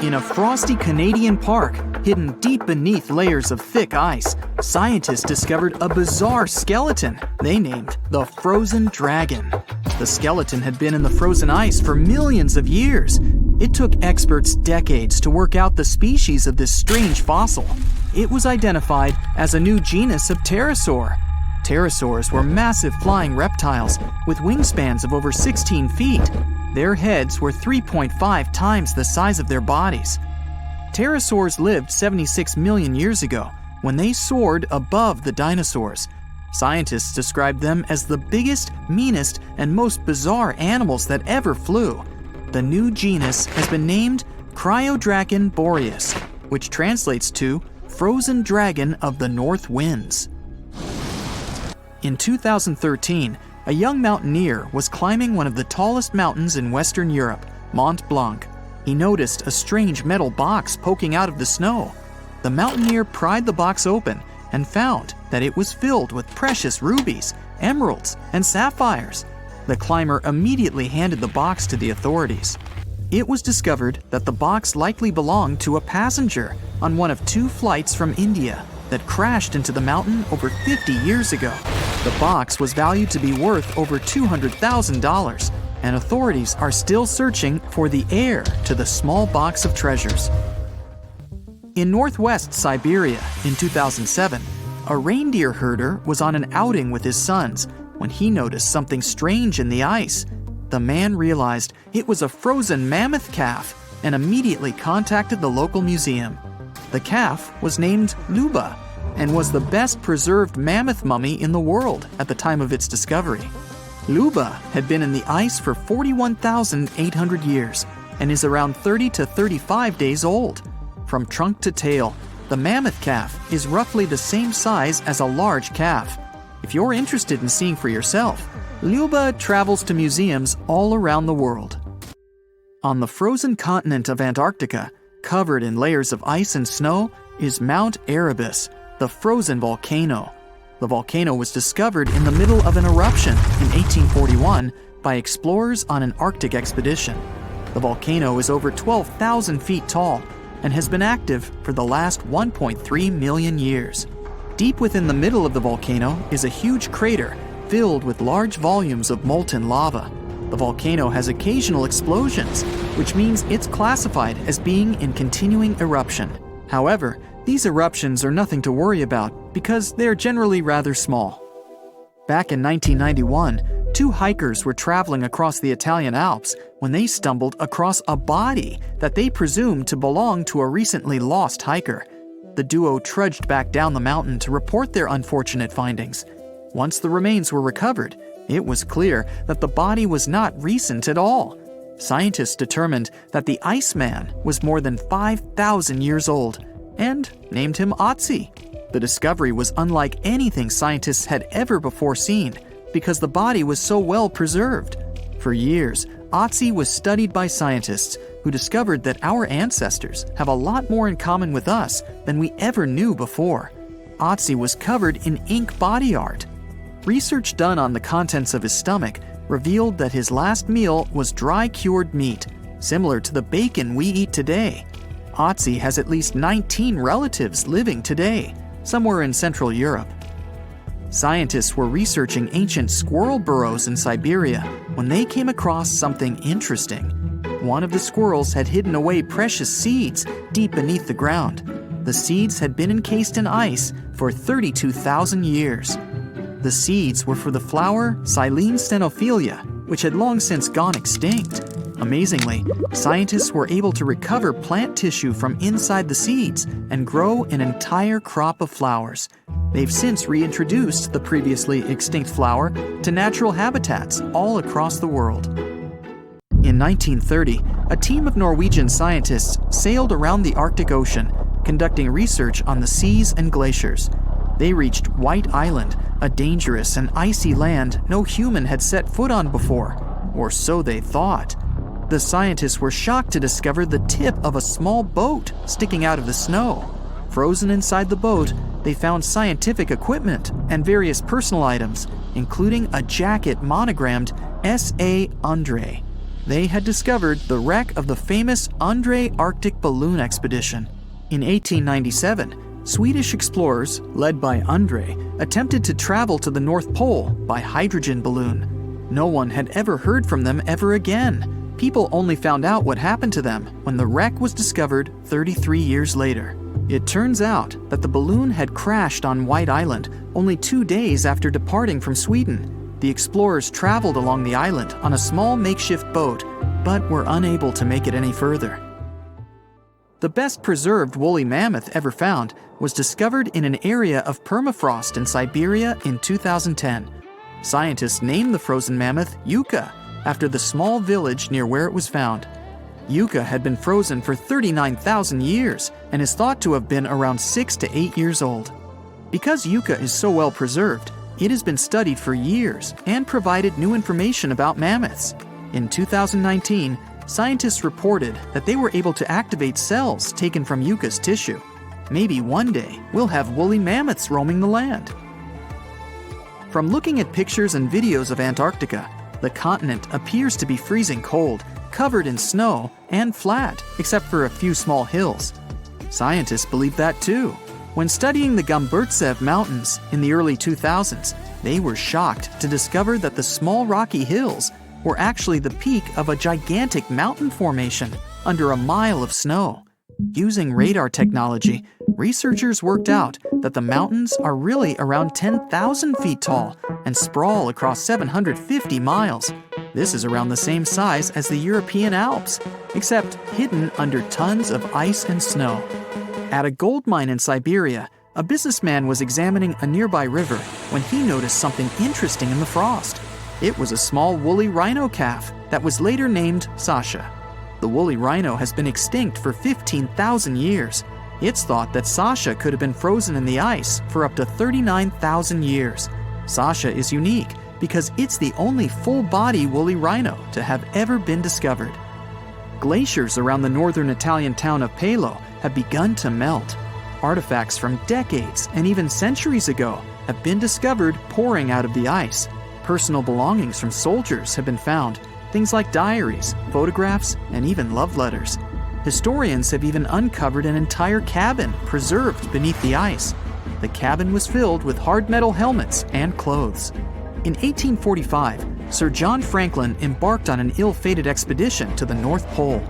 In a frosty Canadian park, hidden deep beneath layers of thick ice, scientists discovered a bizarre skeleton they named the frozen dragon. The skeleton had been in the frozen ice for millions of years. It took experts decades to work out the species of this strange fossil. It was identified as a new genus of pterosaur. Pterosaurs were massive flying reptiles with wingspans of over 16 feet. Their heads were 3.5 times the size of their bodies. Pterosaurs lived 76 million years ago when they soared above the dinosaurs. Scientists described them as the biggest, meanest, and most bizarre animals that ever flew. The new genus has been named Cryodragon boreas, which translates to frozen dragon of the north winds. In 2013, a young mountaineer was climbing one of the tallest mountains in Western Europe, Mont Blanc. He noticed a strange metal box poking out of the snow. The mountaineer pried the box open and found that it was filled with precious rubies, emeralds, and sapphires. The climber immediately handed the box to the authorities. It was discovered that the box likely belonged to a passenger on one of 2 flights from India that crashed into the mountain over 50 years ago. The box was valued to be worth over $200,000, and authorities are still searching for the heir to the small box of treasures. In northwest Siberia in 2007, a reindeer herder was on an outing with his sons when he noticed something strange in the ice. The man realized it was a frozen mammoth calf and immediately contacted the local museum. The calf was named Luba and was the best preserved mammoth mummy in the world at the time of its discovery. Luba had been in the ice for 41,800 years and is around 30 to 35 days old. From trunk to tail, the mammoth calf is roughly the same size as a large calf. If you're interested in seeing for yourself, Luba travels to museums all around the world. On the frozen continent of Antarctica, covered in layers of ice and snow, is Mount Erebus, the frozen volcano. The volcano was discovered in the middle of an eruption in 1841 by explorers on an Arctic expedition. The volcano is over 12,000 feet tall and has been active for the last 1.3 million years. Deep within the middle of the volcano is a huge crater filled with large volumes of molten lava. The volcano has occasional explosions, which means it's classified as being in continuing eruption. However, these eruptions are nothing to worry about because they're generally rather small. Back in 1991, 2 hikers were traveling across the Italian Alps when they stumbled across a body that they presumed to belong to a recently lost hiker. The duo trudged back down the mountain to report their unfortunate findings. Once the remains were recovered, it was clear that the body was not recent at all. Scientists determined that the Iceman was more than 5,000 years old and named him Otzi. The discovery was unlike anything scientists had ever before seen because the body was so well preserved. For years, Otzi was studied by scientists who discovered that our ancestors have a lot more in common with us than we ever knew before. Otzi was covered in ink body art. Research done on the contents of his stomach revealed that his last meal was dry cured meat, similar to the bacon we eat today. Otzi has at least 19 relatives living today, somewhere in Central Europe. Scientists were researching ancient squirrel burrows in Siberia when they came across something interesting. One of the squirrels had hidden away precious seeds deep beneath the ground. The seeds had been encased in ice for 32,000 years. The seeds were for the flower Silene stenophilia, which had long since gone extinct. Amazingly, scientists were able to recover plant tissue from inside the seeds and grow an entire crop of flowers. They've since reintroduced the previously extinct flower to natural habitats all across the world. In 1930, a team of Norwegian scientists sailed around the Arctic Ocean, conducting research on the seas and glaciers. They reached White Island, a dangerous and icy land no human had set foot on before, or so they thought. The scientists were shocked to discover the tip of a small boat sticking out of the snow. Frozen inside the boat, they found scientific equipment and various personal items, including a jacket monogrammed S.A. Andre. They had discovered the wreck of the famous André Arctic balloon expedition. In 1897, Swedish explorers, led by André, attempted to travel to the North Pole by hydrogen balloon. No one had ever heard from them ever again. People only found out what happened to them when the wreck was discovered 33 years later. It turns out that the balloon had crashed on White Island only 2 days after departing from Sweden. The explorers traveled along the island on a small makeshift boat, but were unable to make it any further. The best preserved woolly mammoth ever found was discovered in an area of permafrost in Siberia in 2010. Scientists named the frozen mammoth Yucca, after the small village near where it was found. Yucca had been frozen for 39,000 years and is thought to have been around 6 to 8 years old. Because Yucca is so well preserved, it has been studied for years and provided new information about mammoths. In 2019, scientists reported that they were able to activate cells taken from Yucca's tissue. Maybe one day we'll have woolly mammoths roaming the land. From looking at pictures and videos of Antarctica, the continent appears to be freezing cold, covered in snow, and flat, except for a few small hills. Scientists believe that too. When studying the Gomburtsev Mountains in the early 2000s, they were shocked to discover that the small rocky hills were actually the peak of a gigantic mountain formation under a mile of snow. Using radar technology, researchers worked out that the mountains are really around 10,000 feet tall and sprawl across 750 miles. This is around the same size as the European Alps, except hidden under tons of ice and snow. At a gold mine in Siberia, a businessman was examining a nearby river when he noticed something interesting in the frost. It was a small woolly rhino calf that was later named Sasha. The woolly rhino has been extinct for 15,000 years. It's thought that Sasha could have been frozen in the ice for up to 39,000 years. Sasha is unique because it's the only full-body woolly rhino to have ever been discovered. Glaciers around the northern Italian town of Pelo have begun to melt. Artifacts from decades and even centuries ago have been discovered pouring out of the ice. Personal belongings from soldiers have been found, things like diaries, photographs, and even love letters. Historians have even uncovered an entire cabin preserved beneath the ice. The cabin was filled with hard metal helmets and clothes. In 1845, Sir John Franklin embarked on an ill-fated expedition to the North Pole.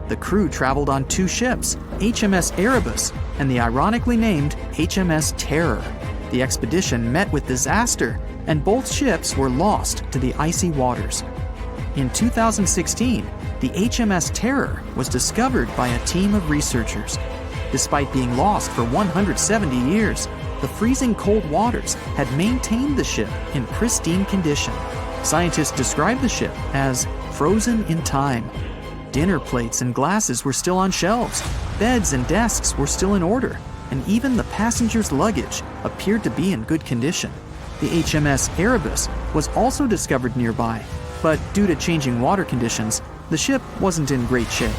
The crew traveled on 2 ships, HMS Erebus and the ironically named HMS Terror. The expedition met with disaster, and both ships were lost to the icy waters. In 2016, the HMS Terror was discovered by a team of researchers. Despite being lost for 170 years, the freezing cold waters had maintained the ship in pristine condition. Scientists described the ship as frozen in time. Dinner plates and glasses were still on shelves, beds and desks were still in order, and even the passengers' luggage appeared to be in good condition. The HMS Erebus was also discovered nearby, but due to changing water conditions, the ship wasn't in great shape.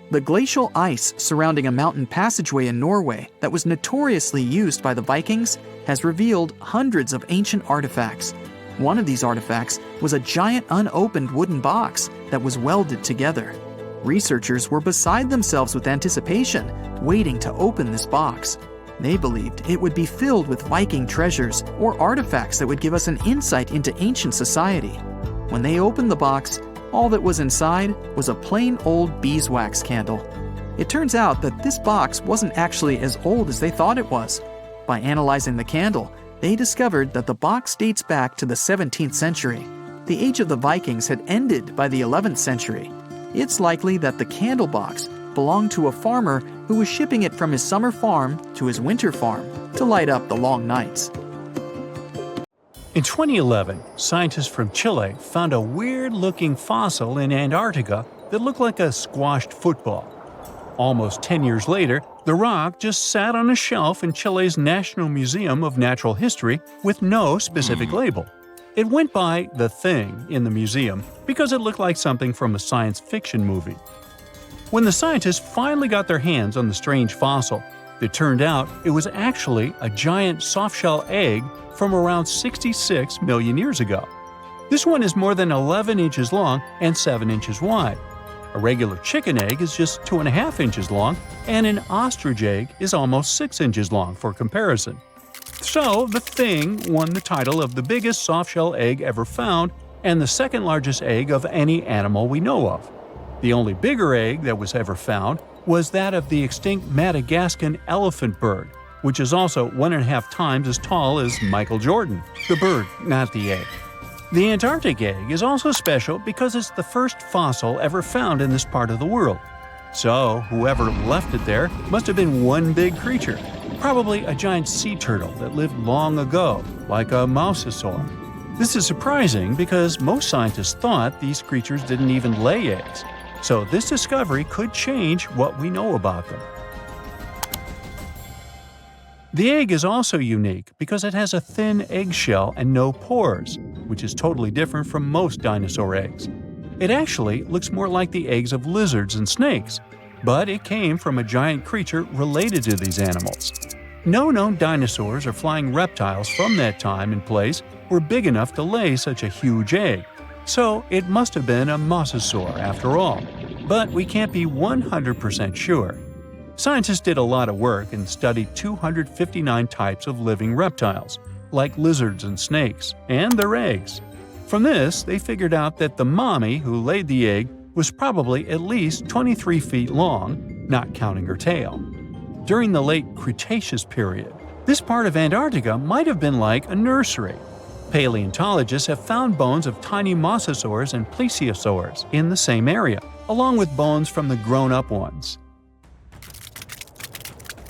The glacial ice surrounding a mountain passageway in Norway that was notoriously used by the Vikings has revealed hundreds of ancient artifacts. One of these artifacts was a giant unopened wooden box that was welded together. Researchers were beside themselves with anticipation, waiting to open this box. They believed it would be filled with Viking treasures or artifacts that would give us an insight into ancient society. When they opened the box, all that was inside was a plain old beeswax candle. It turns out that this box wasn't actually as old as they thought it was. By analyzing the candle, they discovered that the box dates back to the 17th century. The age of the Vikings had ended by the 11th century. It's likely that the candle box belonged to a farmer who was shipping it from his summer farm to his winter farm to light up the long nights. In 2011, scientists from Chile found a weird-looking fossil in Antarctica that looked like a squashed football. Almost 10 years later, the rock just sat on a shelf in Chile's National Museum of Natural History with no specific label. It went by The Thing in the museum because it looked like something from a science fiction movie. When the scientists finally got their hands on the strange fossil, it turned out it was actually a giant softshell egg from around 66 million years ago. This one is more than 11 inches long and 7 inches wide. A regular chicken egg is just 2.5 inches long, and an ostrich egg is almost 6 inches long for comparison. So, the Thing won the title of the biggest softshell egg ever found and the second largest egg of any animal we know of. The only bigger egg that was ever found was that of the extinct Madagascan elephant bird, which is also 1.5 times as tall as Michael Jordan. The bird, not the egg. The Antarctic egg is also special because it's the first fossil ever found in this part of the world. So, whoever left it there must have been one big creature, probably a giant sea turtle that lived long ago, like a mosasaur. This is surprising because most scientists thought these creatures didn't even lay eggs, so this discovery could change what we know about them. The egg is also unique because it has a thin eggshell and no pores, which is totally different from most dinosaur eggs. It actually looks more like the eggs of lizards and snakes, but it came from a giant creature related to these animals. No known dinosaurs or flying reptiles from that time and place were big enough to lay such a huge egg, so it must have been a mosasaur after all. But we can't be 100% sure. Scientists did a lot of work and studied 259 types of living reptiles, like lizards and snakes, and their eggs. From this, they figured out that the mommy who laid the egg was probably at least 23 feet long, not counting her tail. During the late Cretaceous period, this part of Antarctica might have been like a nursery. Paleontologists have found bones of tiny mosasaurs and plesiosaurs in the same area, along with bones from the grown-up ones.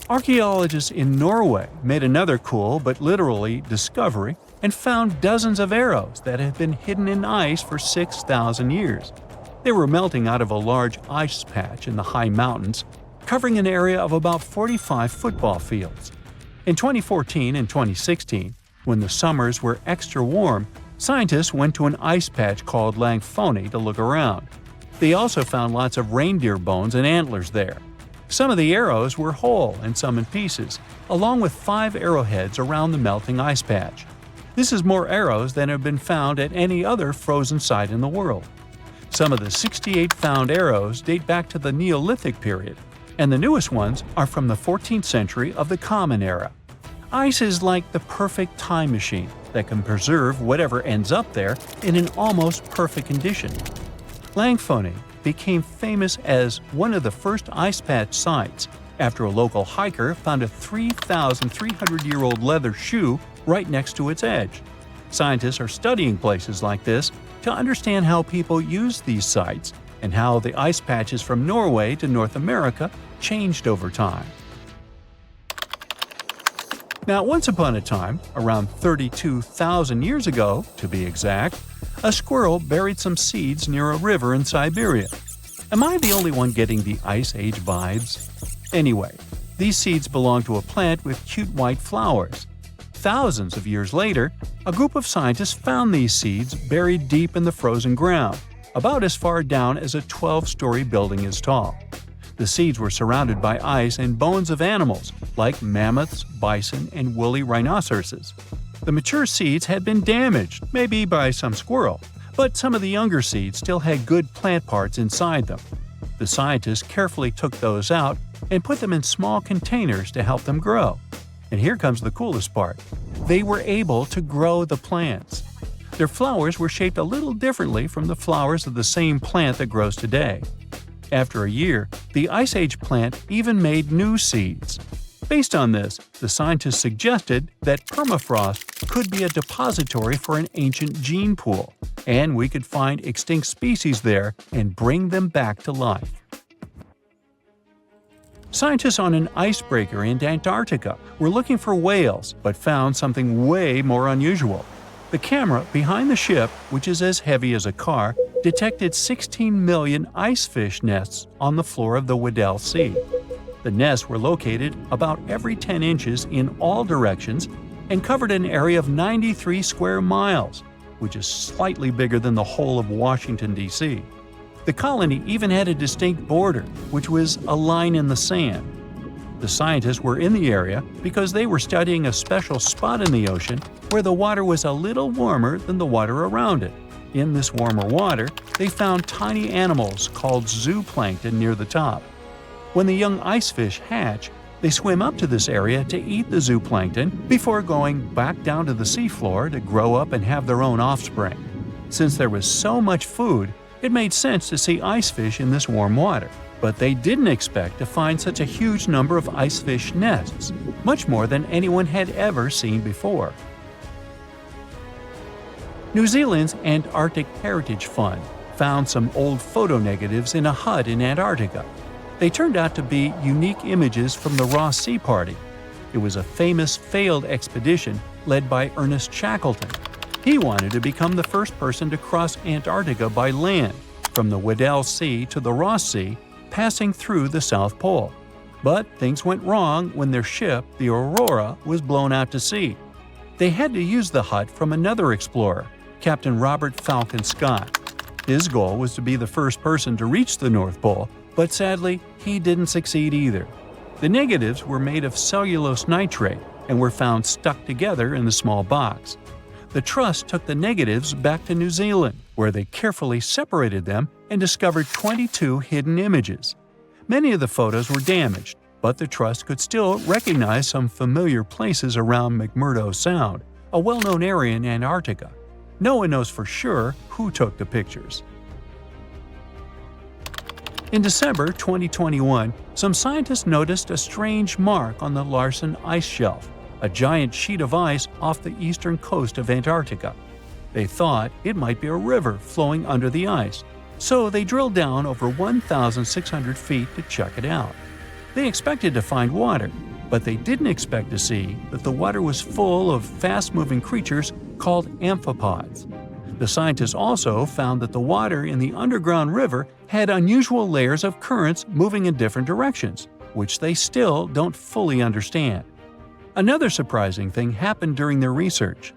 Archaeologists in Norway made another cool but literally discovery and found dozens of arrows that had been hidden in ice for 6,000 years. They were melting out of a large ice patch in the high mountains, covering an area of about 45 football fields. In 2014 and 2016, when the summers were extra warm, scientists went to an ice patch called Langfoni to look around. They also found lots of reindeer bones and antlers there. Some of the arrows were whole and some in pieces, along with 5 arrowheads around the melting ice patch. This is more arrows than have been found at any other frozen site in the world. Some of the 68 found arrows date back to the Neolithic period, and the newest ones are from the 14th century of the Common Era. Ice is like the perfect time machine that can preserve whatever ends up there in an almost perfect condition. Langfoni became famous as one of the first ice patch sites after a local hiker found a 3,300-year-old leather shoe right next to its edge. Scientists are studying places like this to understand how people used these sites and how the ice patches from Norway to North America changed over time. Now, once upon a time, around 32,000 years ago, to be exact, a squirrel buried some seeds near a river in Siberia. Am I the only one getting the Ice Age vibes? Anyway, these seeds belong to a plant with cute white flowers. Thousands of years later, a group of scientists found these seeds buried deep in the frozen ground, about as far down as a 12-story building is tall. The seeds were surrounded by ice and bones of animals like mammoths, bison, and woolly rhinoceroses. The mature seeds had been damaged, maybe by some squirrel, but some of the younger seeds still had good plant parts inside them. The scientists carefully took those out and put them in small containers to help them grow. And here comes the coolest part. They were able to grow the plants. Their flowers were shaped a little differently from the flowers of the same plant that grows today. After a year, the Ice Age plant even made new seeds. Based on this, the scientists suggested that permafrost could be a depository for an ancient gene pool, and we could find extinct species there and bring them back to life. Scientists on an icebreaker in Antarctica were looking for whales, but found something way more unusual. The camera behind the ship, which is as heavy as a car, detected 16 million icefish nests on the floor of the Weddell Sea. The nests were located about every 10 inches in all directions and covered an area of 93 square miles, which is slightly bigger than the whole of Washington, D.C. The colony even had a distinct border, which was a line in the sand. The scientists were in the area because they were studying a special spot in the ocean where the water was a little warmer than the water around it. In this warmer water, they found tiny animals called zooplankton near the top. When the young ice fish hatch, they swim up to this area to eat the zooplankton before going back down to the seafloor to grow up and have their own offspring. Since there was so much food, it made sense to see ice fish in this warm water. But they didn't expect to find such a huge number of ice fish nests, much more than anyone had ever seen before. New Zealand's Antarctic Heritage Fund found some old photo negatives in a hut in Antarctica. They turned out to be unique images from the Ross Sea Party. It was a famous failed expedition led by Ernest Shackleton. He wanted to become the first person to cross Antarctica by land, from the Weddell Sea to the Ross Sea, passing through the South Pole. But things went wrong when their ship, the Aurora, was blown out to sea. They had to use the hut from another explorer, Captain Robert Falcon Scott. His goal was to be the first person to reach the North Pole, but sadly, he didn't succeed either. The negatives were made of cellulose nitrate and were found stuck together in the small box. The Trust took the negatives back to New Zealand, where they carefully separated them and discovered 22 hidden images. Many of the photos were damaged, but the Trust could still recognize some familiar places around McMurdo Sound, a well-known area in Antarctica. No one knows for sure who took the pictures. In December 2021, some scientists noticed a strange mark on the Larsen ice shelf, a giant sheet of ice off the eastern coast of Antarctica. They thought it might be a river flowing under the ice, so they drilled down over 1,600 feet to check it out. They expected to find water, but they didn't expect to see that the water was full of fast-moving creatures called amphipods. The scientists also found that the water in the underground river had unusual layers of currents moving in different directions, which they still don't fully understand. Another surprising thing happened during their research.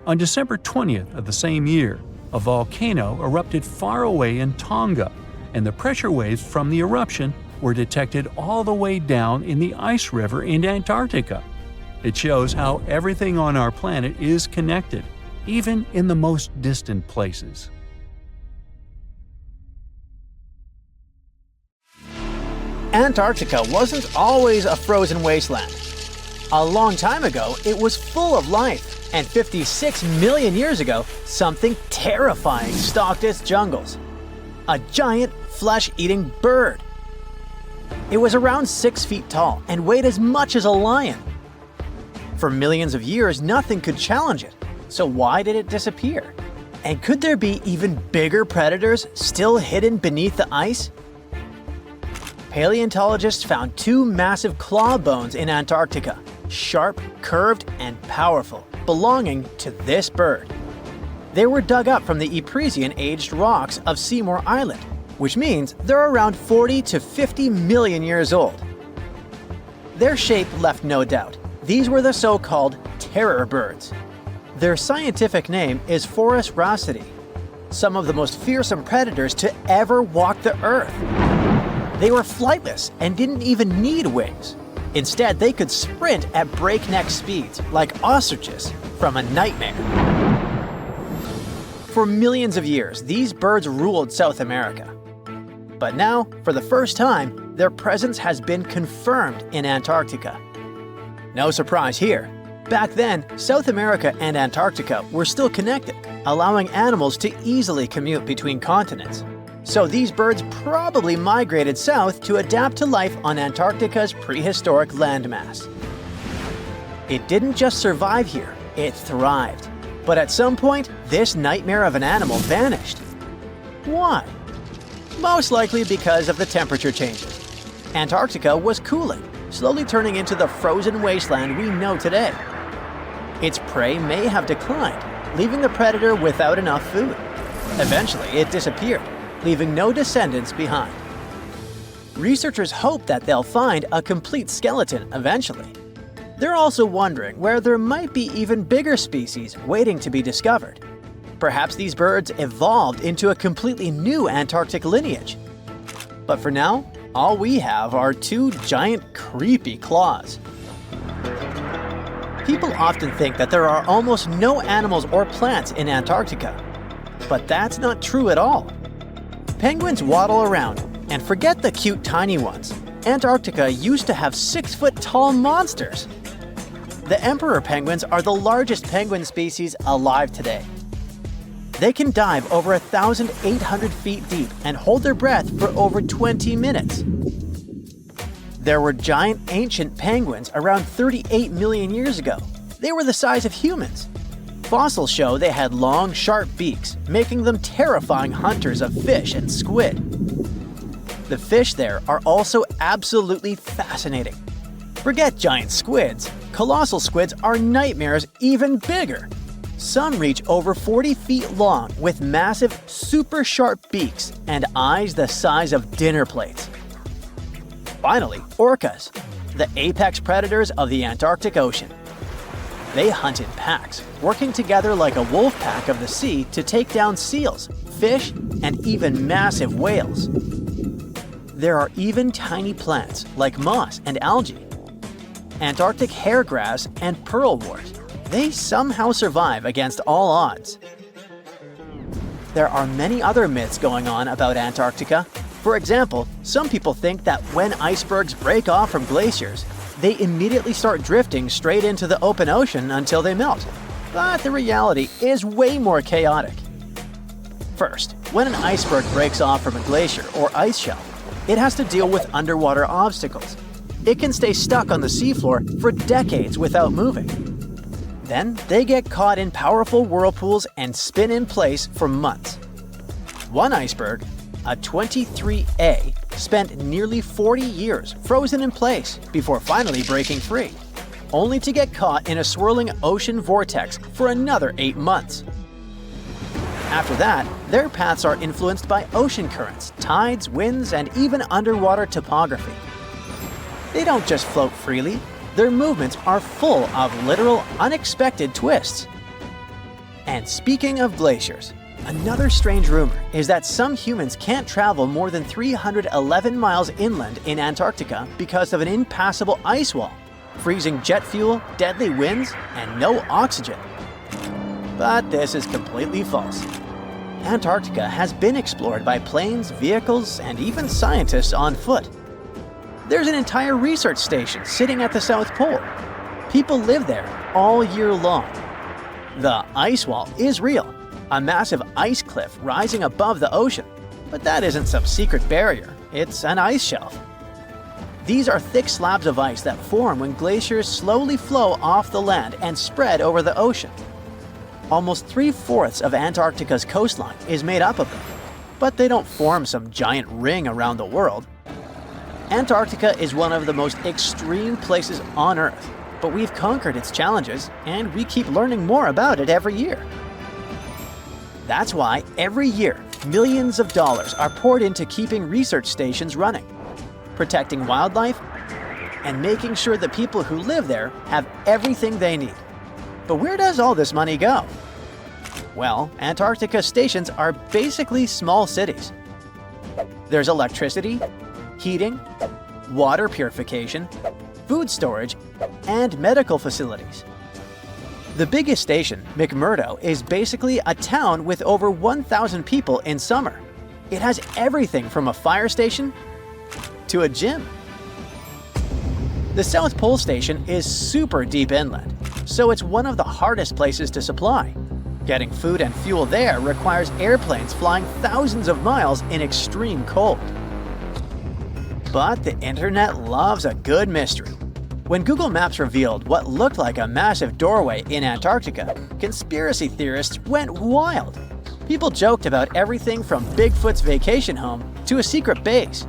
On December 20th of the same year, a volcano erupted far away in Tonga, and the pressure waves from the eruption were detected all the way down in the ice river in Antarctica. It shows how everything on our planet is connected, even in the most distant places. Antarctica wasn't always a frozen wasteland. A long time ago, it was full of life, and 56 million years ago, something terrifying stalked its jungles. A giant, flesh-eating bird. It was around 6 feet tall and weighed as much as a lion. For millions of years, nothing could challenge it. So why did it disappear? And could there be even bigger predators still hidden beneath the ice? Paleontologists found 2 massive claw bones in Antarctica, sharp, curved, and powerful, belonging to this bird. They were dug up from the Epresian-aged rocks of Seymour Island, which means they're around 40 to 50 million years old. Their shape left no doubt. These were the so-called terror birds. Their scientific name is Forus raceti, some of the most fearsome predators to ever walk the earth. They were flightless and didn't even need wings. Instead, they could sprint at breakneck speeds, like ostriches from a nightmare. For millions of years, these birds ruled South America. But now, for the first time, their presence has been confirmed in Antarctica. No surprise here. Back then, South America and Antarctica were still connected, allowing animals to easily commute between continents. So these birds probably migrated south to adapt to life on Antarctica's prehistoric landmass. It didn't just survive here, it thrived. But at some point, this nightmare of an animal vanished. Why? Most likely because of the temperature changes. Antarctica was cooling, slowly turning into the frozen wasteland we know today. Its prey may have declined, leaving the predator without enough food. Eventually, it disappeared, leaving no descendants behind. Researchers hope that they'll find a complete skeleton eventually. They're also wondering where there might be even bigger species waiting to be discovered. Perhaps these birds evolved into a completely new Antarctic lineage. But for now, all we have are 2 giant, creepy claws. People often think that there are almost no animals or plants in Antarctica. But that's not true at all. Penguins waddle around, and forget the cute tiny ones. Antarctica used to have 6-foot-tall monsters. The emperor penguins are the largest penguin species alive today. They can dive over 1,800 feet deep and hold their breath for over 20 minutes. There were giant ancient penguins around 38 million years ago. They were the size of humans. Fossils show they had long, sharp beaks, making them terrifying hunters of fish and squid. The fish there are also absolutely fascinating. Forget giant squids. Colossal squids are nightmares even bigger. Some reach over 40 feet long with massive, super sharp beaks and eyes the size of dinner plates. Finally, orcas, the apex predators of the Antarctic Ocean. They hunt in packs, working together like a wolf pack of the sea to take down seals, fish, and even massive whales. There are even tiny plants like moss and algae. Antarctic hairgrass and pearlwort. They somehow survive against all odds. There are many other myths going on about Antarctica. For example, some people think that when icebergs break off from glaciers, they immediately start drifting straight into the open ocean until they melt. But the reality is way more chaotic. First, when an iceberg breaks off from a glacier or ice shelf, it has to deal with underwater obstacles. It can stay stuck on the seafloor for decades without moving. Then they get caught in powerful whirlpools and spin in place for months. One iceberg, a 23A, spent nearly 40 years frozen in place before finally breaking free, only to get caught in a swirling ocean vortex for another 8 months. After that, their paths are influenced by ocean currents, tides, winds, and even underwater topography. They don't just float freely. Their movements are full of literal, unexpected twists. And speaking of glaciers, another strange rumor is that some humans can't travel more than 311 miles inland in Antarctica because of an impassable ice wall, freezing jet fuel, deadly winds, and no oxygen. But this is completely false. Antarctica has been explored by planes, vehicles, and even scientists on foot. There's an entire research station sitting at the South Pole. People live there all year long. The ice wall is real, a massive ice cliff rising above the ocean. But that isn't some secret barrier, it's an ice shelf. These are thick slabs of ice that form when glaciers slowly flow off the land and spread over the ocean. Almost 3/4 of Antarctica's coastline is made up of them, but they don't form some giant ring around the world. Antarctica is one of the most extreme places on Earth, but we've conquered its challenges, and we keep learning more about it every year. That's why every year, millions of dollars are poured into keeping research stations running, protecting wildlife, and making sure the people who live there have everything they need. But where does all this money go? Well, Antarctica stations are basically small cities. There's electricity, heating, water purification, food storage, and medical facilities. The biggest station, McMurdo, is basically a town with over 1,000 people in summer. It has everything from a fire station to a gym. The South Pole Station is super deep inland, so it's one of the hardest places to supply. Getting food and fuel there requires airplanes flying thousands of miles in extreme cold. But the internet loves a good mystery. When Google Maps revealed what looked like a massive doorway in Antarctica, conspiracy theorists went wild. People joked about everything from Bigfoot's vacation home to a secret base,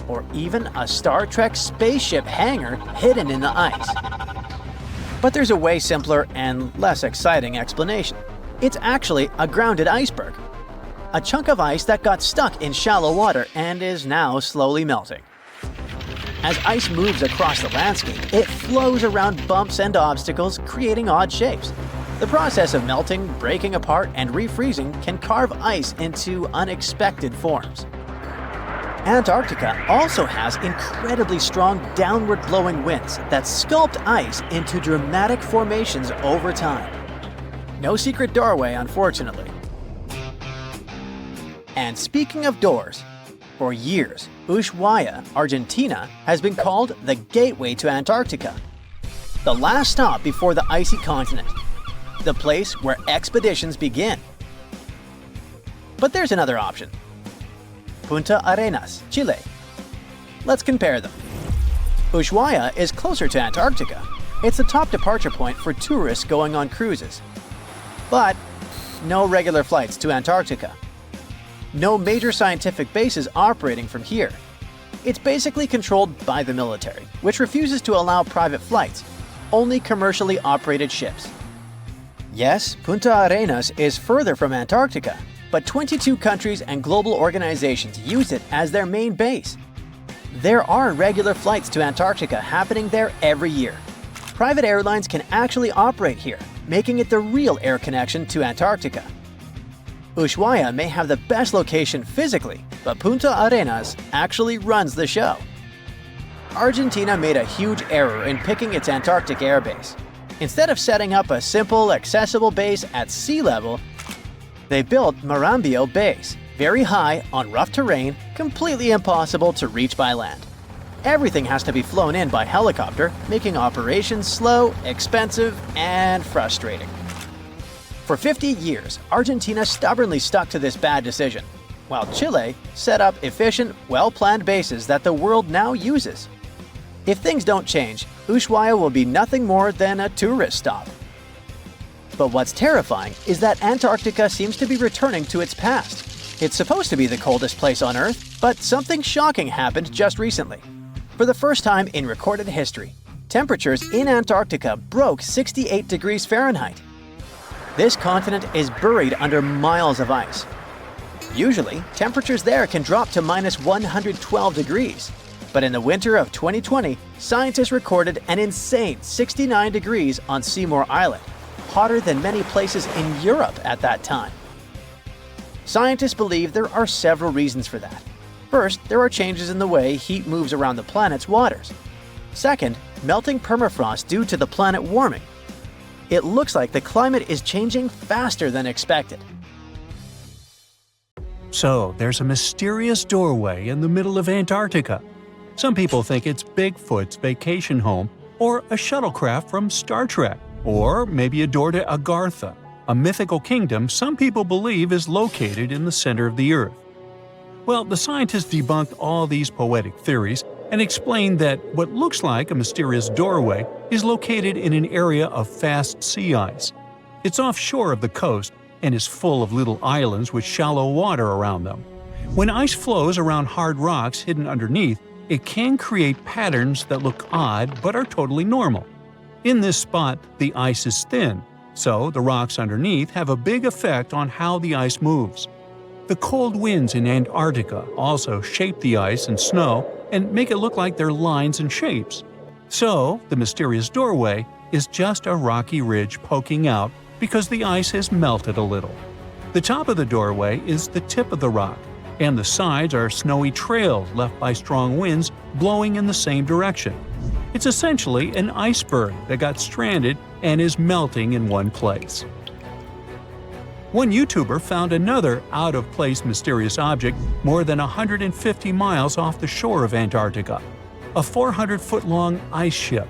or even a Star Trek spaceship hangar hidden in the ice. But there's a way simpler and less exciting explanation. It's actually a grounded iceberg, a chunk of ice that got stuck in shallow water and is now slowly melting. As ice moves across the landscape, it flows around bumps and obstacles, creating odd shapes. The process of melting, breaking apart, and refreezing can carve ice into unexpected forms. Antarctica also has incredibly strong downward-blowing winds that sculpt ice into dramatic formations over time. No secret doorway, unfortunately. And speaking of doors, for years, Ushuaia, Argentina, has been called the gateway to Antarctica. The last stop before the icy continent. The place where expeditions begin. But there's another option. Punta Arenas, Chile. Let's compare them. Ushuaia is closer to Antarctica. It's the top departure point for tourists going on cruises. But no regular flights to Antarctica. No major scientific bases operating from here. It's basically controlled by the military, which refuses to allow private flights, only commercially operated ships. Yes, Punta Arenas is further from Antarctica, but 22 countries and global organizations use it as their main base. There are regular flights to Antarctica happening there every year. Private airlines can actually operate here, making it the real air connection to Antarctica. Ushuaia may have the best location physically, but Punta Arenas actually runs the show. Argentina made a huge error in picking its Antarctic airbase. Instead of setting up a simple, accessible base at sea level, they built Marambio Base, very high on rough terrain, completely impossible to reach by land. Everything has to be flown in by helicopter, making operations slow, expensive, and frustrating. For 50 years, Argentina stubbornly stuck to this bad decision, while Chile set up efficient, well-planned bases that the world now uses. If things don't change, Ushuaia will be nothing more than a tourist stop. But what's terrifying is that Antarctica seems to be returning to its past. It's supposed to be the coldest place on Earth, but something shocking happened just recently. For the first time in recorded history, temperatures in Antarctica broke 68 degrees Fahrenheit. This continent is buried under miles of ice. Usually, temperatures there can drop to minus 112 degrees. But in the winter of 2020, scientists recorded an insane 69 degrees on Seymour Island, hotter than many places in Europe at that time. Scientists believe there are several reasons for that. First, there are changes in the way heat moves around the planet's waters. Second, melting permafrost due to the planet warming. It looks like the climate is changing faster than expected. So, there's a mysterious doorway in the middle of Antarctica. Some people think it's Bigfoot's vacation home, or a shuttlecraft from Star Trek, or maybe a door to Agartha, a mythical kingdom some people believe is located in the center of the Earth. Well, the scientists debunked all these poetic theories and explained that what looks like a mysterious doorway is located in an area of fast sea ice. It's offshore of the coast and is full of little islands with shallow water around them. When ice flows around hard rocks hidden underneath, it can create patterns that look odd but are totally normal. In this spot, the ice is thin, so the rocks underneath have a big effect on how the ice moves. The cold winds in Antarctica also shape the ice and snow and make it look like they're lines and shapes. So, the mysterious doorway is just a rocky ridge poking out because the ice has melted a little. The top of the doorway is the tip of the rock, and the sides are snowy trails left by strong winds blowing in the same direction. It's essentially an iceberg that got stranded and is melting in one place. One YouTuber found another out-of-place mysterious object more than 150 miles off the shore of Antarctica, a 400-foot-long ice ship.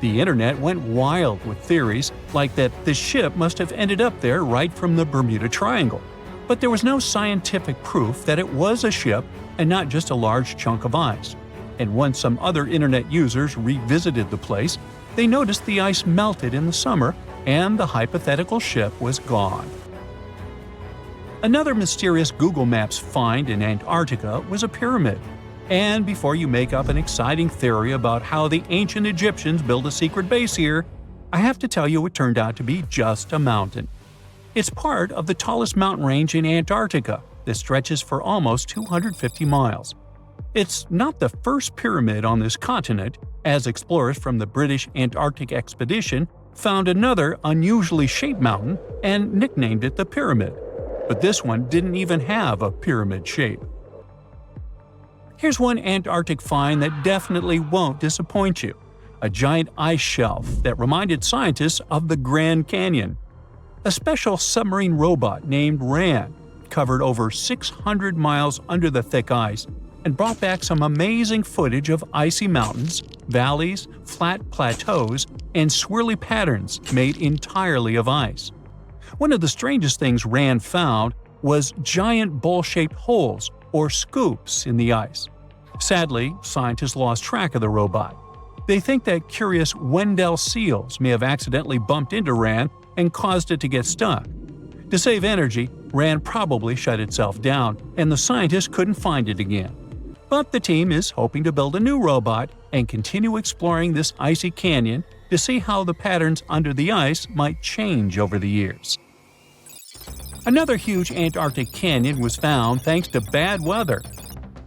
The internet went wild with theories like that the ship must have ended up there right from the Bermuda Triangle. But there was no scientific proof that it was a ship and not just a large chunk of ice. And once some other internet users revisited the place, they noticed the ice melted in the summer and the hypothetical ship was gone. Another mysterious Google Maps find in Antarctica was a pyramid. And before you make up an exciting theory about how the ancient Egyptians built a secret base here, I have to tell you it turned out to be just a mountain. It's part of the tallest mountain range in Antarctica that stretches for almost 250 miles. It's not the first pyramid on this continent, as explorers from the British Antarctic Expedition found another unusually shaped mountain and nicknamed it the Pyramid. But this one didn't even have a pyramid shape. Here's one Antarctic find that definitely won't disappoint you: a giant ice shelf that reminded scientists of the Grand Canyon. A special submarine robot named RAN covered over 600 miles under the thick ice and brought back some amazing footage of icy mountains, valleys, flat plateaus, and swirly patterns made entirely of ice. One of the strangest things RAND found was giant bowl-shaped holes, or scoops, in the ice. Sadly, scientists lost track of the robot. They think that curious Wendell seals may have accidentally bumped into RAND and caused it to get stuck. To save energy, RAND probably shut itself down, and the scientists couldn't find it again. But the team is hoping to build a new robot and continue exploring this icy canyon to see how the patterns under the ice might change over the years. Another huge Antarctic canyon was found thanks to bad weather.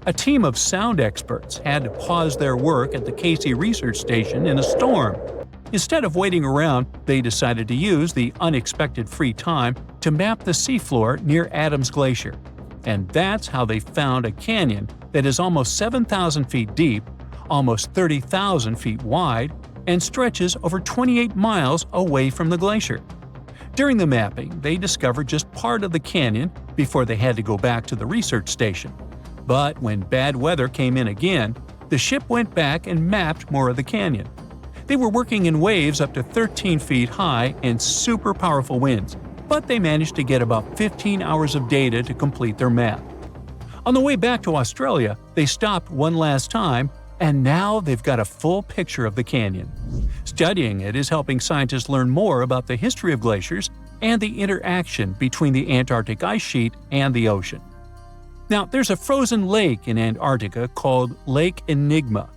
A team of sound experts had to pause their work at the Casey Research Station in a storm. Instead of waiting around, they decided to use the unexpected free time to map the seafloor near Adams Glacier. And that's how they found a canyon that is almost 7,000 feet deep, almost 30,000 feet wide, and stretches over 28 miles away from the glacier. During the mapping, they discovered just part of the canyon before they had to go back to the research station. But when bad weather came in again, the ship went back and mapped more of the canyon. They were working in waves up to 13 feet high and super powerful winds, but they managed to get about 15 hours of data to complete their map. On the way back to Australia, they stopped one last time, and now they've got a full picture of the canyon. Studying it is helping scientists learn more about the history of glaciers and the interaction between the Antarctic ice sheet and the ocean. Now, there's a frozen lake in Antarctica called Lake Enigma.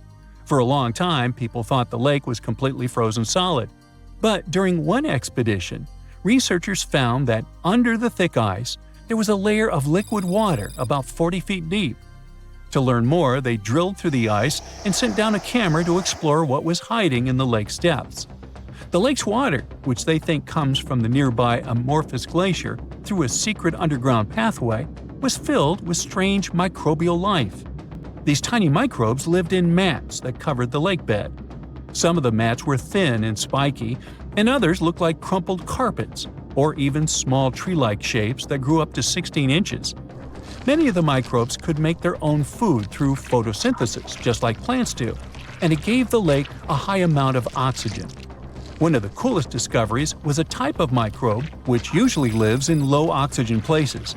For a long time, people thought the lake was completely frozen solid. But during one expedition, researchers found that under the thick ice, there was a layer of liquid water about 40 feet deep. To learn more, they drilled through the ice and sent down a camera to explore what was hiding in the lake's depths. The lake's water, which they think comes from the nearby Amorphous Glacier through a secret underground pathway, was filled with strange microbial life. These tiny microbes lived in mats that covered the lake bed. Some of the mats were thin and spiky, and others looked like crumpled carpets, or even small tree-like shapes that grew up to 16 inches. Many of the microbes could make their own food through photosynthesis, just like plants do, and it gave the lake a high amount of oxygen. One of the coolest discoveries was a type of microbe which usually lives in low-oxygen places.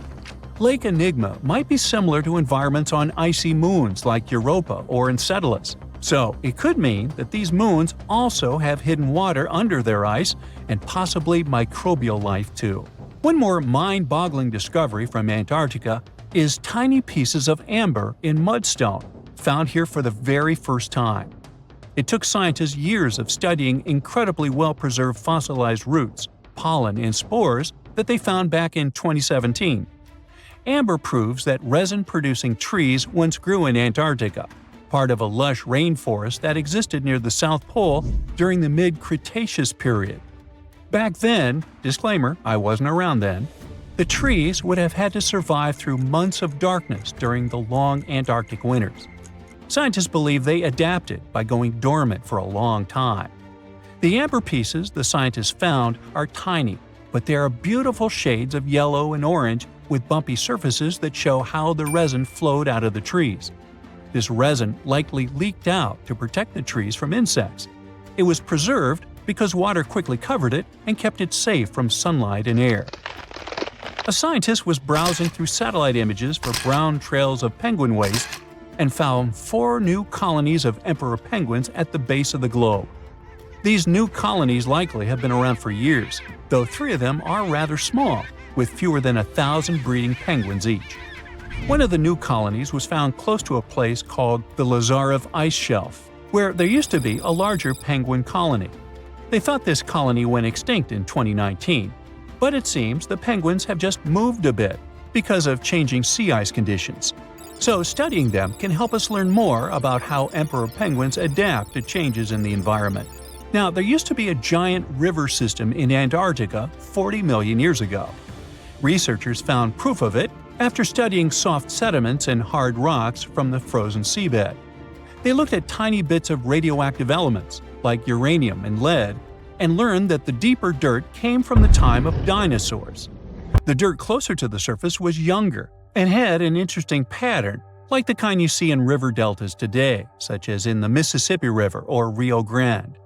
Lake Enigma might be similar to environments on icy moons like Europa or Enceladus, so it could mean that these moons also have hidden water under their ice and possibly microbial life too. One more mind-boggling discovery from Antarctica is tiny pieces of amber in mudstone, found here for the very first time. It took scientists years of studying incredibly well-preserved fossilized roots, pollen, and spores that they found back in 2017. Amber proves that resin-producing trees once grew in Antarctica, part of a lush rainforest that existed near the South Pole during the mid-Cretaceous period. Back then, disclaimer, I wasn't around then, the trees would have had to survive through months of darkness during the long Antarctic winters. Scientists believe they adapted by going dormant for a long time. The amber pieces the scientists found are tiny, but they are beautiful shades of yellow and orange with bumpy surfaces that show how the resin flowed out of the trees. This resin likely leaked out to protect the trees from insects. It was preserved because water quickly covered it and kept it safe from sunlight and air. A scientist was browsing through satellite images for brown trails of penguin waste and found 4 new colonies of emperor penguins at the base of the globe. These new colonies likely have been around for years, though 3 of them are rather small, with fewer than 1,000 breeding penguins each. One of the new colonies was found close to a place called the Lazarev Ice Shelf, where there used to be a larger penguin colony. They thought this colony went extinct in 2019, but it seems the penguins have just moved a bit because of changing sea ice conditions. So studying them can help us learn more about how emperor penguins adapt to changes in the environment. Now, there used to be a giant river system in Antarctica 40 million years ago. Researchers found proof of it after studying soft sediments and hard rocks from the frozen seabed. They looked at tiny bits of radioactive elements, like uranium and lead, and learned that the deeper dirt came from the time of dinosaurs. The dirt closer to the surface was younger and had an interesting pattern, like the kind you see in river deltas today, such as in the Mississippi River or Rio Grande.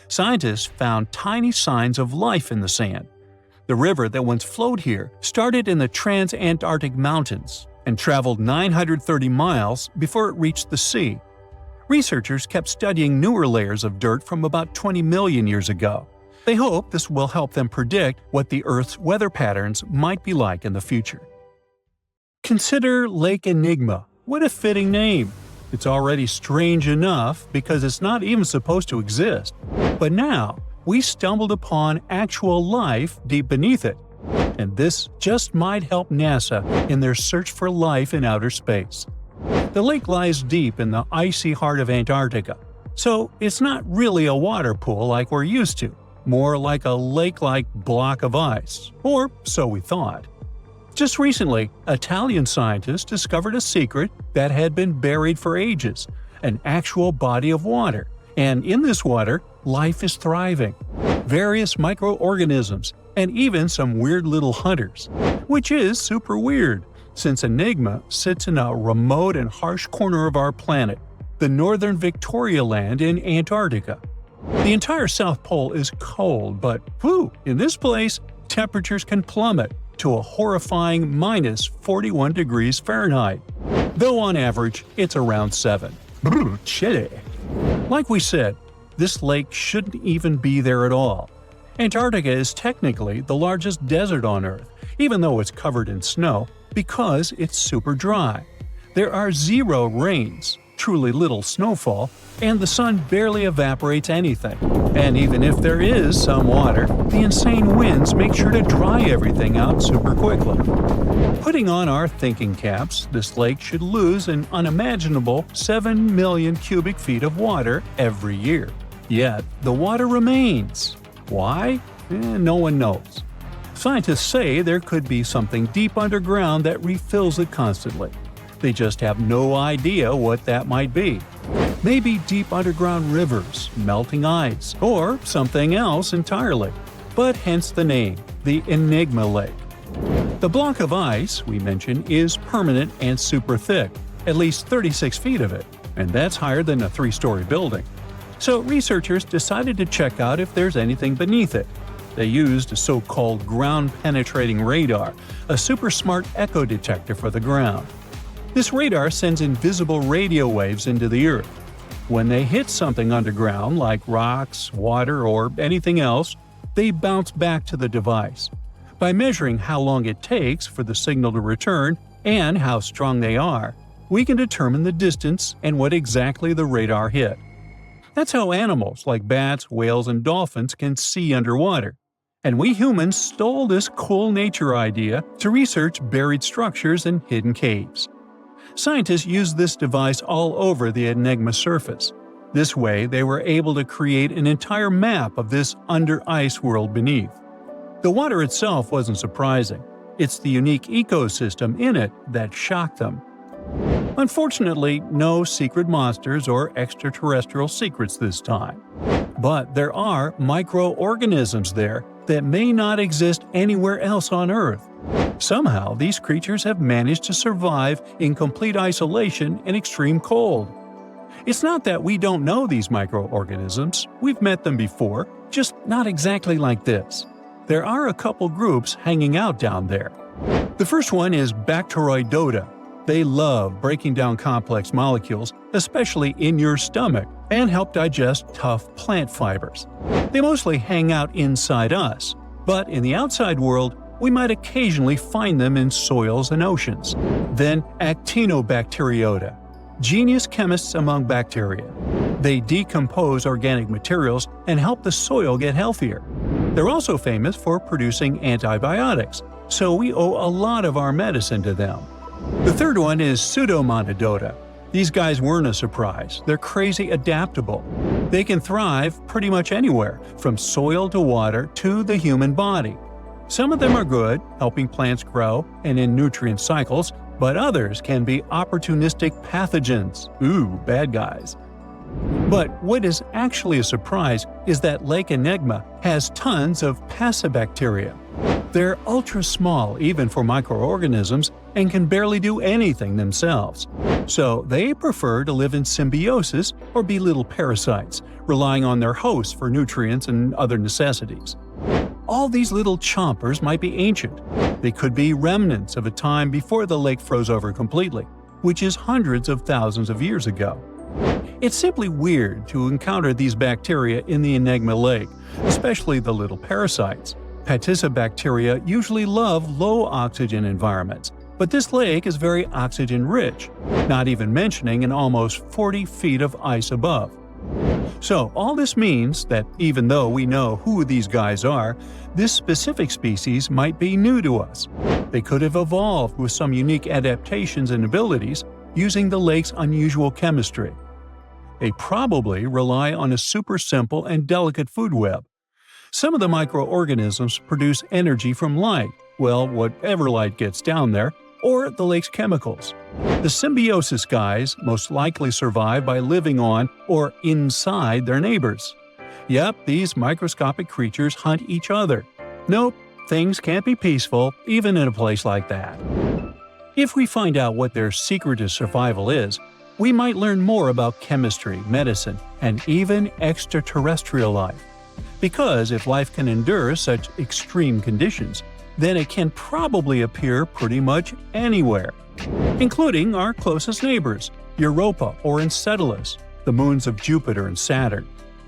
Scientists found tiny signs of life in the sand. The river that once flowed here started in the Trans-Antarctic Mountains and traveled 930 miles before it reached the sea. Researchers kept studying newer layers of dirt from about 20 million years ago. They hope this will help them predict what the Earth's weather patterns might be like in the future. Consider Lake Enigma. What a fitting name! It's already strange enough because it's not even supposed to exist. But now, we stumbled upon actual life deep beneath it. And this just might help NASA in their search for life in outer space. The lake lies deep in the icy heart of Antarctica, so it's not really a water pool like we're used to, more like a lake-like block of ice, or so we thought. Just recently, Italian scientists discovered a secret that had been buried for ages, an actual body of water, and in this water, life is thriving. Various microorganisms, and even some weird little hunters. Which is super weird, since Enigma sits in a remote and harsh corner of our planet, the northern Victoria Land in Antarctica. The entire South Pole is cold, but in this place, temperatures can plummet to a horrifying minus 41 degrees Fahrenheit, though on average it's around 7. Chilly. Like we said, this lake shouldn't even be there at all. Antarctica is technically the largest desert on Earth, even though it's covered in snow, because it's super dry. There are zero rains, truly little snowfall, and the sun barely evaporates anything. And even if there is some water, the insane winds make sure to dry everything out super quickly. Putting on our thinking caps, this lake should lose an unimaginable 7 million cubic feet of water every year. Yet, the water remains. Why? No one knows. Scientists say there could be something deep underground that refills it constantly. They just have no idea what that might be. Maybe deep underground rivers, melting ice, or something else entirely. But hence the name, the Enigma Lake. The block of ice we mentioned is permanent and super thick, at least 36 feet of it, and that's higher than a 3-story building. So researchers decided to check out if there's anything beneath it. They used a so-called ground-penetrating radar, a super smart echo detector for the ground. This radar sends invisible radio waves into the Earth. When they hit something underground, like rocks, water, or anything else, they bounce back to the device. By measuring how long it takes for the signal to return and how strong they are, we can determine the distance and what exactly the radar hit. That's how animals like bats, whales, and dolphins can see underwater. And we humans stole this cool nature idea to research buried structures and hidden caves. Scientists used this device all over the Enigma surface. This way, they were able to create an entire map of this under-ice world beneath. The water itself wasn't surprising. It's the unique ecosystem in it that shocked them. Unfortunately, no secret monsters or extraterrestrial secrets this time. But there are microorganisms there that may not exist anywhere else on Earth. Somehow, these creatures have managed to survive in complete isolation and extreme cold. It's not that we don't know these microorganisms, we've met them before, just not exactly like this. There are a couple groups hanging out down there. The first one is Bacteroidota. They love breaking down complex molecules, especially in your stomach, and help digest tough plant fibers. They mostly hang out inside us, but in the outside world, we might occasionally find them in soils and oceans. Then Actinobacteriota, genius chemists among bacteria. They decompose organic materials and help the soil get healthier. They're also famous for producing antibiotics, so we owe a lot of our medicine to them. The third one is Pseudomonadota. These guys weren't a surprise. They're crazy adaptable. They can thrive pretty much anywhere, from soil to water to the human body. Some of them are good, helping plants grow and in nutrient cycles, but others can be opportunistic pathogens. Bad guys. But what is actually a surprise is that Lake Enigma has tons of passibacteria. They're ultra-small even for microorganisms and can barely do anything themselves. So they prefer to live in symbiosis or be little parasites, relying on their hosts for nutrients and other necessities. All these little chompers might be ancient. They could be remnants of a time before the lake froze over completely, which is hundreds of thousands of years ago. It's simply weird to encounter these bacteria in the Enigma Lake, especially the little parasites. Paticibacteria usually love low-oxygen environments, but this lake is very oxygen-rich, not even mentioning an almost 40 feet of ice above. So all this means that even though we know who these guys are, this specific species might be new to us. They could have evolved with some unique adaptations and abilities using the lake's unusual chemistry. They probably rely on a super simple and delicate food web. Some of the microorganisms produce energy from light, well, whatever light gets down there, or the lake's chemicals. The symbiosis guys most likely survive by living on or inside their neighbors. Yep, these microscopic creatures hunt each other. Nope, things can't be peaceful even in a place like that. If we find out what their secret to survival is, we might learn more about chemistry, medicine, and even extraterrestrial life. Because if life can endure such extreme conditions, then it can probably appear pretty much anywhere, including our closest neighbors, Europa or Enceladus, the moons of Jupiter and Saturn.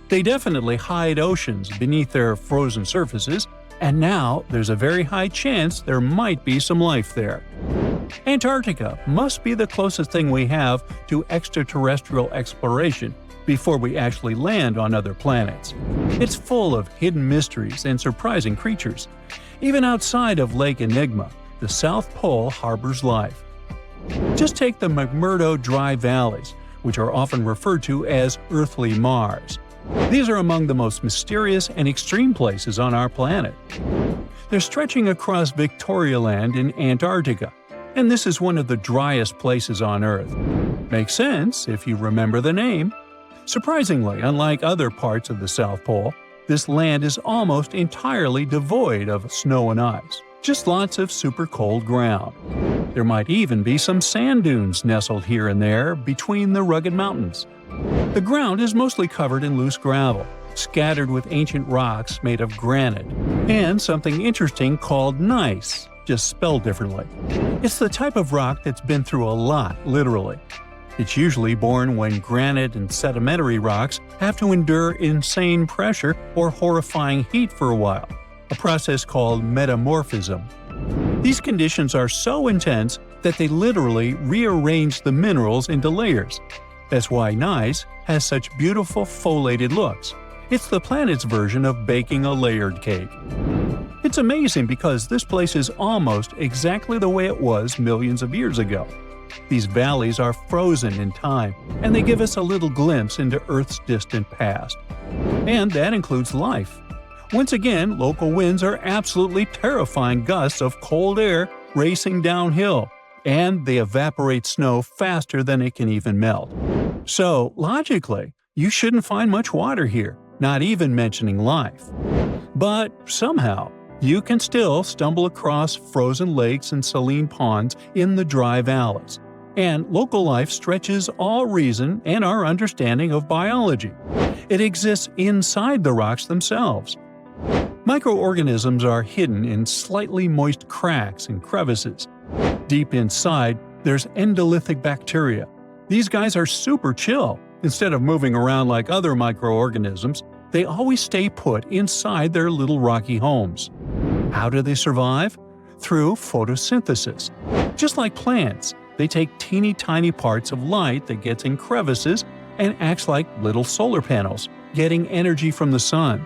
They definitely hide oceans beneath their frozen surfaces, and now there's a very high chance there might be some life there. Antarctica must be the closest thing we have to extraterrestrial exploration before we actually land on other planets. It's full of hidden mysteries and surprising creatures. Even outside of Lake Enigma, the South Pole harbors life. Just take the McMurdo Dry Valleys, which are often referred to as Earthly Mars. These are among the most mysterious and extreme places on our planet. They're stretching across Victoria Land in Antarctica, and this is one of the driest places on Earth. Makes sense if you remember the name. Surprisingly, unlike other parts of the South Pole, this land is almost entirely devoid of snow and ice, just lots of super cold ground. There might even be some sand dunes nestled here and there between the rugged mountains. The ground is mostly covered in loose gravel, scattered with ancient rocks made of granite, and something interesting called gneiss, just spelled differently. It's the type of rock that's been through a lot, literally. It's usually born when granite and sedimentary rocks have to endure insane pressure or horrifying heat for a while, a process called metamorphism. These conditions are so intense that they literally rearrange the minerals into layers. That's why gneiss has such beautiful foliated looks. It's the planet's version of baking a layered cake. It's amazing because this place is almost exactly the way it was millions of years ago. These valleys are frozen in time, and they give us a little glimpse into Earth's distant past. And that includes life. Once again, local winds are absolutely terrifying gusts of cold air racing downhill, and they evaporate snow faster than it can even melt. So, logically, you shouldn't find much water here, not even mentioning life. But somehow, you can still stumble across frozen lakes and saline ponds in the dry valleys. And local life stretches all reason and our understanding of biology. It exists inside the rocks themselves. Microorganisms are hidden in slightly moist cracks and crevices. Deep inside, there's endolithic bacteria. These guys are super chill. Instead of moving around like other microorganisms, they always stay put inside their little rocky homes. How do they survive? Through photosynthesis. Just like plants, they take teeny tiny parts of light that gets in crevices and acts like little solar panels, getting energy from the sun.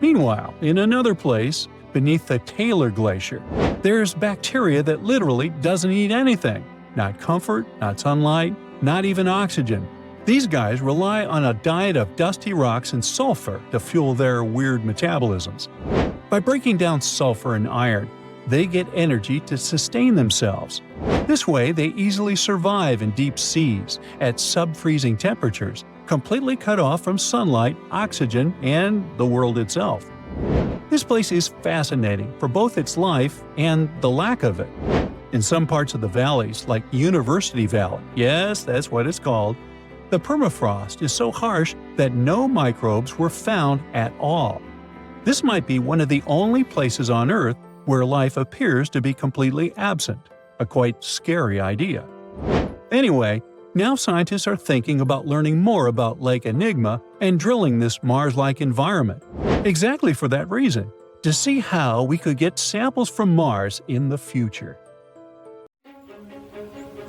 Meanwhile, in another place, beneath the Taylor Glacier, there's bacteria that literally doesn't eat anything. Not comfort, not sunlight, not even oxygen. These guys rely on a diet of dusty rocks and sulfur to fuel their weird metabolisms. By breaking down sulfur and iron, they get energy to sustain themselves. This way, they easily survive in deep seas at sub-freezing temperatures, completely cut off from sunlight, oxygen, and the world itself. This place is fascinating for both its life and the lack of it. In some parts of the valleys, like University Valley, yes, that's what it's called, the permafrost is so harsh that no microbes were found at all. This might be one of the only places on Earth where life appears to be completely absent, a quite scary idea. Anyway, now scientists are thinking about learning more about Lake Enigma and drilling this Mars-like environment, exactly for that reason, to see how we could get samples from Mars in the future.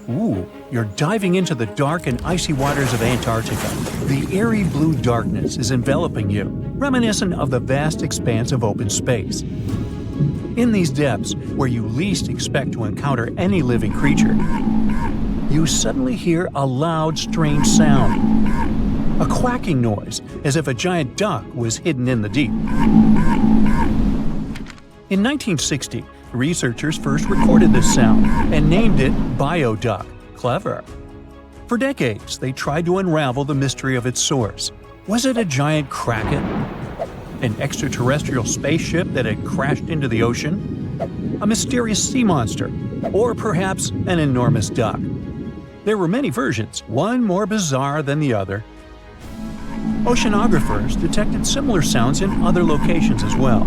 Ooh, you're diving into the dark and icy waters of Antarctica. The airy blue darkness is enveloping you, reminiscent of the vast expanse of open space. In these depths, where you least expect to encounter any living creature, you suddenly hear a loud, strange sound. A quacking noise, as if a giant duck was hidden in the deep. In 1960, researchers first recorded this sound and named it bioduck. Clever. For decades, they tried to unravel the mystery of its source. Was it a giant kraken? An extraterrestrial spaceship that had crashed into the ocean? A mysterious sea monster? Or perhaps an enormous duck? There were many versions, one more bizarre than the other. Oceanographers detected similar sounds in other locations as well.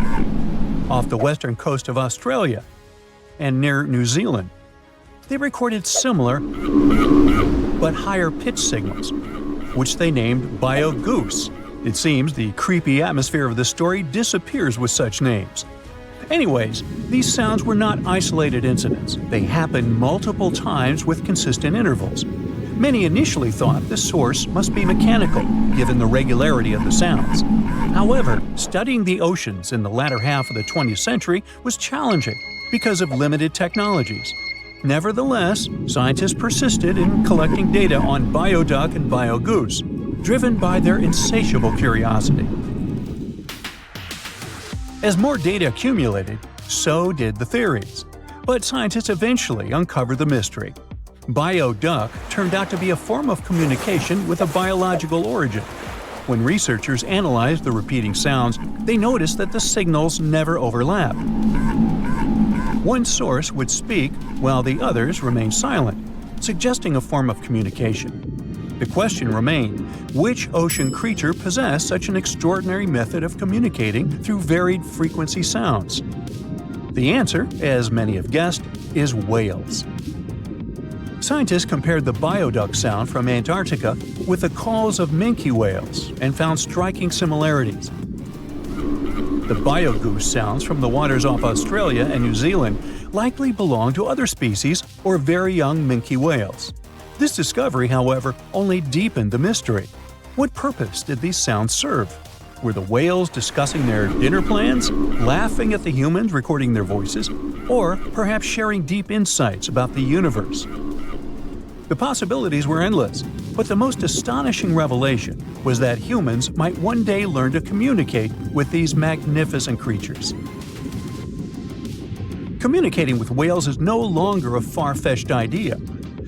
Off the western coast of Australia and near New Zealand, they recorded similar but higher pitch signals, which they named bio-goose. It seems the creepy atmosphere of the story disappears with such names. Anyways, these sounds were not isolated incidents. They happened multiple times with consistent intervals. Many initially thought the source must be mechanical, given the regularity of the sounds. However, studying the oceans in the latter half of the 20th century was challenging because of limited technologies. Nevertheless, scientists persisted in collecting data on bioduck and biogoose, driven by their insatiable curiosity. As more data accumulated, so did the theories. But scientists eventually uncovered the mystery. Bioduck turned out to be a form of communication with a biological origin. When researchers analyzed the repeating sounds, they noticed that the signals never overlapped. One source would speak while the others remained silent, suggesting a form of communication. The question remained, which ocean creature possessed such an extraordinary method of communicating through varied frequency sounds? The answer, as many have guessed, is whales. Scientists compared the bioduck sound from Antarctica with the calls of minke whales and found striking similarities. The biogoose sounds from the waters off Australia and New Zealand likely belong to other species or very young minke whales. This discovery, however, only deepened the mystery. What purpose did these sounds serve? Were the whales discussing their dinner plans, laughing at the humans recording their voices, or perhaps sharing deep insights about the universe? The possibilities were endless, but the most astonishing revelation was that humans might one day learn to communicate with these magnificent creatures. Communicating with whales is no longer a far-fetched idea.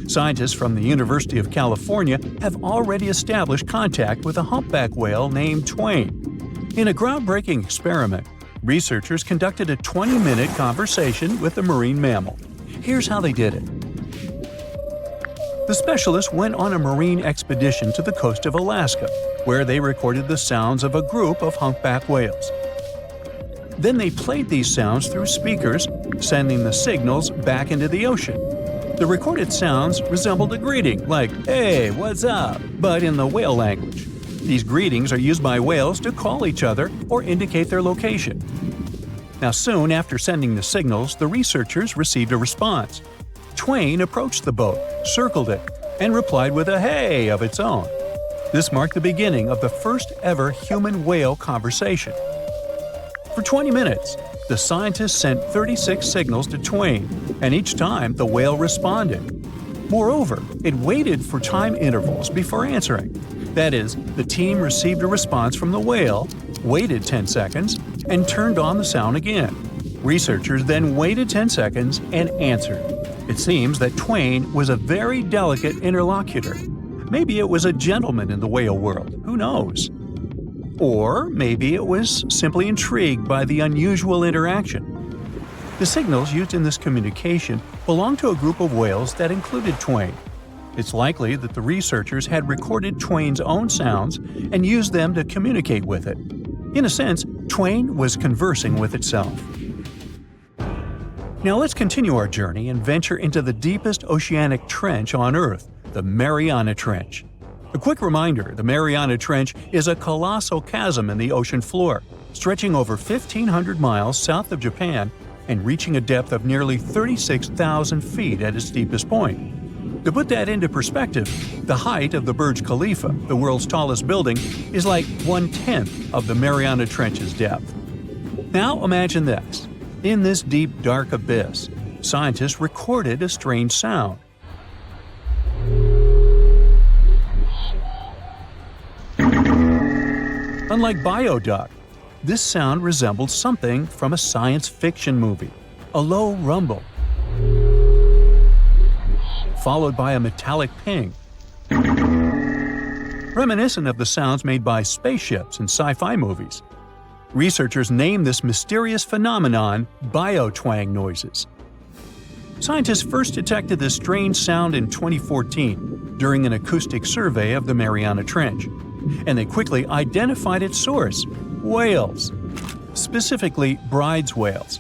Scientists from the University of California have already established contact with a humpback whale named Twain. In a groundbreaking experiment, researchers conducted a 20-minute conversation with the marine mammal. Here's how they did it. The specialists went on a marine expedition to the coast of Alaska, where they recorded the sounds of a group of humpback whales. Then they played these sounds through speakers, sending the signals back into the ocean. The recorded sounds resembled a greeting, like, "Hey, what's up?" but in the whale language. These greetings are used by whales to call each other or indicate their location. Now, soon after sending the signals, the researchers received a response. Twain approached the boat, circled it, and replied with a "hey" of its own. This marked the beginning of the first ever human-whale conversation. For 20 minutes, the scientists sent 36 signals to Twain, and each time the whale responded. Moreover, it waited for time intervals before answering. That is, the team received a response from the whale, waited 10 seconds, and turned on the sound again. Researchers then waited 10 seconds and answered. It seems that Twain was a very delicate interlocutor. Maybe it was a gentleman in the whale world, who knows? Or maybe it was simply intrigued by the unusual interaction. The signals used in this communication belonged to a group of whales that included Twain. It's likely that the researchers had recorded Twain's own sounds and used them to communicate with it. In a sense, Twain was conversing with itself. Now let's continue our journey and venture into the deepest oceanic trench on Earth, the Mariana Trench. A quick reminder, the Mariana Trench is a colossal chasm in the ocean floor, stretching over 1,500 miles south of Japan and reaching a depth of nearly 36,000 feet at its deepest point. To put that into perspective, the height of the Burj Khalifa, the world's tallest building, is like 1/10 of the Mariana Trench's depth. Now imagine this. In this deep, dark abyss, scientists recorded a strange sound. Unlike bioduck, this sound resembled something from a science fiction movie, a low rumble, followed by a metallic ping, reminiscent of the sounds made by spaceships in sci-fi movies. Researchers named this mysterious phenomenon biotwang noises. Scientists first detected this strange sound in 2014 during an acoustic survey of the Mariana Trench, and they quickly identified its source: whales, specifically Bryde's whales.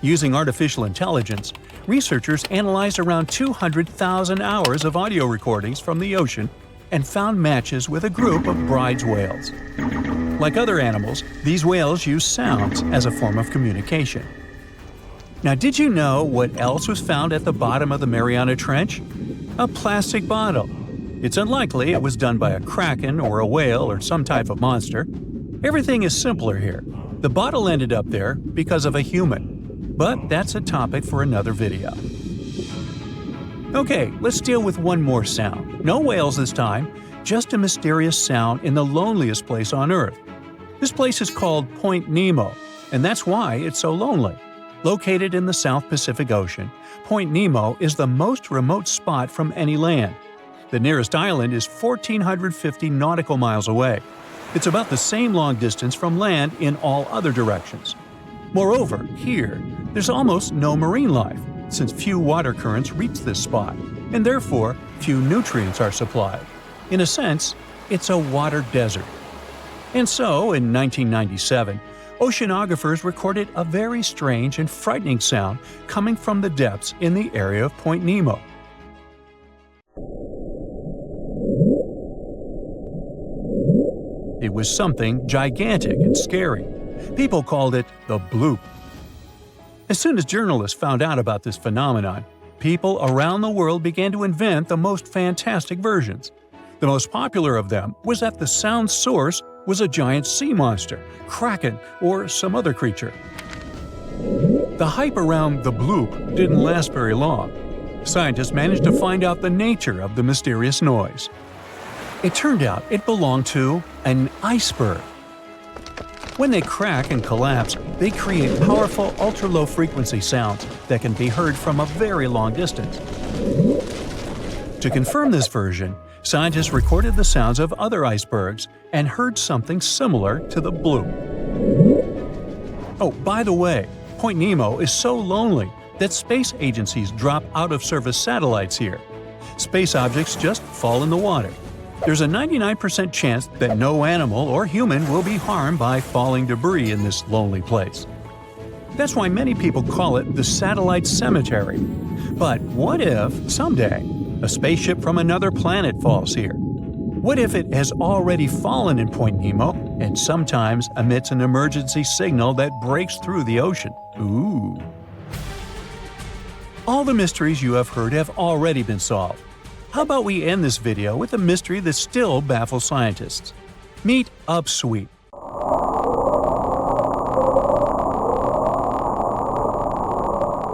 Using artificial intelligence, researchers analyzed around 200,000 hours of audio recordings from the ocean and found matches with a group of Bryde's whales. Like other animals, these whales use sounds as a form of communication. Now, did you know what else was found at the bottom of the Mariana Trench? A plastic bottle. It's unlikely it was done by a kraken or a whale or some type of monster. Everything is simpler here. The bottle ended up there because of a human. But that's a topic for another video. Okay, let's deal with one more sound. No whales this time, just a mysterious sound in the loneliest place on Earth. This place is called Point Nemo, and that's why it's so lonely. Located in the South Pacific Ocean, Point Nemo is the most remote spot from any land. The nearest island is 1,450 nautical miles away. It's about the same long distance from land in all other directions. Moreover, here, there's almost no marine life, since few water currents reach this spot, and therefore few nutrients are supplied. In a sense, it's a water desert. And so, in 1997, oceanographers recorded a very strange and frightening sound coming from the depths in the area of Point Nemo. It was something gigantic and scary. People called it the bloop. As soon as journalists found out about this phenomenon, people around the world began to invent the most fantastic versions. The most popular of them was that the sound source was a giant sea monster, kraken, or some other creature. The hype around the bloop didn't last very long. Scientists managed to find out the nature of the mysterious noise. It turned out it belonged to an iceberg. When they crack and collapse, they create powerful ultra-low frequency sounds that can be heard from a very long distance. To confirm this version, scientists recorded the sounds of other icebergs and heard something similar to the bloop. Oh, by the way, Point Nemo is so lonely that space agencies drop out-of-service satellites here. Space objects just fall in the water. There's a 99% chance that no animal or human will be harmed by falling debris in this lonely place. That's why many people call it the satellite cemetery. But what if, someday, a spaceship from another planet falls here? What if it has already fallen in Point Nemo and sometimes emits an emergency signal that breaks through the ocean? Ooh. All the mysteries you have heard have already been solved. How about we end this video with a mystery that still baffles scientists? Meet upsweep.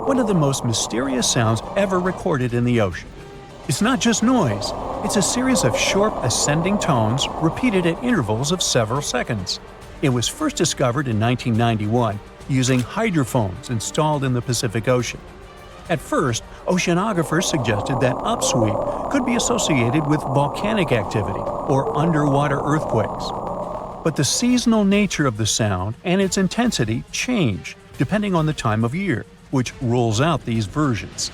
One of the most mysterious sounds ever recorded in the ocean. It's not just noise, it's a series of short ascending tones repeated at intervals of several seconds. It was first discovered in 1991 using hydrophones installed in the Pacific Ocean. At first, oceanographers suggested that upsweep could be associated with volcanic activity or underwater earthquakes. but the seasonal nature of the sound and its intensity change depending on the time of year, which rules out these versions.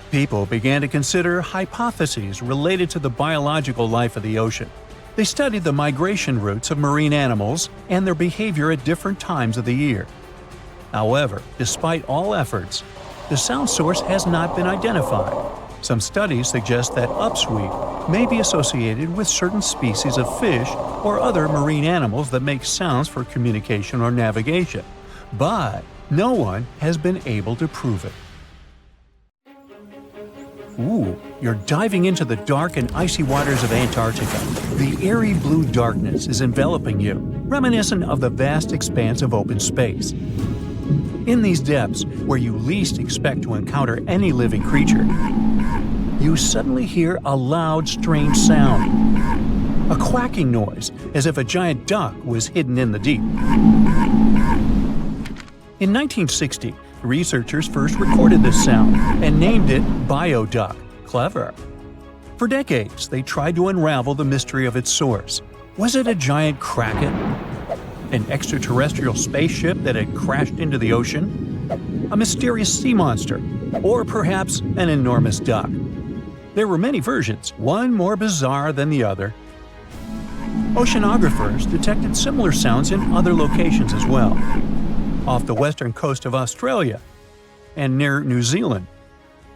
People began to consider hypotheses related to the biological life of the ocean. They studied the migration routes of marine animals and their behavior at different times of the year. However, despite all efforts, the sound source has not been identified. Some studies suggest that upsweep may be associated with certain species of fish or other marine animals that make sounds for communication or navigation, but no one has been able to prove it. Ooh, you're diving into the dark and icy waters of Antarctica. The eerie blue darkness is enveloping you, reminiscent of the vast expanse of open space. In these depths, where you least expect to encounter any living creature, you suddenly hear a loud, strange sound. A quacking noise, as if a giant duck was hidden in the deep. In 1960, researchers first recorded this sound and named it bioduck. Clever. For decades, they tried to unravel the mystery of its source. Was it a giant kraken? An extraterrestrial spaceship that had crashed into the ocean? A mysterious sea monster? Or perhaps an enormous duck? There were many versions, one more bizarre than the other. Oceanographers detected similar sounds in other locations as well, off the western coast of Australia and near New Zealand.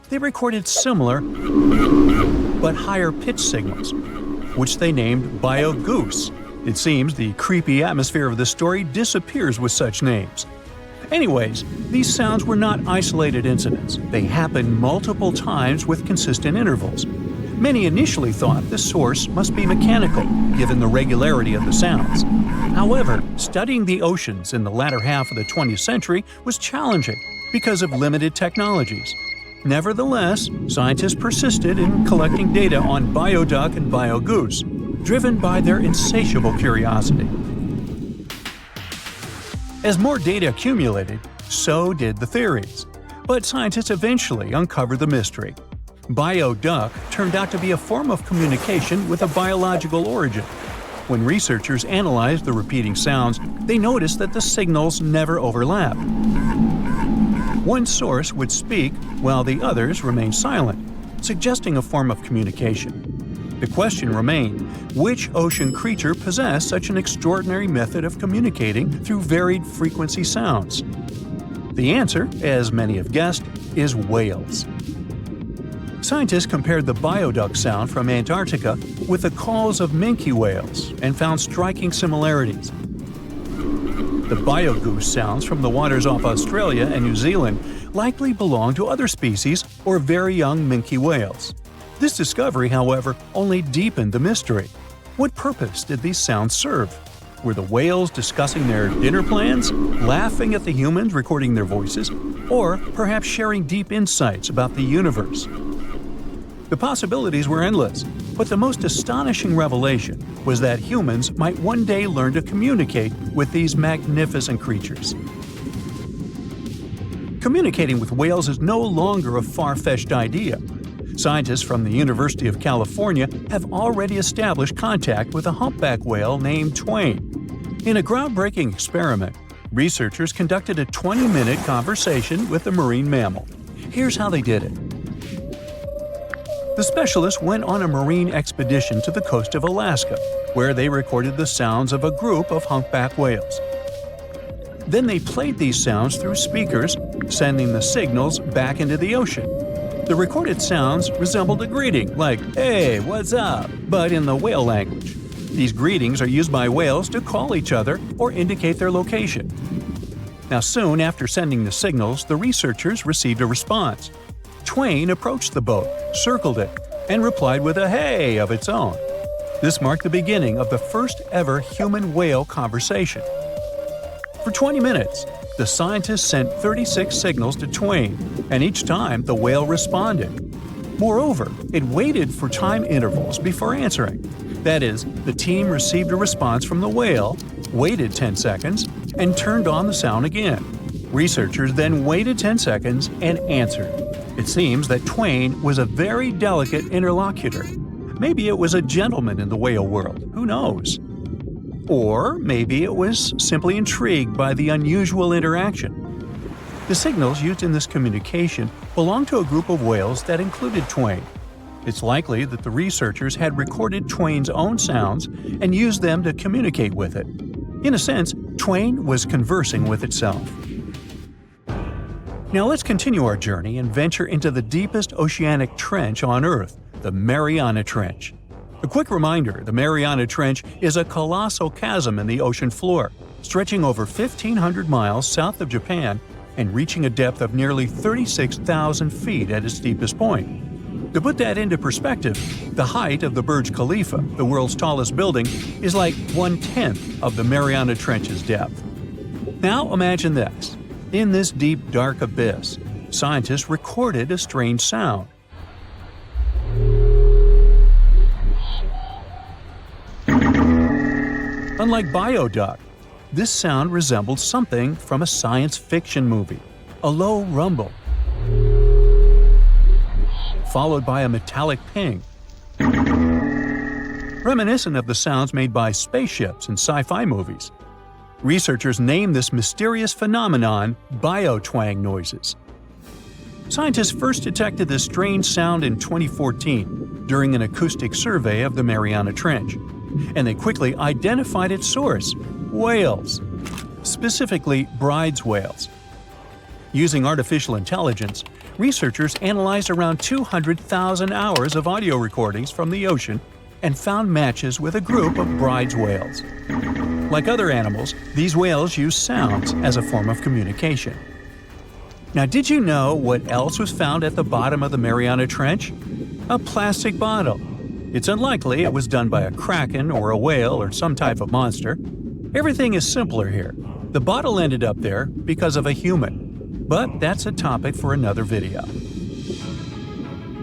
They recorded similar but higher pitch signals, which they named bio-goose. It seems the creepy atmosphere of the story disappears with such names. Anyways, these sounds were not isolated incidents. They happened multiple times with consistent intervals. Many initially thought the source must be mechanical, given the regularity of the sounds. However, studying the oceans in the latter half of the 20th century was challenging because of limited technologies. Nevertheless, scientists persisted in collecting data on bioduck and biogoose, driven by their insatiable curiosity. As more data accumulated, so did the theories. But scientists eventually uncovered the mystery. Bioduck turned out to be a form of communication with a biological origin. When researchers analyzed the repeating sounds, they noticed that the signals never overlapped. One source would speak while the others remained silent, suggesting a form of communication. The question remained, which ocean creature possessed such an extraordinary method of communicating through varied frequency sounds? The answer, as many have guessed, is whales. Scientists compared the bioduck sound from Antarctica with the calls of minke whales and found striking similarities. The biogoose sounds from the waters off Australia and New Zealand likely belong to other species or very young minke whales. This discovery, however, only deepened the mystery. What purpose did these sounds serve? Were the whales discussing their dinner plans, laughing at the humans recording their voices, or perhaps sharing deep insights about the universe? The possibilities were endless, but the most astonishing revelation was that humans might one day learn to communicate with these magnificent creatures. Communicating with whales is no longer a far-fetched idea. Scientists from the University of California have already established contact with a humpback whale named Twain. In a groundbreaking experiment, researchers conducted a 20-minute conversation with the marine mammal. Here's how they did it. The specialists went on a marine expedition to the coast of Alaska, where they recorded the sounds of a group of humpback whales. Then they played these sounds through speakers, sending the signals back into the ocean. The recorded sounds resembled a greeting, like, "Hey, what's up?" but in the whale language. These greetings are used by whales to call each other or indicate their location. Now, soon after sending the signals, the researchers received a response. Twain approached the boat, circled it, and replied with a "hey" of its own. This marked the beginning of the first ever human-whale conversation. For 20 minutes, the scientists sent 36 signals to Twain, and each time the whale responded. Moreover, it waited for time intervals before answering. That is, the team received a response from the whale, waited 10 seconds, and turned on the sound again. Researchers then waited 10 seconds and answered. It seems that Twain was a very delicate interlocutor. Maybe it was a gentleman in the whale world, who knows? Or maybe it was simply intrigued by the unusual interaction. The signals used in this communication belonged to a group of whales that included Twain. It's likely that the researchers had recorded Twain's own sounds and used them to communicate with it. In a sense, Twain was conversing with itself. Now let's continue our journey and venture into the deepest oceanic trench on Earth, the Mariana Trench. A quick reminder, the Mariana Trench is a colossal chasm in the ocean floor, stretching over 1,500 miles south of Japan and reaching a depth of nearly 36,000 feet at its deepest point. To put that into perspective, the height of the Burj Khalifa, the world's tallest building, is like 1/10 of the Mariana Trench's depth. Now imagine this. In this deep, dark abyss, scientists recorded a strange sound. Unlike bioduck, this sound resembled something from a science fiction movie, a low rumble, followed by a metallic ping, reminiscent of the sounds made by spaceships in sci-fi movies. Researchers named this mysterious phenomenon biotwang noises. Scientists first detected this strange sound in 2014 during an acoustic survey of the Mariana Trench, and they quickly identified its source: whales, specifically Bride's whales. Using artificial intelligence, researchers analyzed around 200,000 hours of audio recordings from the ocean and found matches with a group of Bride's whales. Like other animals, these whales use sounds as a form of communication. Now, did you know what else was found at the bottom of the Mariana Trench? A plastic bottle. It's unlikely it was done by a kraken or a whale or some type of monster. Everything is simpler here. The bottle ended up there because of a human. But that's a topic for another video.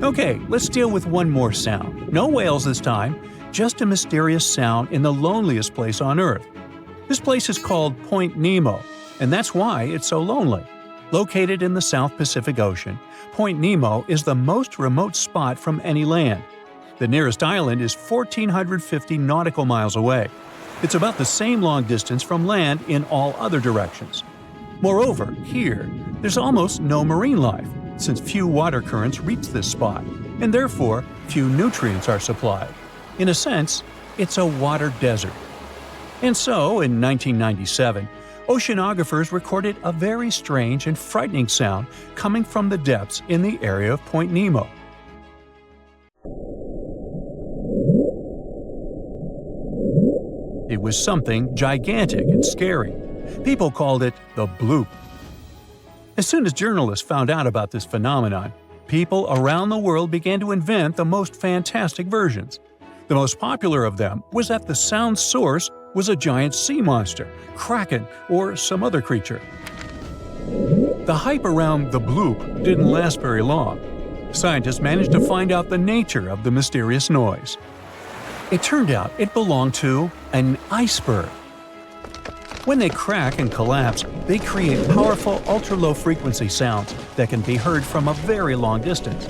Okay, let's deal with one more sound. No whales this time, just a mysterious sound in the loneliest place on Earth. This place is called Point Nemo, and that's why it's so lonely. Located in the South Pacific Ocean, Point Nemo is the most remote spot from any land. The nearest island is 1,450 nautical miles away. It's about the same long distance from land in all other directions. Moreover, here, there's almost no marine life, since few water currents reach this spot, and therefore few nutrients are supplied. In a sense, it's a water desert. And so, in 1997, oceanographers recorded a very strange and frightening sound coming from the depths in the area of Point Nemo. It was something gigantic and scary. People called it the bloop. As soon as journalists found out about this phenomenon, people around the world began to invent the most fantastic versions. The most popular of them was that the sound source was a giant sea monster, kraken, or some other creature. The hype around the bloop didn't last very long. Scientists managed to find out the nature of the mysterious noise. It turned out it belonged to an iceberg. When they crack and collapse, they create powerful ultra-low frequency sounds that can be heard from a very long distance.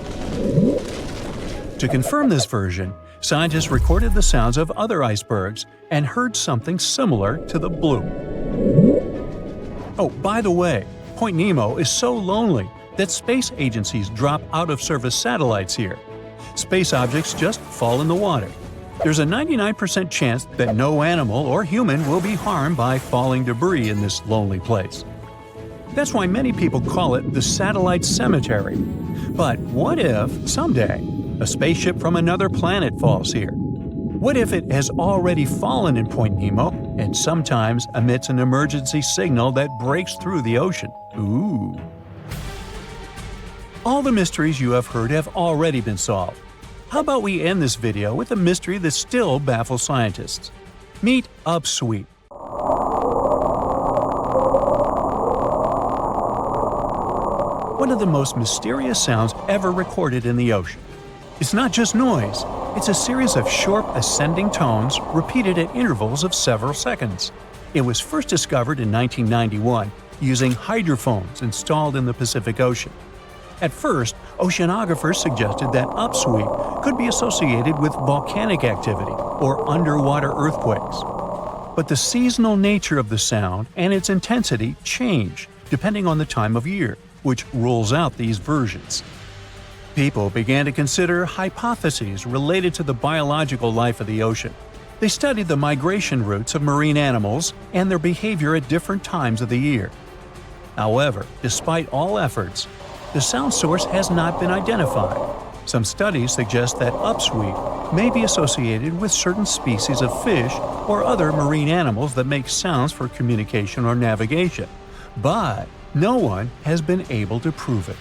To confirm this version, scientists recorded the sounds of other icebergs and heard something similar to the bloop. Oh, by the way, Point Nemo is so lonely that space agencies drop out-of-service satellites here. Space objects just fall in the water. There's a 99% chance that no animal or human will be harmed by falling debris in this lonely place. That's why many people call it the satellite cemetery. But what if, someday, a spaceship from another planet falls here? What if it has already fallen in Point Nemo and sometimes emits an emergency signal that breaks through the ocean? Ooh. All the mysteries you have heard have already been solved. How about we end this video with a mystery that still baffles scientists? Meet Upsweep. One of the most mysterious sounds ever recorded in the ocean. It's not just noise, it's a series of short ascending tones repeated at intervals of several seconds. It was first discovered in 1991 using hydrophones installed in the Pacific Ocean. At first, oceanographers suggested that upsweep could be associated with volcanic activity or underwater earthquakes. but the seasonal nature of the sound and its intensity change depending on the time of year, which rules out these versions. People began to consider hypotheses related to the biological life of the ocean. They studied the migration routes of marine animals and their behavior at different times of the year. However, despite all efforts, the sound source has not been identified. Some studies suggest that upsweep may be associated with certain species of fish or other marine animals that make sounds for communication or navigation, but no one has been able to prove it.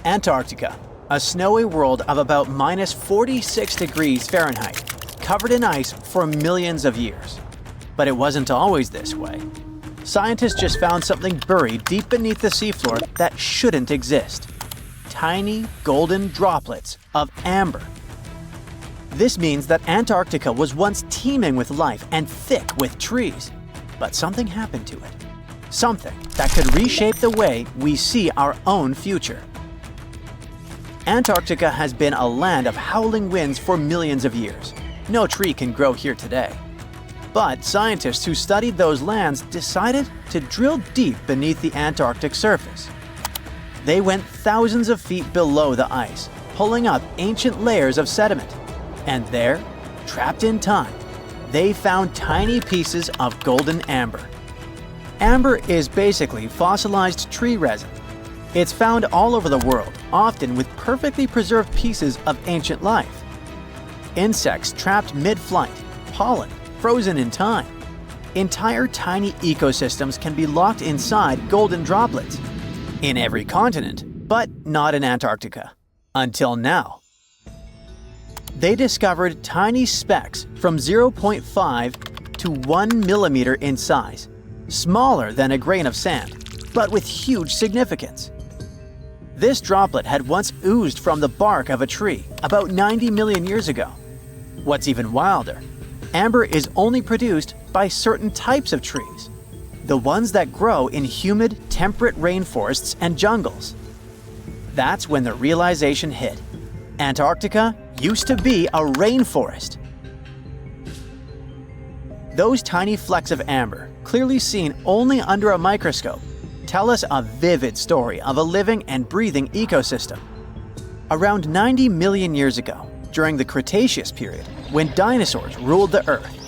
Antarctica, a snowy world of about -46 degrees Fahrenheit, covered in ice for millions of years. But it wasn't always this way. Scientists just found something buried deep beneath the seafloor that shouldn't exist. Tiny golden droplets of amber. This means that Antarctica was once teeming with life and thick with trees. But something happened to it. Something that could reshape the way we see our own future. Antarctica has been a land of howling winds for millions of years. No tree can grow here today. But scientists who studied those lands decided to drill deep beneath the Antarctic surface. They went thousands of feet below the ice, pulling up ancient layers of sediment. And there, trapped in time, they found tiny pieces of golden amber. Amber is basically fossilized tree resin. It's found all over the world, often with perfectly preserved pieces of ancient life. Insects trapped mid-flight, pollen frozen in time. Entire tiny ecosystems can be locked inside golden droplets. In every continent, but not in Antarctica. Until now. They discovered tiny specks from 0.5 to 1 millimeter in size, smaller than a grain of sand, but with huge significance. This droplet had once oozed from the bark of a tree about 90 million years ago. What's even wilder, amber is only produced by certain types of trees, the ones that grow in humid, temperate rainforests and jungles. That's when the realization hit. Antarctica used to be a rainforest. Those tiny flecks of amber, clearly seen only under a microscope, tell us a vivid story of a living and breathing ecosystem. Around 90 million years ago, during the Cretaceous period, when dinosaurs ruled the Earth,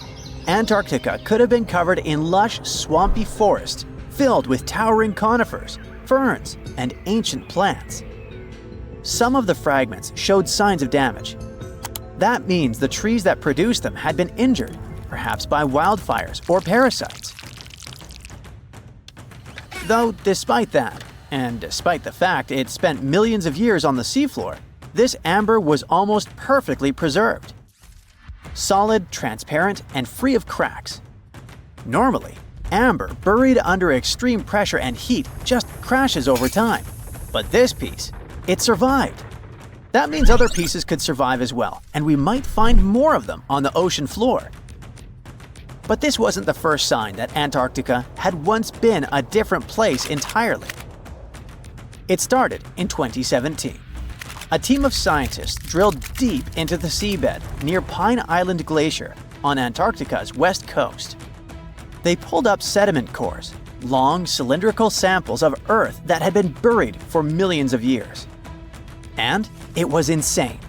Antarctica could have been covered in lush, swampy forests filled with towering conifers, ferns, and ancient plants. Some of the fragments showed signs of damage. That means the trees that produced them had been injured, perhaps by wildfires or parasites. Though despite that, and despite the fact it spent millions of years on the seafloor, this amber was almost perfectly preserved. Solid, transparent, and free of cracks. Normally, amber buried under extreme pressure and heat just crashes over time. But this piece, it survived. That means other pieces could survive as well, and we might find more of them on the ocean floor. But this wasn't the first sign that Antarctica had once been a different place entirely. It started in 2017. A team of scientists drilled deep into the seabed near Pine Island Glacier on Antarctica's west coast. They pulled up sediment cores, long cylindrical samples of Earth that had been buried for millions of years. And it was insane.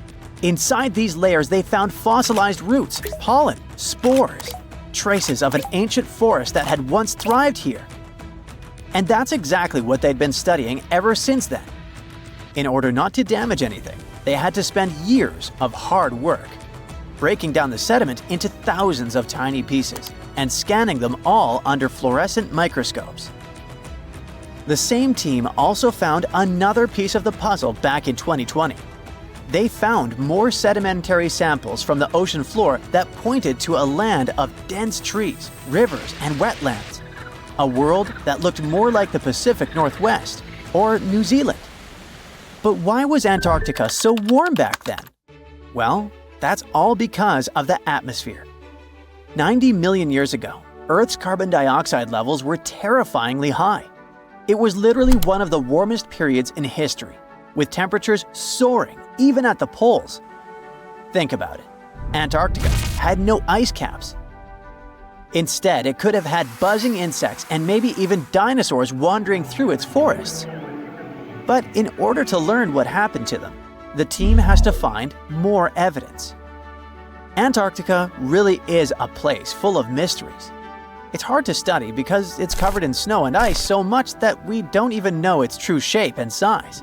Inside these layers they found fossilized roots, pollen, spores, traces of an ancient forest that had once thrived here. And that's exactly what they'd been studying ever since then. In order not to damage anything, they had to spend years of hard work, breaking down the sediment into thousands of tiny pieces and scanning them all under fluorescent microscopes. The same team also found another piece of the puzzle back in 2020. They found more sedimentary samples from the ocean floor that pointed to a land of dense trees, rivers, and wetlands. A world that looked more like the Pacific Northwest or New Zealand. But why was Antarctica so warm back then? Well, that's all because of the atmosphere. 90 million years ago, Earth's carbon dioxide levels were terrifyingly high. It was literally one of the warmest periods in history, with temperatures soaring even at the poles. Think about it. Antarctica had no ice caps. Instead, it could have had buzzing insects and maybe even dinosaurs wandering through its forests. But in order to learn what happened to them, the team has to find more evidence. Antarctica really is a place full of mysteries. It's hard to study because it's covered in snow and ice so much that we don't even know its true shape and size.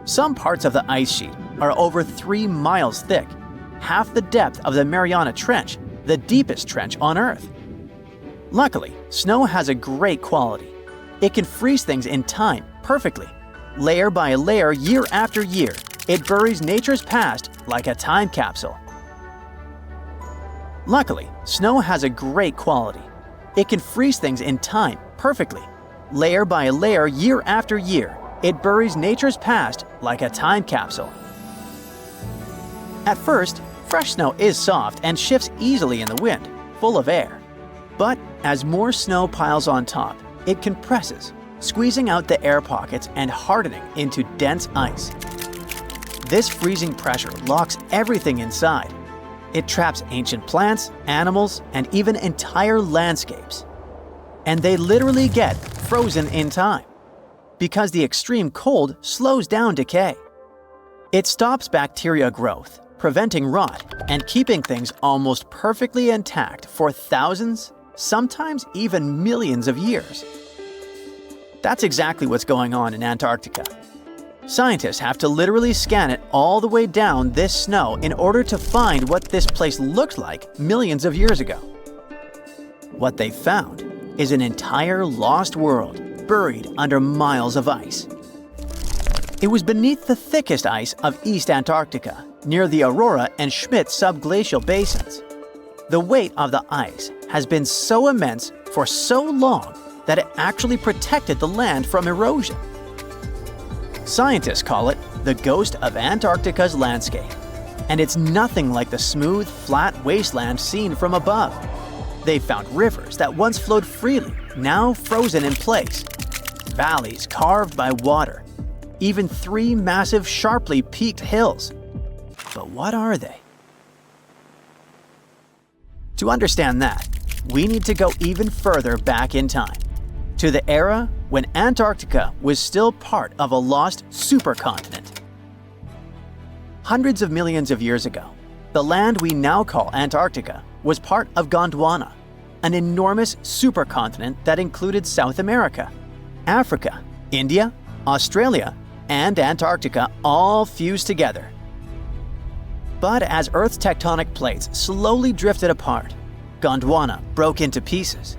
Some parts of the ice sheet are over 3 miles thick, half the depth of the Mariana Trench, the deepest trench on Earth. Luckily, snow has a great quality. It can freeze things in time perfectly. Layer by layer, year after year, it buries nature's past like a time capsule. Luckily, snow has a great quality. It can freeze things in time perfectly. Layer by layer, year after year, it buries nature's past like a time capsule. At first, fresh snow is soft and shifts easily in the wind, full of air. But as more snow piles on top, it compresses, squeezing out the air pockets and hardening into dense ice. This freezing pressure locks everything inside. It traps ancient plants, animals, and even entire landscapes. And they literally get frozen in time, because the extreme cold slows down decay. It stops bacteria growth, preventing rot, and keeping things almost perfectly intact for thousands, sometimes even millions of years. That's exactly what's going on in Antarctica. Scientists have to literally scan it all the way down this snow in order to find what this place looked like millions of years ago. What they found is an entire lost world buried under miles of ice. It was beneath the thickest ice of East Antarctica, near the Aurora and Schmidt subglacial basins. The weight of the ice has been so immense for so long that it actually protected the land from erosion. Scientists call it the ghost of Antarctica's landscape, and it's nothing like the smooth, flat wasteland seen from above. They found rivers that once flowed freely, now frozen in place, valleys carved by water, even 3 massive, sharply peaked hills. But what are they? To understand that, we need to go even further back in time, to the era when Antarctica was still part of a lost supercontinent. Hundreds of millions of years ago, the land we now call Antarctica was part of Gondwana, an enormous supercontinent that included South America, Africa, India, Australia, and Antarctica all fused together. But as Earth's tectonic plates slowly drifted apart, Gondwana broke into pieces.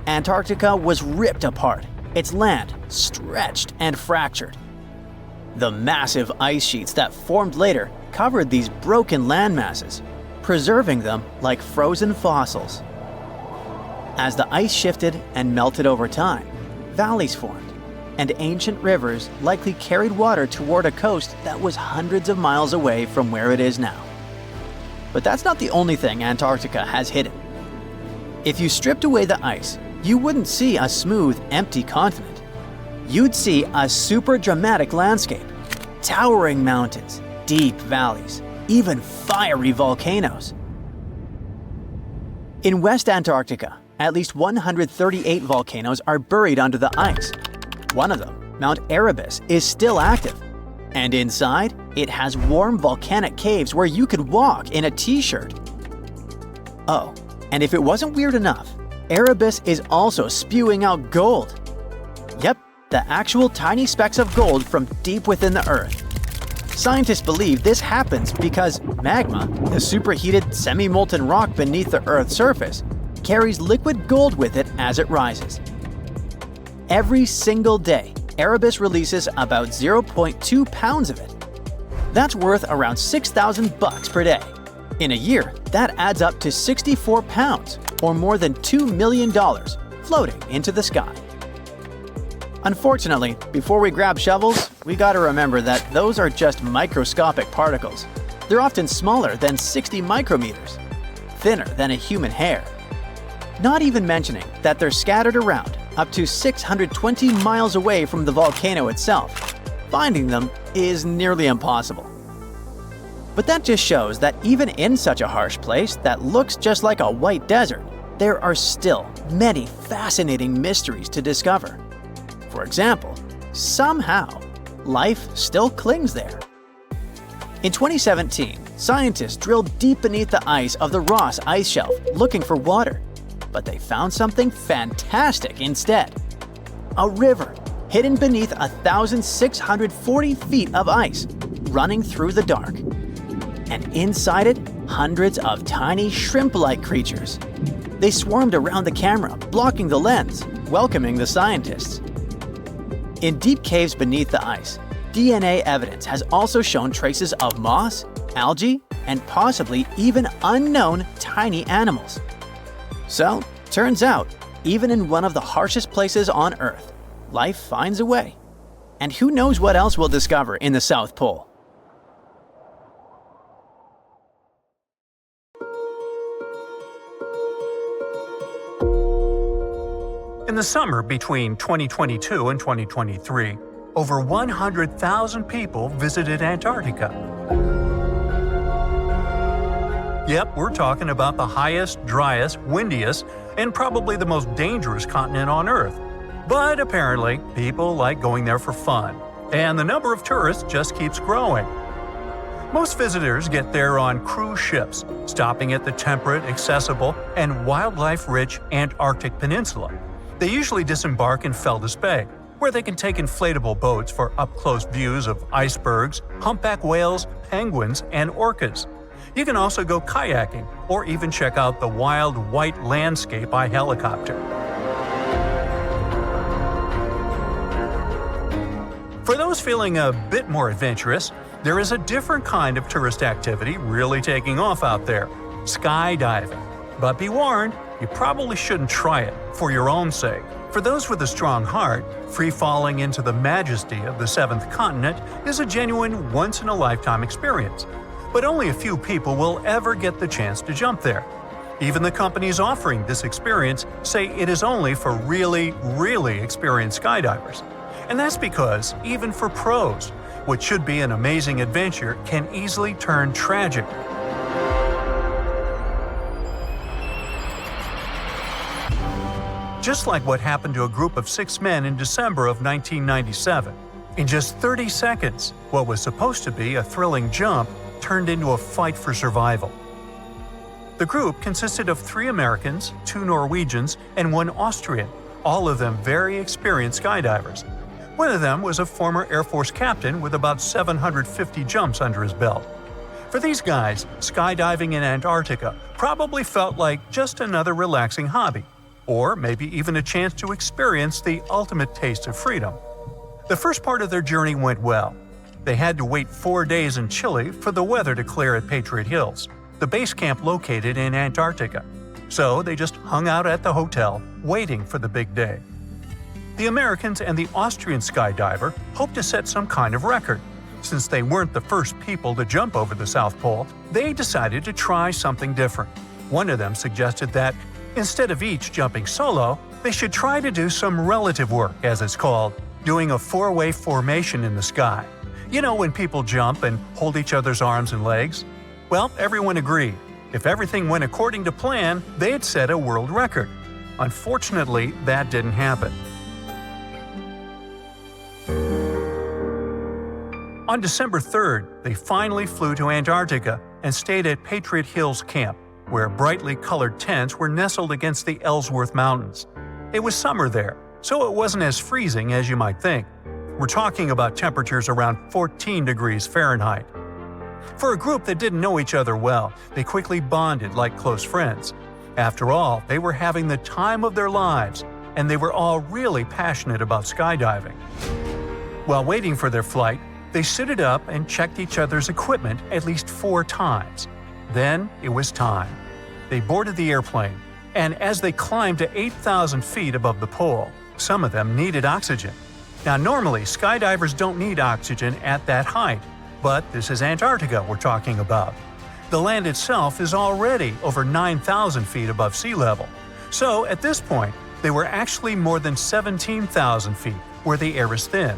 Antarctica was ripped apart, its land stretched and fractured. The massive ice sheets that formed later covered these broken land masses, preserving them like frozen fossils. As the ice shifted and melted over time, valleys formed, and ancient rivers likely carried water toward a coast that was hundreds of miles away from where it is now. But that's not the only thing Antarctica has hidden. If you stripped away the ice, you wouldn't see a smooth, empty continent. You'd see a super dramatic landscape, towering mountains, deep valleys, even fiery volcanoes. In West Antarctica, at least 138 volcanoes are buried under the ice. One of them, Mount Erebus, is still active. And inside, it has warm volcanic caves where you could walk in a t-shirt. Oh, and if it wasn't weird enough, Erebus is also spewing out gold. Yep, the actual tiny specks of gold from deep within the Earth. Scientists believe this happens because magma, the superheated semi-molten rock beneath the Earth's surface, carries liquid gold with it as it rises. Every single day, Erebus releases about 0.2 pounds of it. That's worth around $6,000 per day. In a year, that adds up to 64 pounds, or more than $2 million, floating into the sky. Unfortunately, before we grab shovels, we gotta remember that those are just microscopic particles. They're often smaller than 60 micrometers, thinner than a human hair. Not even mentioning that they're scattered around up to 620 miles away from the volcano itself. Finding them is nearly impossible. But that just shows that even in such a harsh place that looks just like a white desert, there are still many fascinating mysteries to discover. For example, somehow, life still clings there. In 2017, scientists drilled deep beneath the ice of the Ross Ice Shelf looking for water, but they found something fantastic instead. A river hidden beneath 1,640 feet of ice, running through the dark. And inside it, hundreds of tiny shrimp-like creatures. They swarmed around the camera, blocking the lens, welcoming the scientists. In deep caves beneath the ice, DNA evidence has also shown traces of moss, algae, and possibly even unknown tiny animals. So, turns out, even in one of the harshest places on Earth, life finds a way. And who knows what else we'll discover in the South Pole? In the summer between 2022 and 2023, over 100,000 people visited Antarctica. Yep, we're talking about the highest, driest, windiest, and probably the most dangerous continent on Earth. But apparently, people like going there for fun, and the number of tourists just keeps growing. Most visitors get there on cruise ships, stopping at the temperate, accessible, and wildlife-rich Antarctic Peninsula. They usually disembark in Feldes Bay, where they can take inflatable boats for up-close views of icebergs, humpback whales, penguins, and orcas. You can also go kayaking, or even check out the wild white landscape by helicopter. For those feeling a bit more adventurous, there is a different kind of tourist activity really taking off out there: skydiving. But be warned, you probably shouldn't try it, for your own sake. For those with a strong heart, free-falling into the majesty of the seventh continent is a genuine once-in-a-lifetime experience. But only a few people will ever get the chance to jump there. Even the companies offering this experience say it is only for really, really experienced skydivers. And that's because, even for pros, what should be an amazing adventure can easily turn tragic. Just like what happened to a group of 6 men in December of 1997. In just 30 seconds, what was supposed to be a thrilling jump turned into a fight for survival. The group consisted of 3 Americans, 2 Norwegians, and 1 Austrian, all of them very experienced skydivers. One of them was a former Air Force captain with about 750 jumps under his belt. For these guys, skydiving in Antarctica probably felt like just another relaxing hobby, or maybe even a chance to experience the ultimate taste of freedom. The first part of their journey went well. They had to wait 4 days in Chile for the weather to clear at Patriot Hills, the base camp located in Antarctica. So they just hung out at the hotel, waiting for the big day. The Americans and the Austrian skydiver hoped to set some kind of record. Since they weren't the first people to jump over the South Pole, they decided to try something different. One of them suggested that, instead of each jumping solo, they should try to do some relative work, as it's called, doing a 4-way formation in the sky. You know, when people jump and hold each other's arms and legs? Well, everyone agreed. If everything went according to plan, they'd set a world record. Unfortunately, that didn't happen. On December 3rd, they finally flew to Antarctica and stayed at Patriot Hills Camp, where brightly colored tents were nestled against the Ellsworth Mountains. It was summer there, so it wasn't as freezing as you might think. We're talking about temperatures around 14 degrees Fahrenheit. For a group that didn't know each other well, they quickly bonded like close friends. After all, they were having the time of their lives, and they were all really passionate about skydiving. While waiting for their flight, they suited up and checked each other's equipment at least 4 times. Then it was time. They boarded the airplane, and as they climbed to 8,000 feet above the pole, some of them needed oxygen. Now, normally, skydivers don't need oxygen at that height, but this is Antarctica we're talking about. The land itself is already over 9,000 feet above sea level. So, at this point, they were actually more than 17,000 feet, where the air is thin.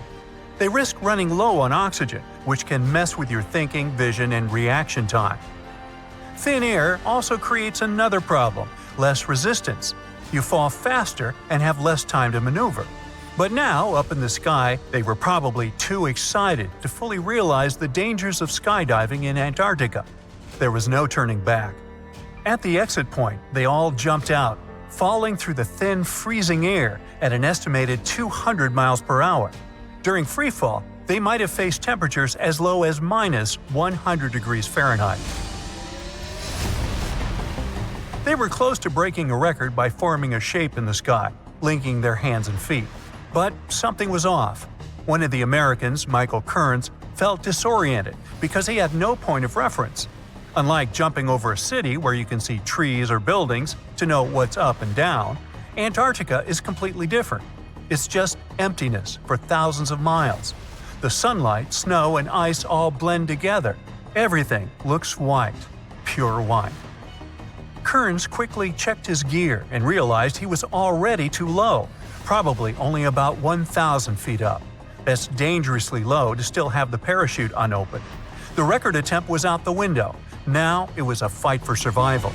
They risk running low on oxygen, which can mess with your thinking, vision, and reaction time. Thin air also creates another problem, less resistance. You fall faster and have less time to maneuver. But now, up in the sky, they were probably too excited to fully realize the dangers of skydiving in Antarctica. There was no turning back. At the exit point, they all jumped out, falling through the thin, freezing air at an estimated 200 miles per hour. During freefall, they might have faced temperatures as low as minus 100 degrees Fahrenheit. They were close to breaking a record by forming a shape in the sky, linking their hands and feet. But something was off. One of the Americans, Michael Kearns, felt disoriented because he had no point of reference. Unlike jumping over a city where you can see trees or buildings to know what's up and down, Antarctica is completely different. It's just emptiness for thousands of miles. The sunlight, snow, and ice all blend together. Everything looks white, pure white. Kearns quickly checked his gear and realized he was already too low, probably only about 1,000 feet up. That's dangerously low to still have the parachute unopened. The record attempt was out the window. Now it was a fight for survival.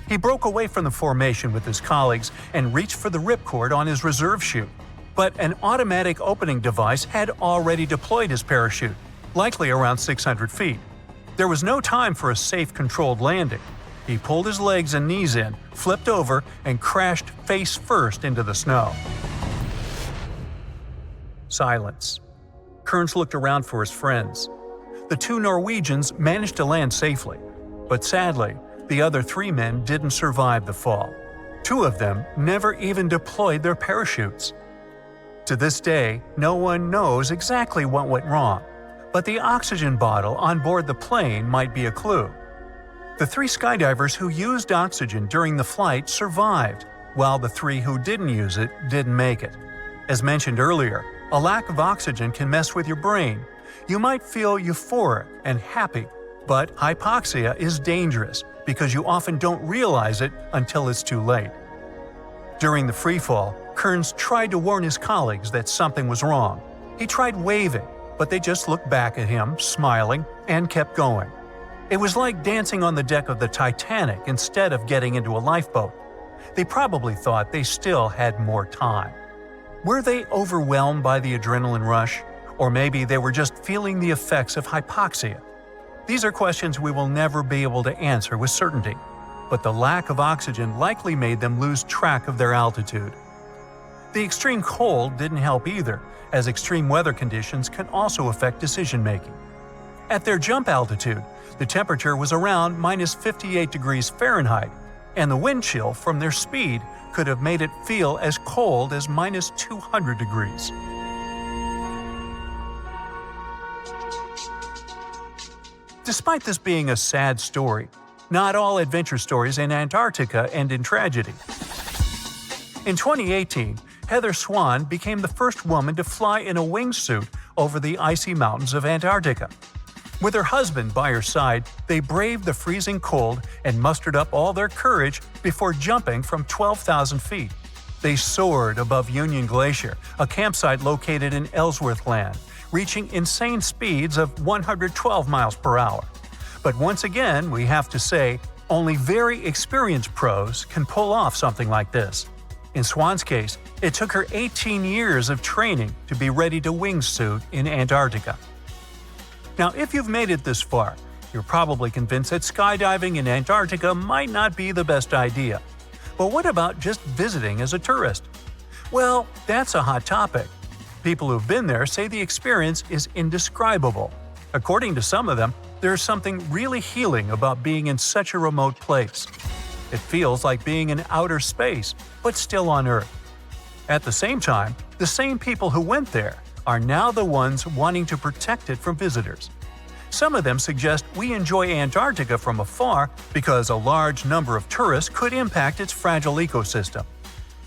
He broke away from the formation with his colleagues and reached for the ripcord on his reserve chute. But an automatic opening device had already deployed his parachute, likely around 600 feet. There was no time for a safe, controlled landing. He pulled his legs and knees in, flipped over, and crashed face first into the snow. Silence. Kearns looked around for his friends. The two Norwegians managed to land safely, but sadly, the other 3 men didn't survive the fall. 2 of them never even deployed their parachutes. To this day, no one knows exactly what went wrong, but the oxygen bottle on board the plane might be a clue. The 3 skydivers who used oxygen during the flight survived, while the 3 who didn't use it didn't make it. As mentioned earlier, a lack of oxygen can mess with your brain. You might feel euphoric and happy, but hypoxia is dangerous because you often don't realize it until it's too late. During the freefall, Kearns tried to warn his colleagues that something was wrong. He tried waving, but they just looked back at him, smiling, and kept going. It was like dancing on the deck of the Titanic instead of getting into a lifeboat. They probably thought they still had more time. Were they overwhelmed by the adrenaline rush? Or maybe they were just feeling the effects of hypoxia? These are questions we will never be able to answer with certainty, but the lack of oxygen likely made them lose track of their altitude. The extreme cold didn't help either, as extreme weather conditions can also affect decision-making. At their jump altitude, the temperature was around minus 58 degrees Fahrenheit, and the wind chill from their speed could have made it feel as cold as minus 200 degrees. Despite this being a sad story, not all adventure stories in Antarctica end in tragedy. In 2018, Heather Swan became the first woman to fly in a wingsuit over the icy mountains of Antarctica. With her husband by her side, they braved the freezing cold and mustered up all their courage before jumping from 12,000 feet. They soared above Union Glacier, a campsite located in Ellsworth Land, reaching insane speeds of 112 miles per hour. But once again, we have to say, only very experienced pros can pull off something like this. In Swan's case, it took her 18 years of training to be ready to wingsuit in Antarctica. Now, if you've made it this far, you're probably convinced that skydiving in Antarctica might not be the best idea. But what about just visiting as a tourist? Well, that's a hot topic. People who've been there say the experience is indescribable. According to some of them, there's something really healing about being in such a remote place. It feels like being in outer space, but still on Earth. At the same time, the same people who went there are now the ones wanting to protect it from visitors. Some of them suggest we enjoy Antarctica from afar because a large number of tourists could impact its fragile ecosystem.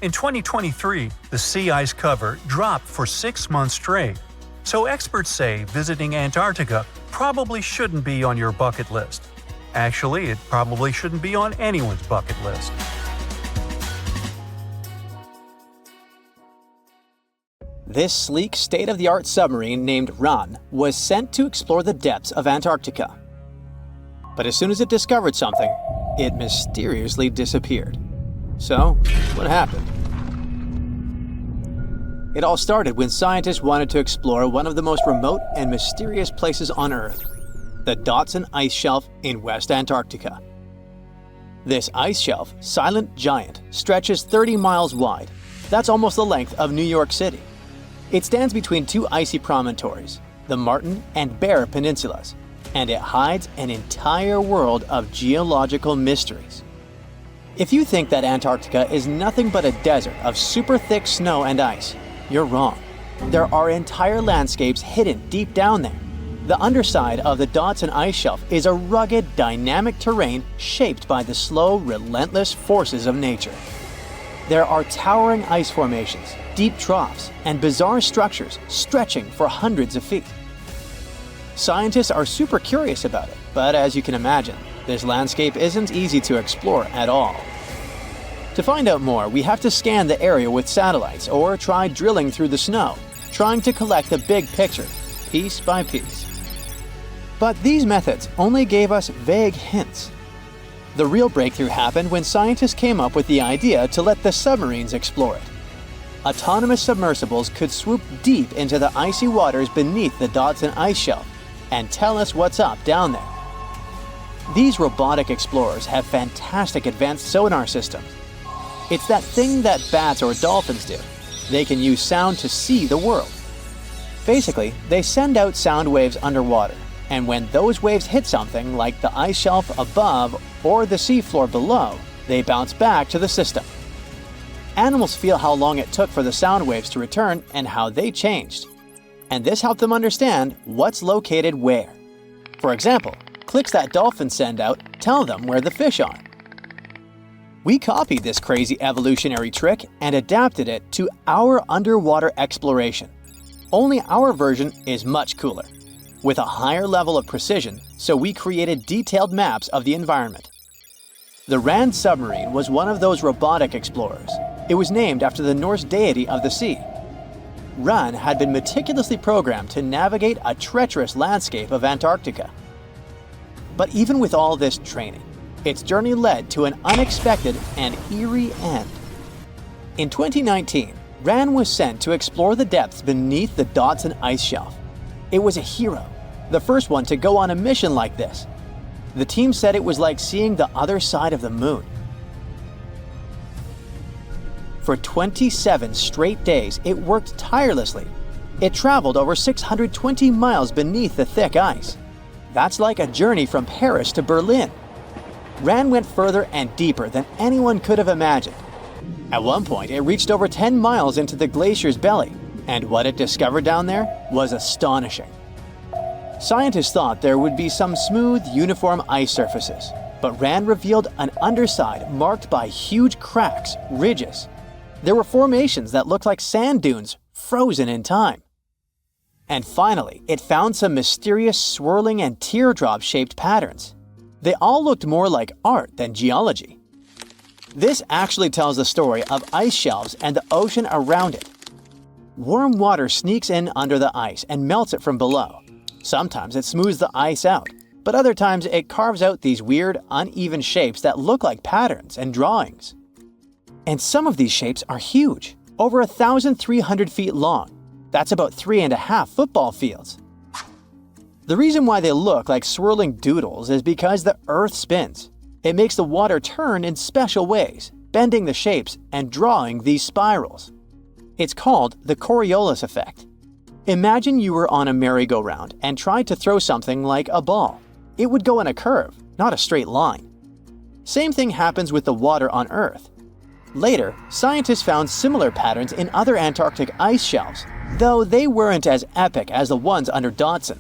In 2023, the sea ice cover dropped for 6 months straight. So experts say visiting Antarctica probably shouldn't be on your bucket list. Actually, it probably shouldn't be on anyone's bucket list. This sleek, state-of-the-art submarine named Ran was sent to explore the depths of Antarctica. But as soon as it discovered something, it mysteriously disappeared. So, what happened? It all started when scientists wanted to explore one of the most remote and mysterious places on Earth, the Dodson Ice Shelf in West Antarctica. This ice shelf, silent giant, stretches 30 miles wide. That's almost the length of New York City. It stands between two icy promontories, the Martin and Bear Peninsulas, and it hides an entire world of geological mysteries. If you think that Antarctica is nothing but a desert of super thick snow and ice, you're wrong. There are entire landscapes hidden deep down there. The underside of the Dodson Ice Shelf is a rugged, dynamic terrain shaped by the slow, relentless forces of nature. There are towering ice formations, deep troughs, and bizarre structures stretching for hundreds of feet. Scientists are super curious about it, but as you can imagine, this landscape isn't easy to explore at all. To find out more, we have to scan the area with satellites or try drilling through the snow, trying to collect the big picture, piece by piece. But these methods only gave us vague hints. The real breakthrough happened when scientists came up with the idea to let the submarines explore it. Autonomous submersibles could swoop deep into the icy waters beneath the Dodson Ice Shelf and tell us what's up down there. These robotic explorers have fantastic advanced sonar systems. It's that thing that bats or dolphins do. They can use sound to see the world. Basically, they send out sound waves underwater, and when those waves hit something like the ice shelf above or the seafloor below, they bounce back to the system. Animals feel how long it took for the sound waves to return and how they changed. And this helped them understand what's located where. For example, clicks that dolphins send out tell them where the fish are. We copied this crazy evolutionary trick and adapted it to our underwater exploration. Only our version is much cooler, with a higher level of precision, so we created detailed maps of the environment. The Rand submarine was one of those robotic explorers. It was named after the Norse deity of the sea. Ran had been meticulously programmed to navigate a treacherous landscape of Antarctica. But even with all this training, its journey led to an unexpected and eerie end. In 2019, Ran was sent to explore the depths beneath the Dodson Ice Shelf. It was a hero, the first one to go on a mission like this. The team said it was like seeing the other side of the moon. For 27 straight days, it worked tirelessly. It traveled over 620 miles beneath the thick ice. That's like a journey from Paris to Berlin. Ran went further and deeper than anyone could have imagined. At one point, it reached over 10 miles into the glacier's belly, and what it discovered down there was astonishing. Scientists thought there would be some smooth, uniform ice surfaces, but Ran revealed an underside marked by huge cracks, ridges. There were formations that looked like sand dunes, frozen in time. And finally, it found some mysterious swirling and teardrop-shaped patterns. They all looked more like art than geology. This actually tells the story of ice shelves and the ocean around it. Warm water sneaks in under the ice and melts it from below. Sometimes it smooths the ice out, but other times it carves out these weird, uneven shapes that look like patterns and drawings. And some of these shapes are huge, over 1,300 feet long. That's about 3.5 football fields. The reason why they look like swirling doodles is because the Earth spins. It makes the water turn in special ways, bending the shapes and drawing these spirals. It's called the Coriolis effect. Imagine you were on a merry-go-round and tried to throw something like a ball. It would go in a curve, not a straight line. Same thing happens with the water on Earth. Later, scientists found similar patterns in other Antarctic ice shelves, though they weren't as epic as the ones under Dodson.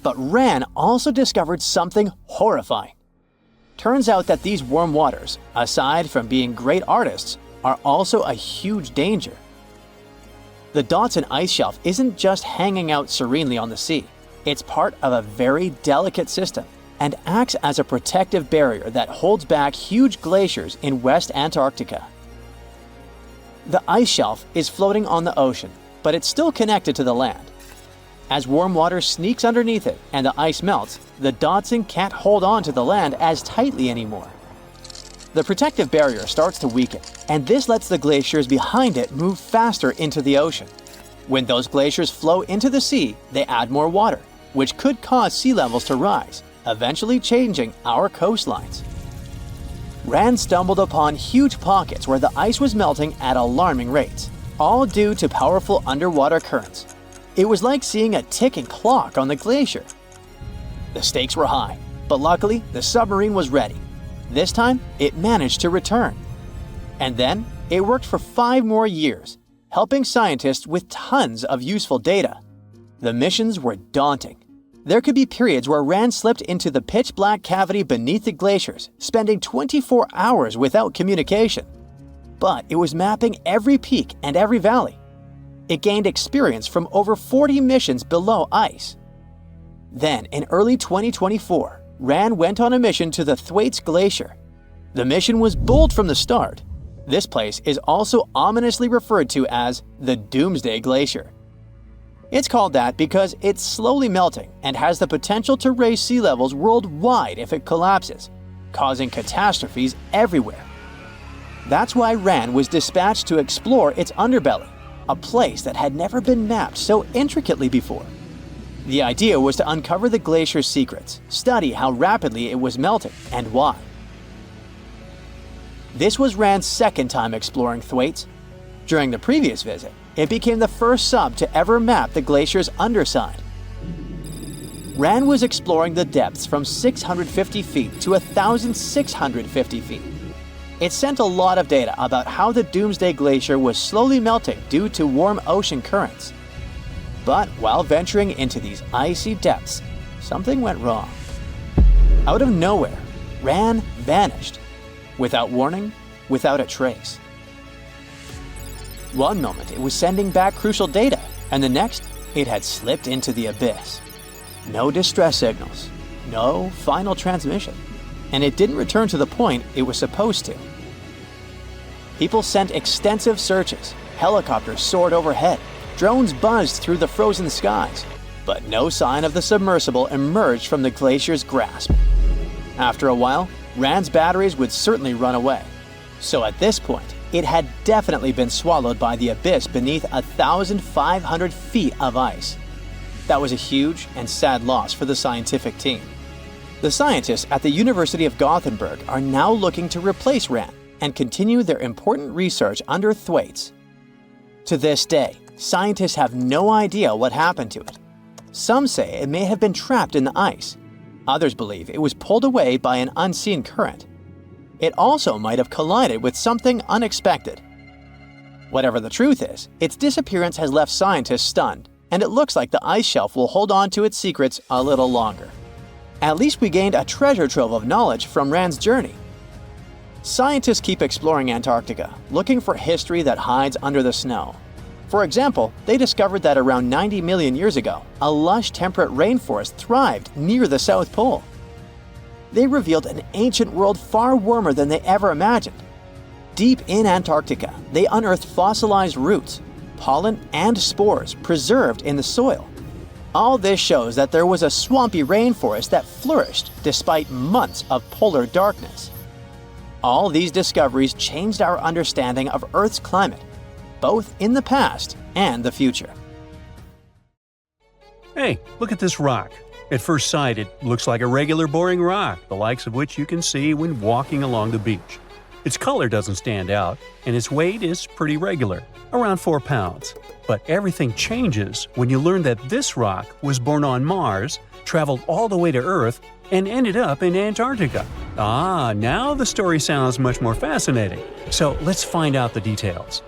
But Ran also discovered something horrifying. Turns out that these warm waters, aside from being great artists, are also a huge danger. The Dodson Ice Shelf isn't just hanging out serenely on the sea. It's part of a very delicate system and acts as a protective barrier that holds back huge glaciers in West Antarctica. The ice shelf is floating on the ocean, but it's still connected to the land. As warm water sneaks underneath it and the ice melts, the Dodson can't hold on to the land as tightly anymore. The protective barrier starts to weaken, and this lets the glaciers behind it move faster into the ocean. When those glaciers flow into the sea, they add more water, which could cause sea levels to rise, eventually changing our coastlines. Rand stumbled upon huge pockets where the ice was melting at alarming rates, all due to powerful underwater currents. It was like seeing a ticking clock on the glacier. The stakes were high, but luckily the submarine was ready. This time, it managed to return. And then, it worked for 5 more years, helping scientists with tons of useful data. The missions were daunting. There could be periods where Rand slipped into the pitch-black cavity beneath the glaciers, spending 24 hours without communication. But it was mapping every peak and every valley. It gained experience from over 40 missions below ice. Then, in early 2024, Rand went on a mission to the Thwaites Glacier. The mission was bold from the start. This place is also ominously referred to as the Doomsday Glacier. It's called that because it's slowly melting and has the potential to raise sea levels worldwide if it collapses, causing catastrophes everywhere. That's why Rand was dispatched to explore its underbelly, a place that had never been mapped so intricately before. The idea was to uncover the glacier's secrets, study how rapidly it was melting, and why. This was Rand's second time exploring Thwaites. During the previous visit, it became the first sub to ever map the glacier's underside. Rand was exploring the depths from 650 feet to 1,650 feet. It sent a lot of data about how the Doomsday Glacier was slowly melting due to warm ocean currents. But while venturing into these icy depths, something went wrong. Out of nowhere, Rand vanished. Without warning, without a trace. One moment it was sending back crucial data, and the next, it had slipped into the abyss. No distress signals, no final transmission, and it didn't return to the point it was supposed to. People sent extensive searches, helicopters soared overhead, drones buzzed through the frozen skies, but no sign of the submersible emerged from the glacier's grasp. After a while, Rand's batteries would certainly run away. So at this point, it had definitely been swallowed by the abyss beneath 1,500 feet of ice. That was a huge and sad loss for the scientific team. The scientists at the University of Gothenburg are now looking to replace Rand and continue their important research under Thwaites. To this day, scientists have no idea what happened to it. Some say it may have been trapped in the ice. Others believe it was pulled away by an unseen current. It also might have collided with something unexpected. Whatever the truth is, its disappearance has left scientists stunned, and it looks like the ice shelf will hold on to its secrets a little longer. At least we gained a treasure trove of knowledge from Rand's journey. Scientists keep exploring Antarctica, looking for history that hides under the snow. For example, they discovered that around 90 million years ago, a lush temperate rainforest thrived near the South Pole. They revealed an ancient world far warmer than they ever imagined. Deep in Antarctica, they unearthed fossilized roots, pollen, and spores preserved in the soil. All this shows that there was a swampy rainforest that flourished despite months of polar darkness. All these discoveries changed our understanding of Earth's climate, both in the past and the future. Hey, look at this rock. At first sight, it looks like a regular boring rock, the likes of which you can see when walking along the beach. Its color doesn't stand out, and its weight is pretty regular, around 4 pounds. But everything changes when you learn that this rock was born on Mars, traveled all the way to Earth, and ended up in Antarctica. Ah, now the story sounds much more fascinating. So let's find out the details.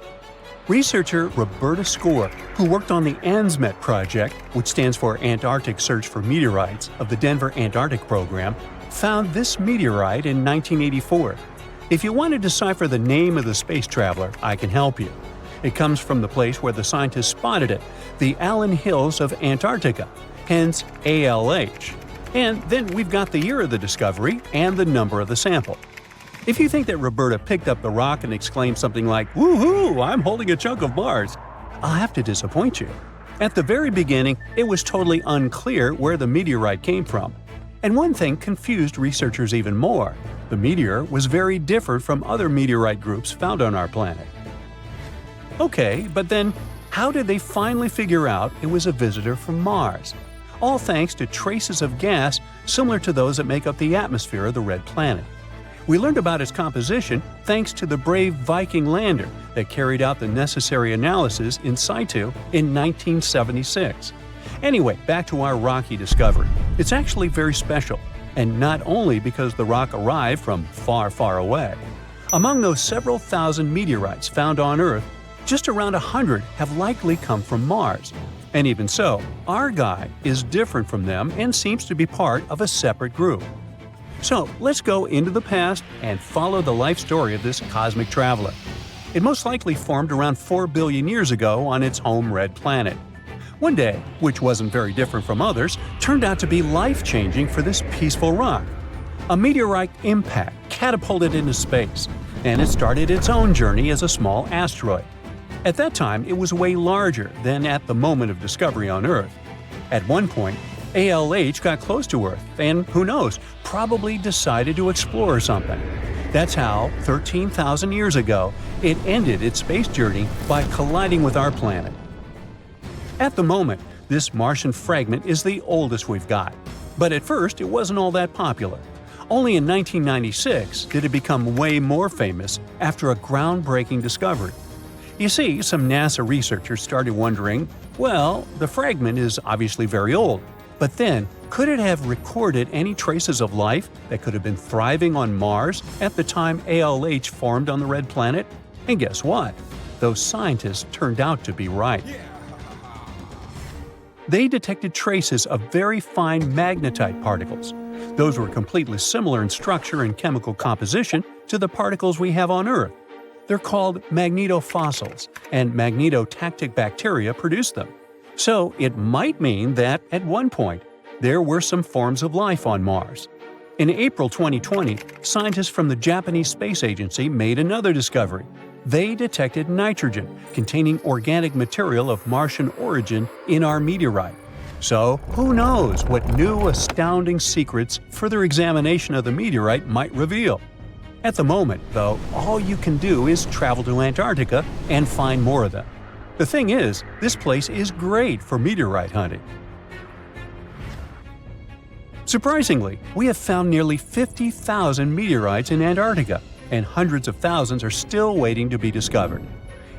Researcher Roberta Score, who worked on the ANSMET project, which stands for Antarctic Search for Meteorites of the Denver Antarctic Program, found this meteorite in 1984. If you want to decipher the name of the space traveler, I can help you. It comes from the place where the scientists spotted it, the Allen Hills of Antarctica, hence ALH. And then we've got the year of the discovery and the number of the sample. If you think that Roberta picked up the rock and exclaimed something like, "Woohoo, I'm holding a chunk of Mars," I'll have to disappoint you. At the very beginning, it was totally unclear where the meteorite came from. And one thing confused researchers even more. The meteor was very different from other meteorite groups found on our planet. Okay, but then how did they finally figure out it was a visitor from Mars? All thanks to traces of gas similar to those that make up the atmosphere of the red planet. We learned about its composition thanks to the brave Viking lander that carried out the necessary analysis in situ in 1976. Anyway, back to our rocky discovery. It's actually very special, and not only because the rock arrived from far, far away. Among those several thousand meteorites found on Earth, just around 100 have likely come from Mars. And even so, our guy is different from them and seems to be part of a separate group. So let's go into the past and follow the life story of this cosmic traveler. It most likely formed around 4 billion years ago on its home red planet. One day, which wasn't very different from others, turned out to be life-changing for this peaceful rock. A meteorite impact catapulted into space, and it started its own journey as a small asteroid. At that time, it was way larger than at the moment of discovery on Earth. At one point, ALH got close to Earth and, who knows, probably decided to explore something. That's how, 13,000 years ago, it ended its space journey by colliding with our planet. At the moment, this Martian fragment is the oldest we've got. But at first, it wasn't all that popular. Only in 1996 did it become way more famous after a groundbreaking discovery. You see, some NASA researchers started wondering, well, the fragment is obviously very old, but then, could it have recorded any traces of life that could have been thriving on Mars at the time ALH formed on the red planet? And guess what? Those scientists turned out to be right. They detected traces of very fine magnetite particles. Those were completely similar in structure and chemical composition to the particles we have on Earth. They're called magnetofossils, and magnetotactic bacteria produce them. So it might mean that, at one point, there were some forms of life on Mars. In April 2020, scientists from the Japanese Space Agency made another discovery. They detected nitrogen containing organic material of Martian origin in our meteorite. So, who knows what new astounding secrets further examination of the meteorite might reveal? At the moment, though, all you can do is travel to Antarctica and find more of them. The thing is, this place is great for meteorite hunting. Surprisingly, we have found nearly 50,000 meteorites in Antarctica, and hundreds of thousands are still waiting to be discovered.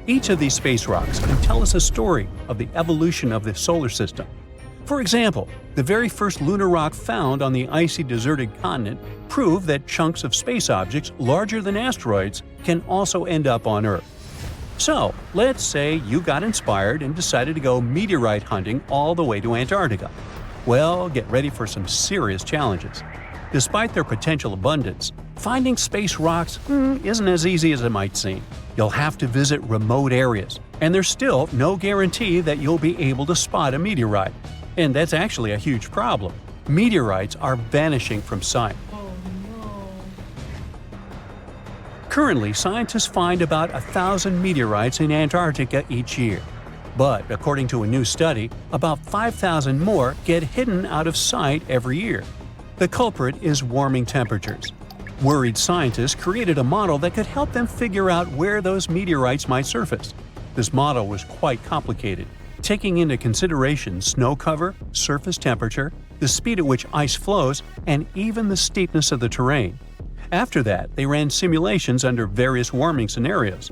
Each of these space rocks can tell us a story of the evolution of the solar system. For example, the very first lunar rock found on the icy deserted continent proved that chunks of space objects larger than asteroids can also end up on Earth. So, let's say you got inspired and decided to go meteorite hunting all the way to Antarctica. Well, get ready for some serious challenges. Despite their potential abundance, finding space rocks isn't as easy as it might seem. You'll have to visit remote areas, and there's still no guarantee that you'll be able to spot a meteorite. And that's actually a huge problem. Meteorites are vanishing from sight. Currently, scientists find about 1,000 meteorites in Antarctica each year. But according to a new study, about 5,000 more get hidden out of sight every year. The culprit is warming temperatures. Worried scientists created a model that could help them figure out where those meteorites might surface. This model was quite complicated, taking into consideration snow cover, surface temperature, the speed at which ice flows, and even the steepness of the terrain. After that, they ran simulations under various warming scenarios.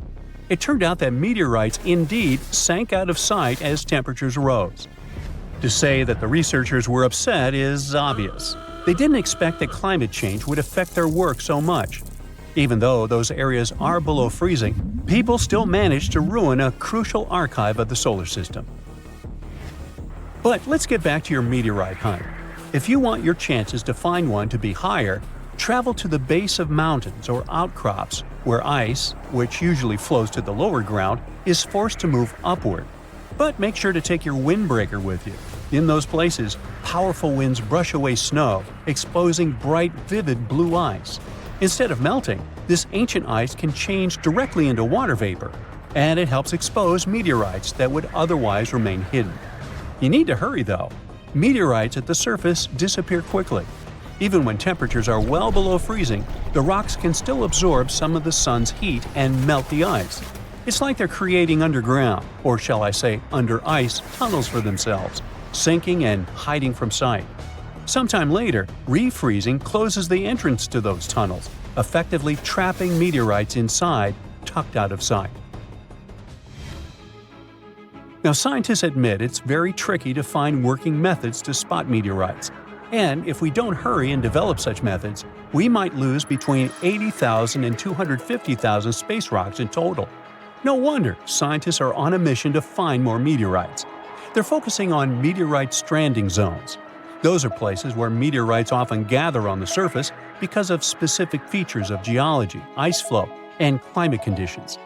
It turned out that meteorites indeed sank out of sight as temperatures rose. To say that the researchers were upset is obvious. They didn't expect that climate change would affect their work so much. Even though those areas are below freezing, people still managed to ruin a crucial archive of the solar system. But let's get back to your meteorite hunt. If you want your chances to find one to be higher, travel to the base of mountains or outcrops where ice, which usually flows to the lower ground, is forced to move upward. But make sure to take your windbreaker with you. In those places, powerful winds brush away snow, exposing bright, vivid blue ice. Instead of melting, this ancient ice can change directly into water vapor, and it helps expose meteorites that would otherwise remain hidden. You need to hurry though. Meteorites at the surface disappear quickly. Even when temperatures are well below freezing, the rocks can still absorb some of the sun's heat and melt the ice. It's like they're creating underground, or shall I say under ice, tunnels for themselves, sinking and hiding from sight. Sometime later, refreezing closes the entrance to those tunnels, effectively trapping meteorites inside, tucked out of sight. Now, scientists admit it's very tricky to find working methods to spot meteorites. And if we don't hurry and develop such methods, we might lose between 80,000 and 250,000 space rocks in total. No wonder scientists are on a mission to find more meteorites. They're focusing on meteorite stranding zones. Those are places where meteorites often gather on the surface because of specific features of geology, ice flow, and climate conditions.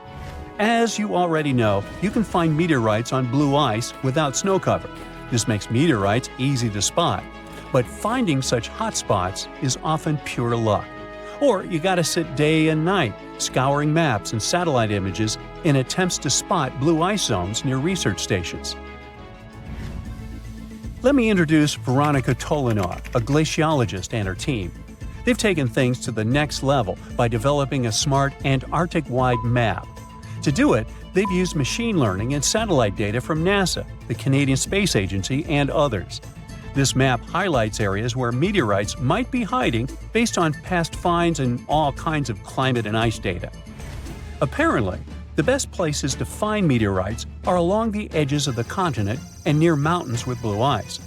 As you already know, you can find meteorites on blue ice without snow cover. This makes meteorites easy to spot. But finding such hotspots is often pure luck. Or you gotta sit day and night, scouring maps and satellite images in attempts to spot blue ice zones near research stations. Let me introduce Veronica Tolinov, a glaciologist, and her team. They've taken things to the next level by developing a smart Antarctic-wide map. To do it, they've used machine learning and satellite data from NASA, the Canadian Space Agency, and others. This map highlights areas where meteorites might be hiding based on past finds and all kinds of climate and ice data. Apparently, the best places to find meteorites are along the edges of the continent and near mountains with blue ice.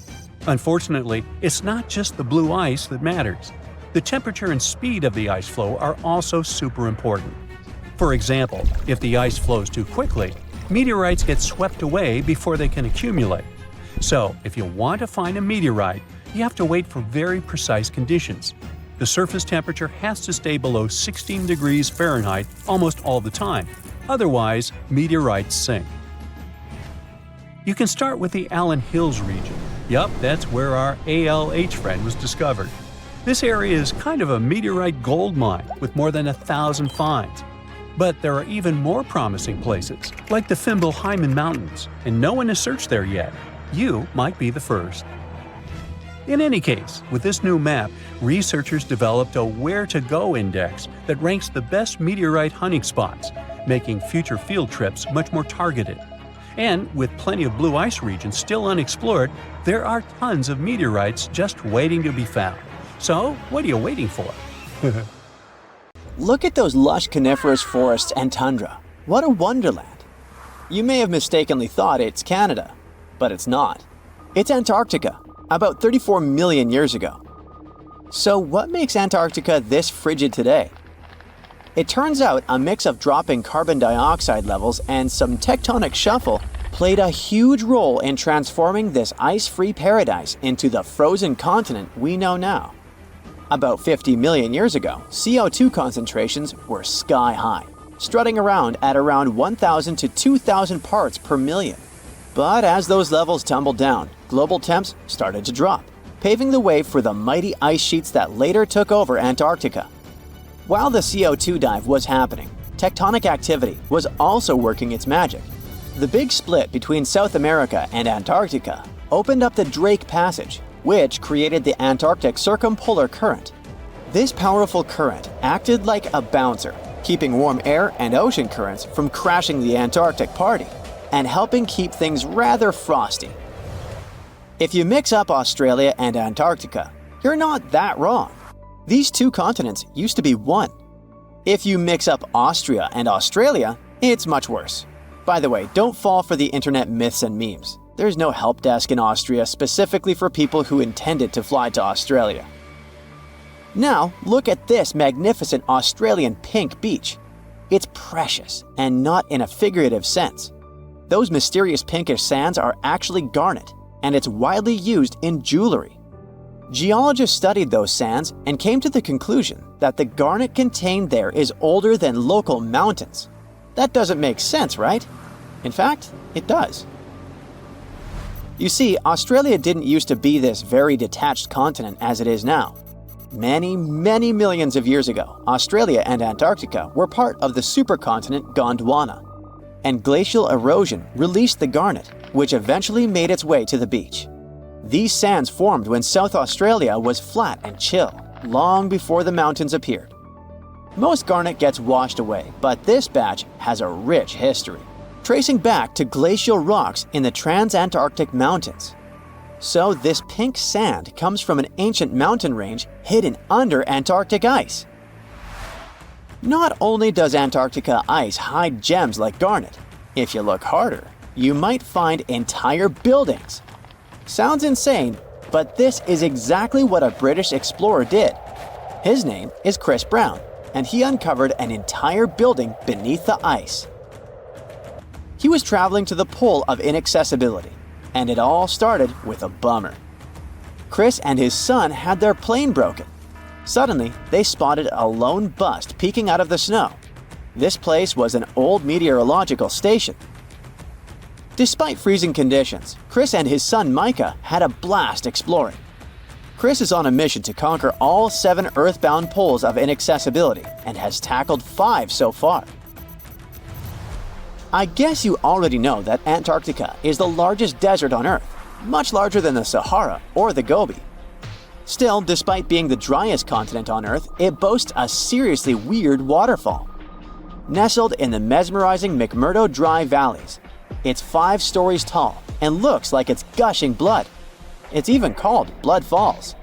Unfortunately, it's not just the blue ice that matters. The temperature and speed of the ice flow are also super important. For example, if the ice flows too quickly, meteorites get swept away before they can accumulate. So, if you want to find a meteorite, you have to wait for very precise conditions. The surface temperature has to stay below 16 degrees Fahrenheit almost all the time. Otherwise, meteorites sink. You can start with the Allen Hills region. Yup, that's where our ALH friend was discovered. This area is kind of a meteorite gold mine with more than 1,000 finds. But there are even more promising places, like the Fimbulhyman Mountains, and no one has searched there yet. You might be the first. In any case, with this new map, researchers developed a where-to-go index that ranks the best meteorite hunting spots, making future field trips much more targeted. And with plenty of blue ice regions still unexplored, there are tons of meteorites just waiting to be found. So, what are you waiting for? Look at those lush coniferous forests and tundra. What a wonderland. You may have mistakenly thought it's Canada, but it's not. It's Antarctica, about 34 million years ago. So what makes Antarctica this frigid today? It turns out a mix of dropping carbon dioxide levels and some tectonic shuffle played a huge role in transforming this ice-free paradise into the frozen continent we know now. About 50 million years ago, CO2 concentrations were sky-high, strutting around at around 1,000 to 2,000 parts per million. But as those levels tumbled down, global temps started to drop, paving the way for the mighty ice sheets that later took over Antarctica. While the CO2 dive was happening, tectonic activity was also working its magic. The big split between South America and Antarctica opened up the Drake Passage, which created the Antarctic Circumpolar Current. This powerful current acted like a bouncer, keeping warm air and ocean currents from crashing the Antarctic party, and helping keep things rather frosty. If you mix up Australia and Antarctica, you're not that wrong. These two continents used to be one. If you mix up Austria and Australia, it's much worse. By the way, don't fall for the internet myths and memes. There's no help desk in Austria specifically for people who intended to fly to Australia. Now, look at this magnificent Australian pink beach. It's precious, and not in a figurative sense. Those mysterious pinkish sands are actually garnet, and it's widely used in jewelry. Geologists studied those sands and came to the conclusion that the garnet contained there is older than local mountains. That doesn't make sense, right? In fact, it does. You see, Australia didn't used to be this very detached continent as it is now. Many, many millions of years ago, Australia and Antarctica were part of the supercontinent Gondwana, and glacial erosion released the garnet, which eventually made its way to the beach. These sands formed when South Australia was flat and chill, long before the mountains appeared. Most garnet gets washed away, but this batch has a rich history, tracing back to glacial rocks in the Transantarctic Mountains. So this pink sand comes from an ancient mountain range hidden under Antarctic ice. Not only does Antarctica ice hide gems like garnet, if you look harder, you might find entire buildings. Sounds insane, but this is exactly what a British explorer did. His name is Chris Brown, and he uncovered an entire building beneath the ice. He was traveling to the pole of inaccessibility, and it all started with a bummer. Chris and his son had their plane broken. Suddenly, they spotted a lone bust peeking out of the snow. This place was an old meteorological station. Despite freezing conditions, Chris and his son Micah had a blast exploring. Chris is on a mission to conquer all 7 earthbound poles of inaccessibility and has tackled 5 so far. I guess you already know that Antarctica is the largest desert on Earth, much larger than the Sahara or the Gobi. Still, despite being the driest continent on Earth, it boasts a seriously weird waterfall. Nestled in the mesmerizing McMurdo Dry Valleys, it's 5 stories tall and looks like it's gushing blood. It's even called Blood Falls.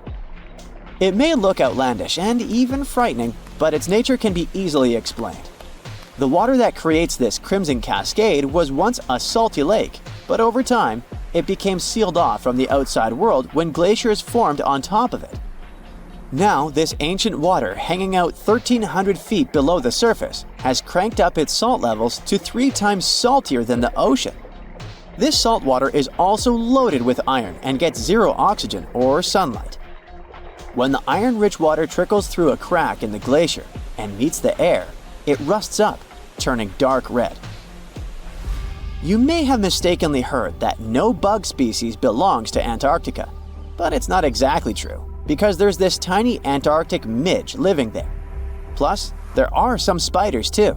It may look outlandish and even frightening, but its nature can be easily explained. The water that creates this crimson cascade was once a salty lake, but over time, it became sealed off from the outside world when glaciers formed on top of it. Now, this ancient water hanging out 1,300 feet below the surface has cranked up its salt levels to 3 times saltier than the ocean. This salt water is also loaded with iron and gets 0 oxygen or sunlight. When the iron-rich water trickles through a crack in the glacier and meets the air, it rusts up, turning dark red. You may have mistakenly heard that no bug species belongs to Antarctica, but it's not exactly true, because there's this tiny Antarctic midge living there. Plus, there are some spiders too.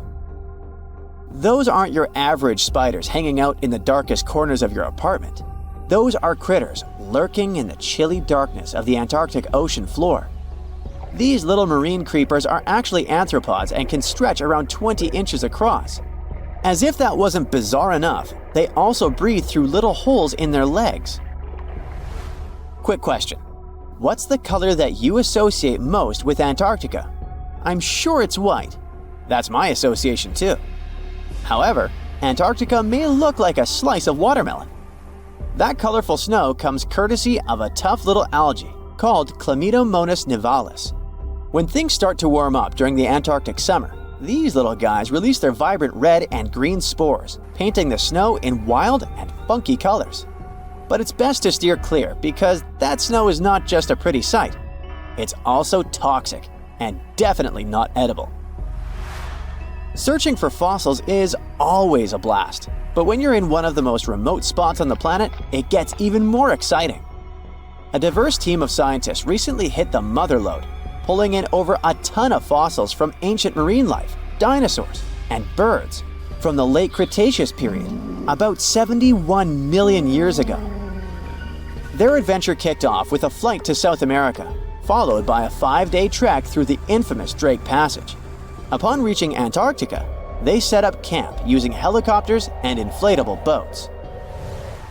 Those aren't your average spiders hanging out in the darkest corners of your apartment. Those are critters lurking in the chilly darkness of the Antarctic ocean floor. These little marine creepers are actually arthropods and can stretch around 20 inches across. As if that wasn't bizarre enough, they also breathe through little holes in their legs. Quick question. What's the color that you associate most with Antarctica? I'm sure it's white. That's my association too. However, Antarctica may look like a slice of watermelon. That colorful snow comes courtesy of a tough little algae called Chlamydomonas nivalis. When things start to warm up during the Antarctic summer, these little guys release their vibrant red and green spores, painting the snow in wild and funky colors. But it's best to steer clear because that snow is not just a pretty sight. It's also toxic and definitely not edible. Searching for fossils is always a blast, but when you're in one of the most remote spots on the planet, it gets even more exciting. A diverse team of scientists recently hit the mother lode, pulling in over a ton of fossils from ancient marine life, dinosaurs, and birds from the late Cretaceous period, about 71 million years ago. Their adventure kicked off with a flight to South America, followed by a 5-day trek through the infamous Drake Passage. Upon reaching Antarctica, they set up camp using helicopters and inflatable boats.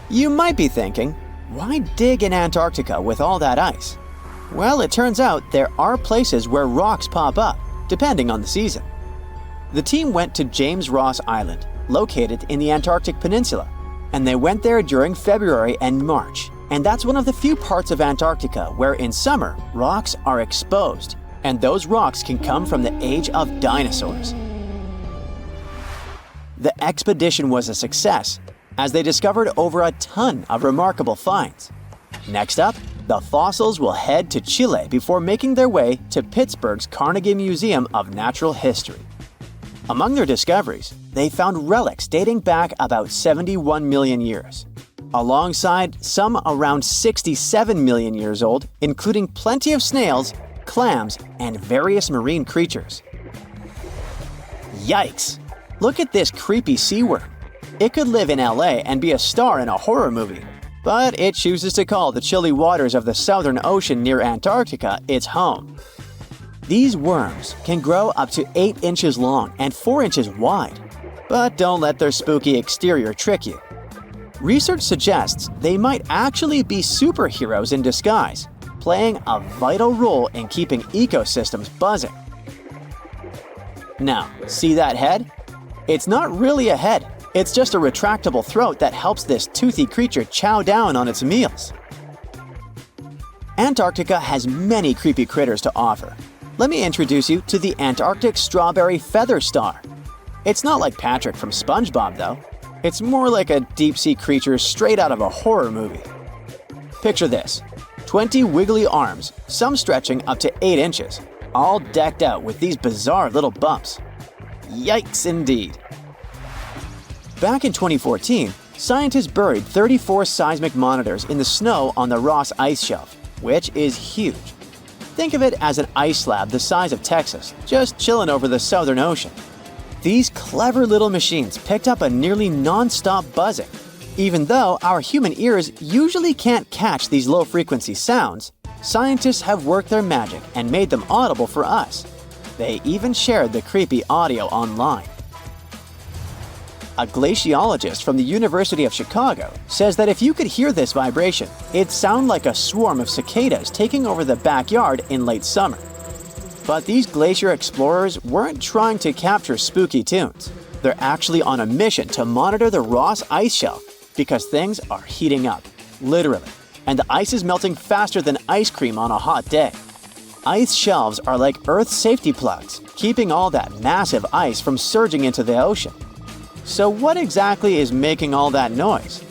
You might be thinking, why dig in Antarctica with all that ice? Well, it turns out there are places where rocks pop up, depending on the season. The team went to James Ross Island, located in the Antarctic Peninsula, and they went there during February and March. And that's one of the few parts of Antarctica where in summer, rocks are exposed, and those rocks can come from the age of dinosaurs. The expedition was a success, as they discovered over a ton of remarkable finds. Next up, the fossils will head to Chile before making their way to Pittsburgh's Carnegie Museum of Natural History. Among their discoveries, they found relics dating back about 71 million years, alongside some around 67 million years old, including plenty of snails, clams, and various marine creatures. Yikes! Look at this creepy sea worm. It could live in LA and be a star in a horror movie. but it chooses to call the chilly waters of the Southern Ocean near Antarctica its home. These worms can grow up to 8 inches long and 4 inches wide, but don't let their spooky exterior trick you. Research suggests they might actually be superheroes in disguise, playing a vital role in keeping ecosystems buzzing. Now, see that head? It's not really a head, it's just a retractable throat that helps this toothy creature chow down on its meals. Antarctica has many creepy critters to offer. Let me introduce you to the Antarctic strawberry feather star. It's not like Patrick from SpongeBob though. It's more like a deep-sea creature straight out of a horror movie. Picture this: 20 wiggly arms, some stretching up to 8 inches, all decked out with these bizarre little bumps. Yikes indeed. Back in 2014, scientists buried 34 seismic monitors in the snow on the Ross Ice Shelf, which is huge. Think of it as an ice slab the size of Texas, just chilling over the Southern Ocean. These clever little machines picked up a nearly non-stop buzzing. Even though our human ears usually can't catch these low-frequency sounds, scientists have worked their magic and made them audible for us. They even shared the creepy audio online. A glaciologist from the University of Chicago says that if you could hear this vibration, it'd sound like a swarm of cicadas taking over the backyard in late summer. But these glacier explorers weren't trying to capture spooky tunes. They're actually on a mission to monitor the Ross Ice Shelf because things are heating up, literally, and the ice is melting faster than ice cream on a hot day. Ice shelves are like Earth's safety plugs, keeping all that massive ice from surging into the ocean. So what exactly is making all that noise?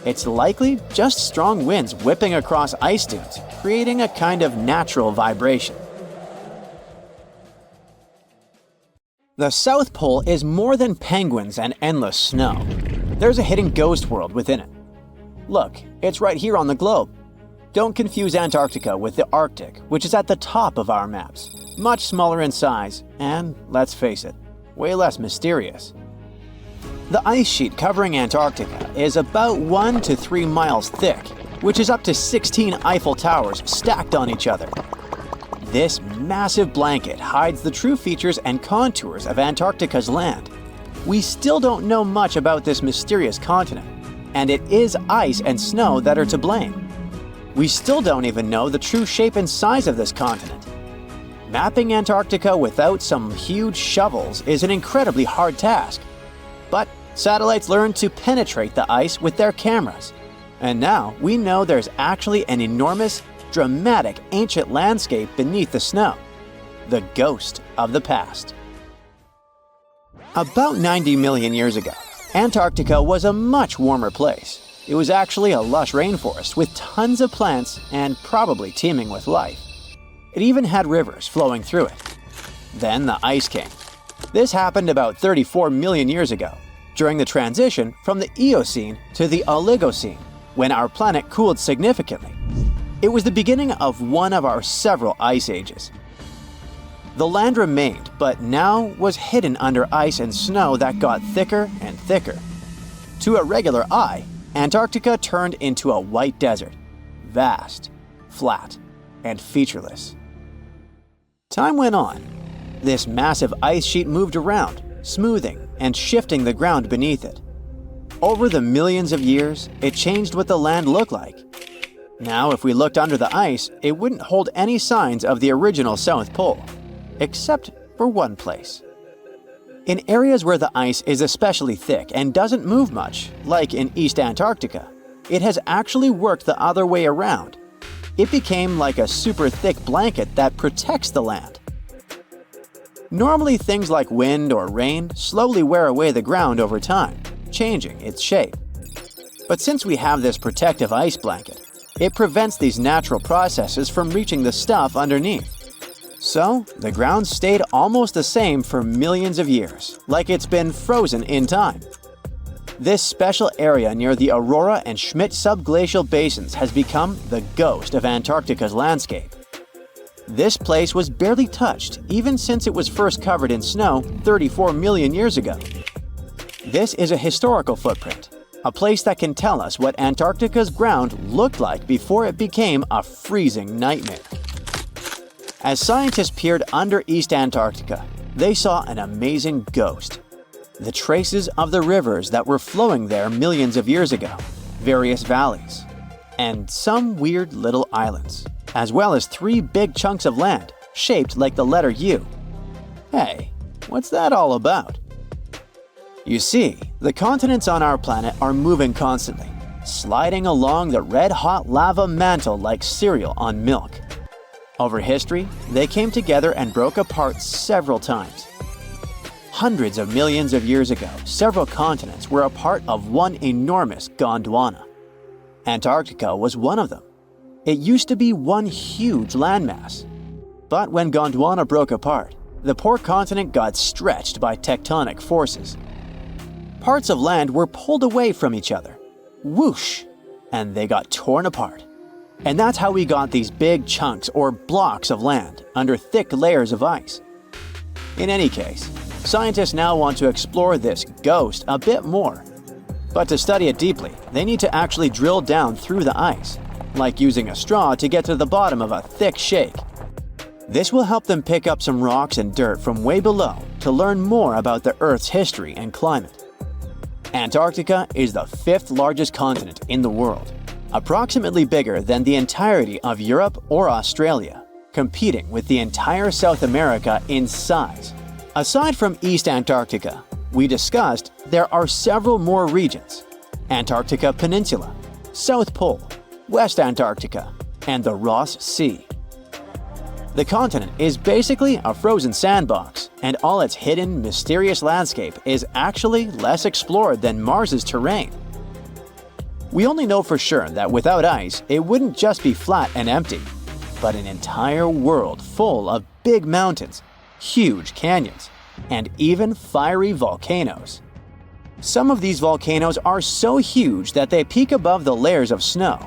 It's likely just strong winds whipping across ice dunes, creating a kind of natural vibration. The South Pole is more than penguins and endless snow. There's a hidden ghost world within it. Look, it's right here on the globe. Don't confuse Antarctica with the Arctic, which is at the top of our maps. Much smaller in size, and let's face it, way less mysterious. The ice sheet covering Antarctica is about 1 to 3 miles thick, which is up to 16 Eiffel Towers stacked on each other. This massive blanket hides the true features and contours of Antarctica's land. We still don't know much about this mysterious continent, and it is ice and snow that are to blame. We still don't even know the true shape and size of this continent. Mapping Antarctica without some huge shovels is an incredibly hard task. But satellites learned to penetrate the ice with their cameras. And now we know there's actually an enormous, dramatic ancient landscape beneath the snow. The ghost of the past. About 90 million years ago, Antarctica was a much warmer place. It was actually a lush rainforest with tons of plants and probably teeming with life. It even had rivers flowing through it. Then the ice came. This happened about 34 million years ago, during the transition from the Eocene to the Oligocene, when our planet cooled significantly. It was the beginning of one of our several ice ages. The land remained, but now was hidden under ice and snow that got thicker and thicker. To a regular eye, Antarctica turned into a white desert, vast, flat, and featureless. Time went on. This massive ice sheet moved around, smoothing and shifting the ground beneath it. Over the millions of years, it changed what the land looked like. Now, if we looked under the ice, it wouldn't hold any signs of the original South Pole, except for one place. In areas where the ice is especially thick and doesn't move much, like in East Antarctica, it has actually worked the other way around. It became like a super thick blanket that protects the land. Normally, things like wind or rain slowly wear away the ground over time, changing its shape. But since we have this protective ice blanket, it prevents these natural processes from reaching the stuff underneath. So, the ground stayed almost the same for millions of years, like it's been frozen in time. This special area near the Aurora and Schmidt subglacial basins has become the ghost of Antarctica's landscape. This place was barely touched even since it was first covered in snow 34 million years ago. This is a historical footprint, a place that can tell us what Antarctica's ground looked like before it became a freezing nightmare. As scientists peered under East Antarctica, they saw an amazing ghost. The traces of the rivers that were flowing there millions of years ago, various valleys, and some weird little islands, as well as 3 big chunks of land shaped like the letter U. Hey, what's that all about? You see, the continents on our planet are moving constantly, sliding along the red-hot lava mantle like cereal on milk. Over history, they came together and broke apart several times. Hundreds of millions of years ago, several continents were a part of one enormous Gondwana. Antarctica was one of them. It used to be one huge landmass. But when Gondwana broke apart, the poor continent got stretched by tectonic forces. Parts of land were pulled away from each other. Whoosh! And they got torn apart. And that's how we got these big chunks or blocks of land under thick layers of ice. In any case, scientists now want to explore this ghost a bit more. But to study it deeply, they need to actually drill down through the ice, like using a straw to get to the bottom of a thick shake. This will help them pick up some rocks and dirt from way below to learn more about the Earth's history and climate. Antarctica is the 5th largest continent in the world, approximately bigger than the entirety of Europe or Australia, competing with the entire South America in size. Aside from East Antarctica, we discussed there are several more regions: Antarctica Peninsula, South Pole, West Antarctica, and the Ross Sea. The continent is basically a frozen sandbox, and all its hidden, mysterious landscape is actually less explored than Mars's terrain. We only know for sure that without ice, it wouldn't just be flat and empty, but an entire world full of big mountains, huge canyons, and even fiery volcanoes. Some of these volcanoes are so huge that they peak above the layers of snow.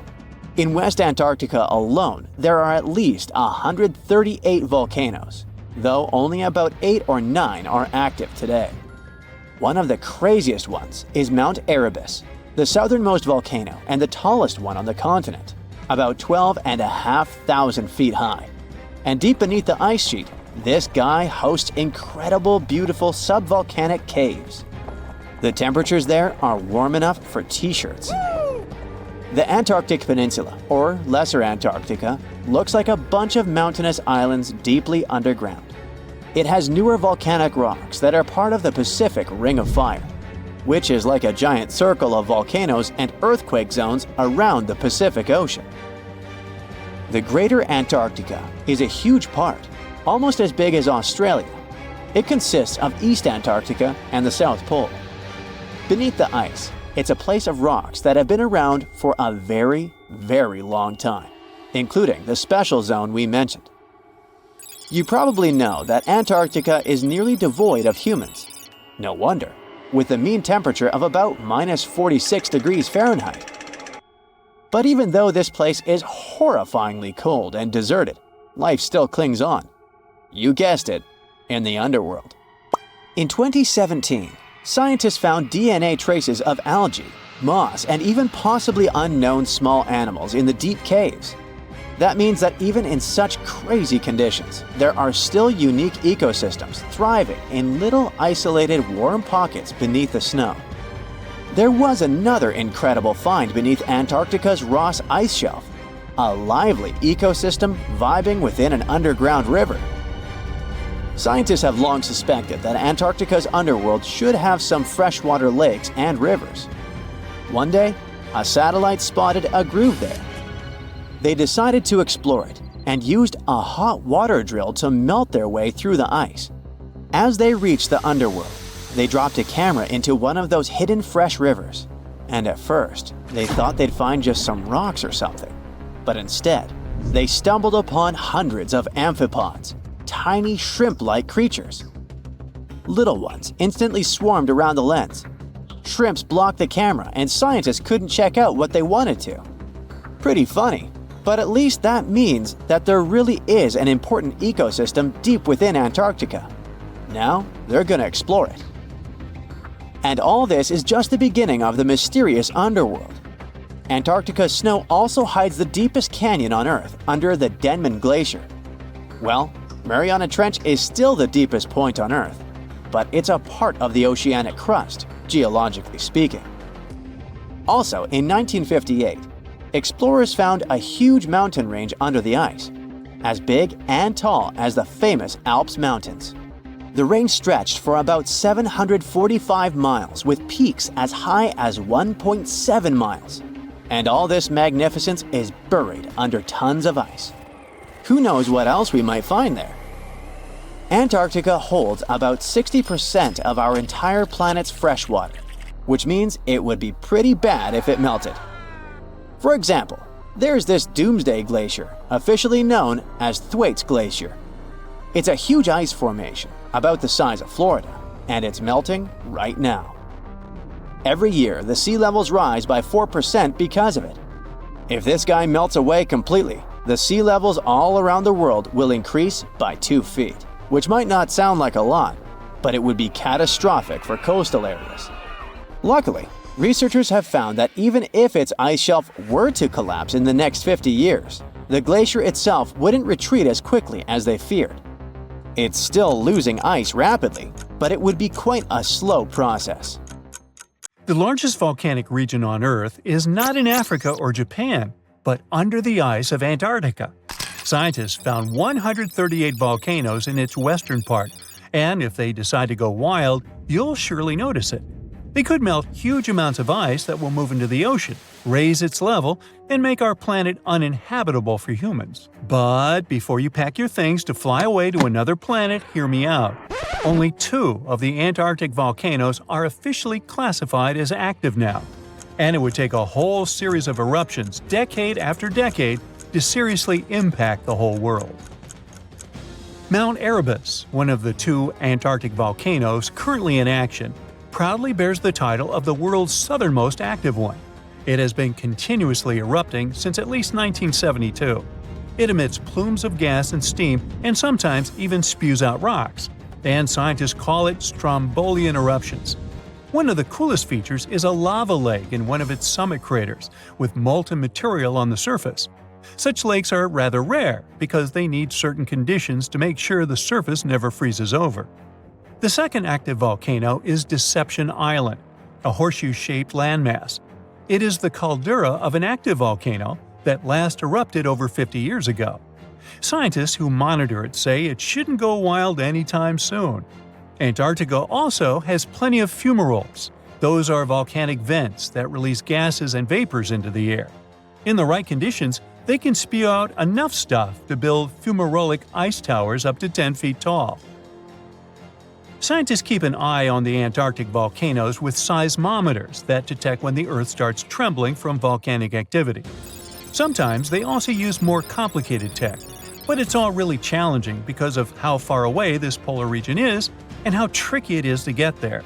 In West Antarctica alone, there are at least 138 volcanoes, though only about 8 or 9 are active today. One of the craziest ones is Mount Erebus, the southernmost volcano and the tallest one on the continent, about 12,500 feet high. And deep beneath the ice sheet, this guy hosts incredible, beautiful subvolcanic caves. The temperatures there are warm enough for t-shirts. The Antarctic Peninsula, or Lesser Antarctica, looks like a bunch of mountainous islands deeply underground. It has newer volcanic rocks that are part of the Pacific Ring of Fire, which is like a giant circle of volcanoes and earthquake zones around the Pacific Ocean. The Greater Antarctica is a huge part, almost as big as Australia. It consists of East Antarctica and the South Pole. Beneath the ice, it's a place of rocks that have been around for a very, very long time, including the special zone we mentioned. You probably know that Antarctica is nearly devoid of humans. No wonder, with a mean temperature of about -46 degrees Fahrenheit. But even though this place is horrifyingly cold and deserted, life still clings on. You guessed it, in the underworld. In 2017, scientists found DNA traces of algae, moss, and even possibly unknown small animals in the deep caves. That means that even in such crazy conditions, there are still unique ecosystems thriving in little isolated warm pockets beneath the snow. There was another incredible find beneath Antarctica's Ross Ice Shelf, a lively ecosystem vibing within an underground river. Scientists have long suspected that Antarctica's underworld should have some freshwater lakes and rivers. One day, a satellite spotted a groove there. They decided to explore it and used a hot water drill to melt their way through the ice. As they reached the underworld, they dropped a camera into one of those hidden fresh rivers. And at first, they thought they'd find just some rocks or something. But instead, they stumbled upon hundreds of amphipods, tiny shrimp-like creatures. Little ones instantly swarmed around the lens. Shrimps blocked the camera and scientists couldn't check out what they wanted to. Pretty funny, but at least that means that there really is an important ecosystem deep within Antarctica. Now, they're gonna explore it. And all this is just the beginning of the mysterious underworld. Antarctica's snow also hides the deepest canyon on Earth under the Denman Glacier. Well, Mariana Trench is still the deepest point on Earth, but it's a part of the oceanic crust, geologically speaking. Also, in 1958, explorers found a huge mountain range under the ice, as big and tall as the famous Alps Mountains. The range stretched for about 745 miles with peaks as high as 1.7 miles. And all this magnificence is buried under tons of ice. Who knows what else we might find there? Antarctica holds about 60% of our entire planet's freshwater, which means it would be pretty bad if it melted. For example, there's this Doomsday Glacier, officially known as Thwaites Glacier. It's a huge ice formation, about the size of Florida, and it's melting right now. Every year, the sea levels rise by 4% because of it. If this guy melts away completely, the sea levels all around the world will increase by 2 feet, which might not sound like a lot, but it would be catastrophic for coastal areas. Luckily, researchers have found that even if its ice shelf were to collapse in the next 50 years, the glacier itself wouldn't retreat as quickly as they feared. It's still losing ice rapidly, but it would be quite a slow process. The largest volcanic region on Earth is not in Africa or Japan, but under the ice of Antarctica. Scientists found 138 volcanoes in its western part, and if they decide to go wild, you'll surely notice it. They could melt huge amounts of ice that will move into the ocean, raise its level, and make our planet uninhabitable for humans. But before you pack your things to fly away to another planet, hear me out. Only 2 of the Antarctic volcanoes are officially classified as active now, and it would take a whole series of eruptions, decade after decade, to seriously impact the whole world. Mount Erebus, one of the 2 Antarctic volcanoes currently in action, proudly bears the title of the world's southernmost active one. It has been continuously erupting since at least 1972. It emits plumes of gas and steam and sometimes even spews out rocks, and scientists call it Strombolian eruptions. One of the coolest features is a lava lake in one of its summit craters, with molten material on the surface. Such lakes are rather rare because they need certain conditions to make sure the surface never freezes over. The second active volcano is Deception Island, a horseshoe-shaped landmass. It is the caldera of an active volcano that last erupted over 50 years ago. Scientists who monitor it say it shouldn't go wild anytime soon. Antarctica also has plenty of fumaroles. Those are volcanic vents that release gases and vapors into the air. In the right conditions, they can spew out enough stuff to build fumarolic ice towers up to 10 feet tall. Scientists keep an eye on the Antarctic volcanoes with seismometers that detect when the Earth starts trembling from volcanic activity. Sometimes they also use more complicated tech, but it's all really challenging because of how far away this polar region is and how tricky it is to get there.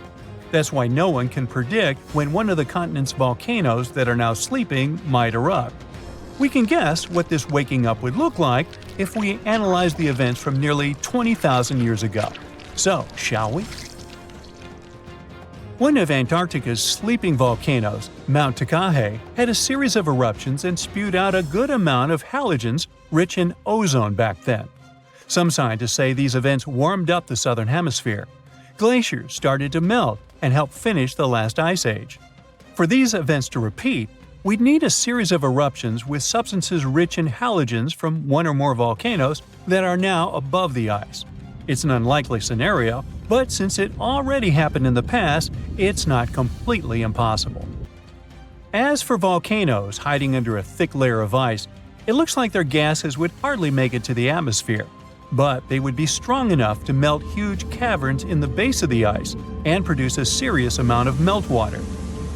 That's why no one can predict when one of the continent's volcanoes that are now sleeping might erupt. We can guess what this waking up would look like if we analyze the events from nearly 20,000 years ago. So, shall we? One of Antarctica's sleeping volcanoes, Mount Takahe, had a series of eruptions and spewed out a good amount of halogens rich in ozone back then. Some scientists say these events warmed up the southern hemisphere. Glaciers started to melt and help finish the last ice age. For these events to repeat, we'd need a series of eruptions with substances rich in halogens from one or more volcanoes that are now above the ice. It's an unlikely scenario, but since it already happened in the past, it's not completely impossible. As for volcanoes hiding under a thick layer of ice, it looks like their gases would hardly make it to the atmosphere, but they would be strong enough to melt huge caverns in the base of the ice and produce a serious amount of meltwater.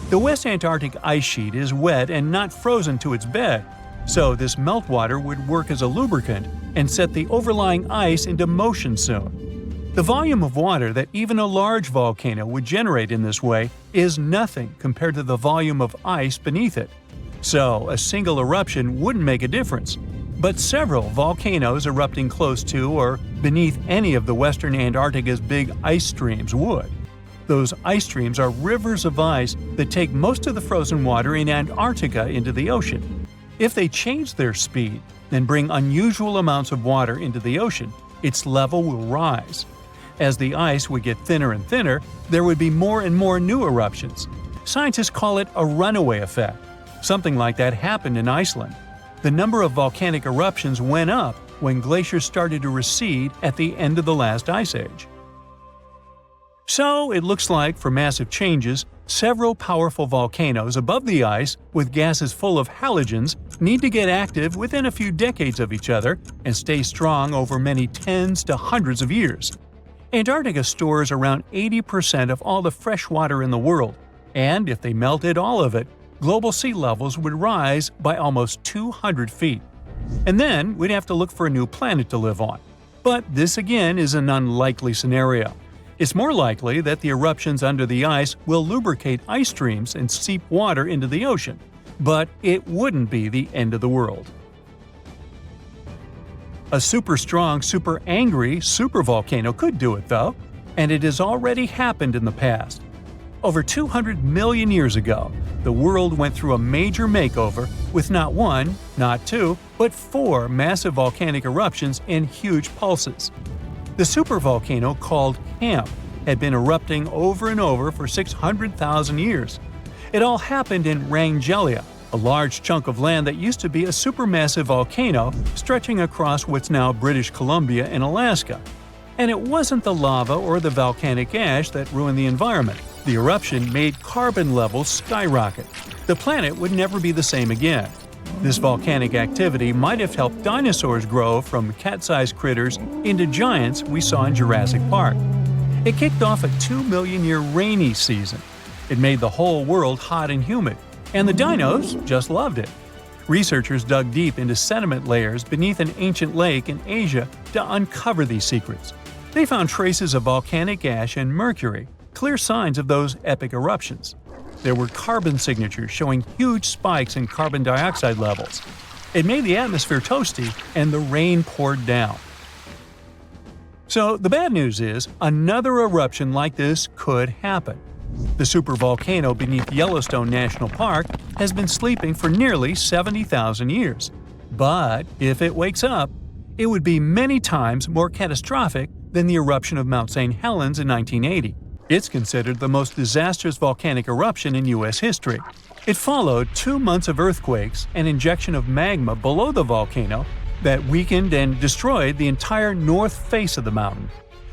The West Antarctic ice sheet is wet and not frozen to its bed, so this meltwater would work as a lubricant and set the overlying ice into motion soon. The volume of water that even a large volcano would generate in this way is nothing compared to the volume of ice beneath it. So, a single eruption wouldn't make a difference. But several volcanoes erupting close to or beneath any of the western Antarctica's big ice streams would. Those ice streams are rivers of ice that take most of the frozen water in Antarctica into the ocean. If they change their speed and bring unusual amounts of water into the ocean, its level will rise. As the ice would get thinner and thinner, there would be more and more new eruptions. Scientists call it a runaway effect. Something like that happened in Iceland. The number of volcanic eruptions went up when glaciers started to recede at the end of the last ice age. So, it looks like, for massive changes, several powerful volcanoes above the ice with gases full of halogens need to get active within a few decades of each other and stay strong over many tens to hundreds of years. Antarctica stores around 80% of all the fresh water in the world, and if they melted all of it, global sea levels would rise by almost 200 feet. And then we'd have to look for a new planet to live on. But this again is an unlikely scenario. It's more likely that the eruptions under the ice will lubricate ice streams and seep water into the ocean, but it wouldn't be the end of the world. A super strong, super angry supervolcano could do it though, and it has already happened in the past. Over 200 million years ago, the world went through a major makeover with not one, not two, but 4 massive volcanic eruptions in huge pulses. The supervolcano called Ham had been erupting over and over for 600,000 years. It all happened in Wrangell, a large chunk of land that used to be a supermassive volcano stretching across what's now British Columbia and Alaska. And it wasn't the lava or the volcanic ash that ruined the environment. The eruption made carbon levels skyrocket. The planet would never be the same again. This volcanic activity might have helped dinosaurs grow from cat-sized critters into giants we saw in Jurassic Park. It kicked off a 2 million-year rainy season. It made the whole world hot and humid, and the dinos just loved it. Researchers dug deep into sediment layers beneath an ancient lake in Asia to uncover these secrets. They found traces of volcanic ash and mercury, clear signs of those epic eruptions. There were carbon signatures showing huge spikes in carbon dioxide levels. It made the atmosphere toasty, and the rain poured down. So the bad news is, another eruption like this could happen. The supervolcano beneath Yellowstone National Park has been sleeping for nearly 70,000 years. But if it wakes up, it would be many times more catastrophic than the eruption of Mount St. Helens in 1980. It's considered the most disastrous volcanic eruption in U.S. history. It followed 2 months of earthquakes and injection of magma below the volcano that weakened and destroyed the entire north face of the mountain.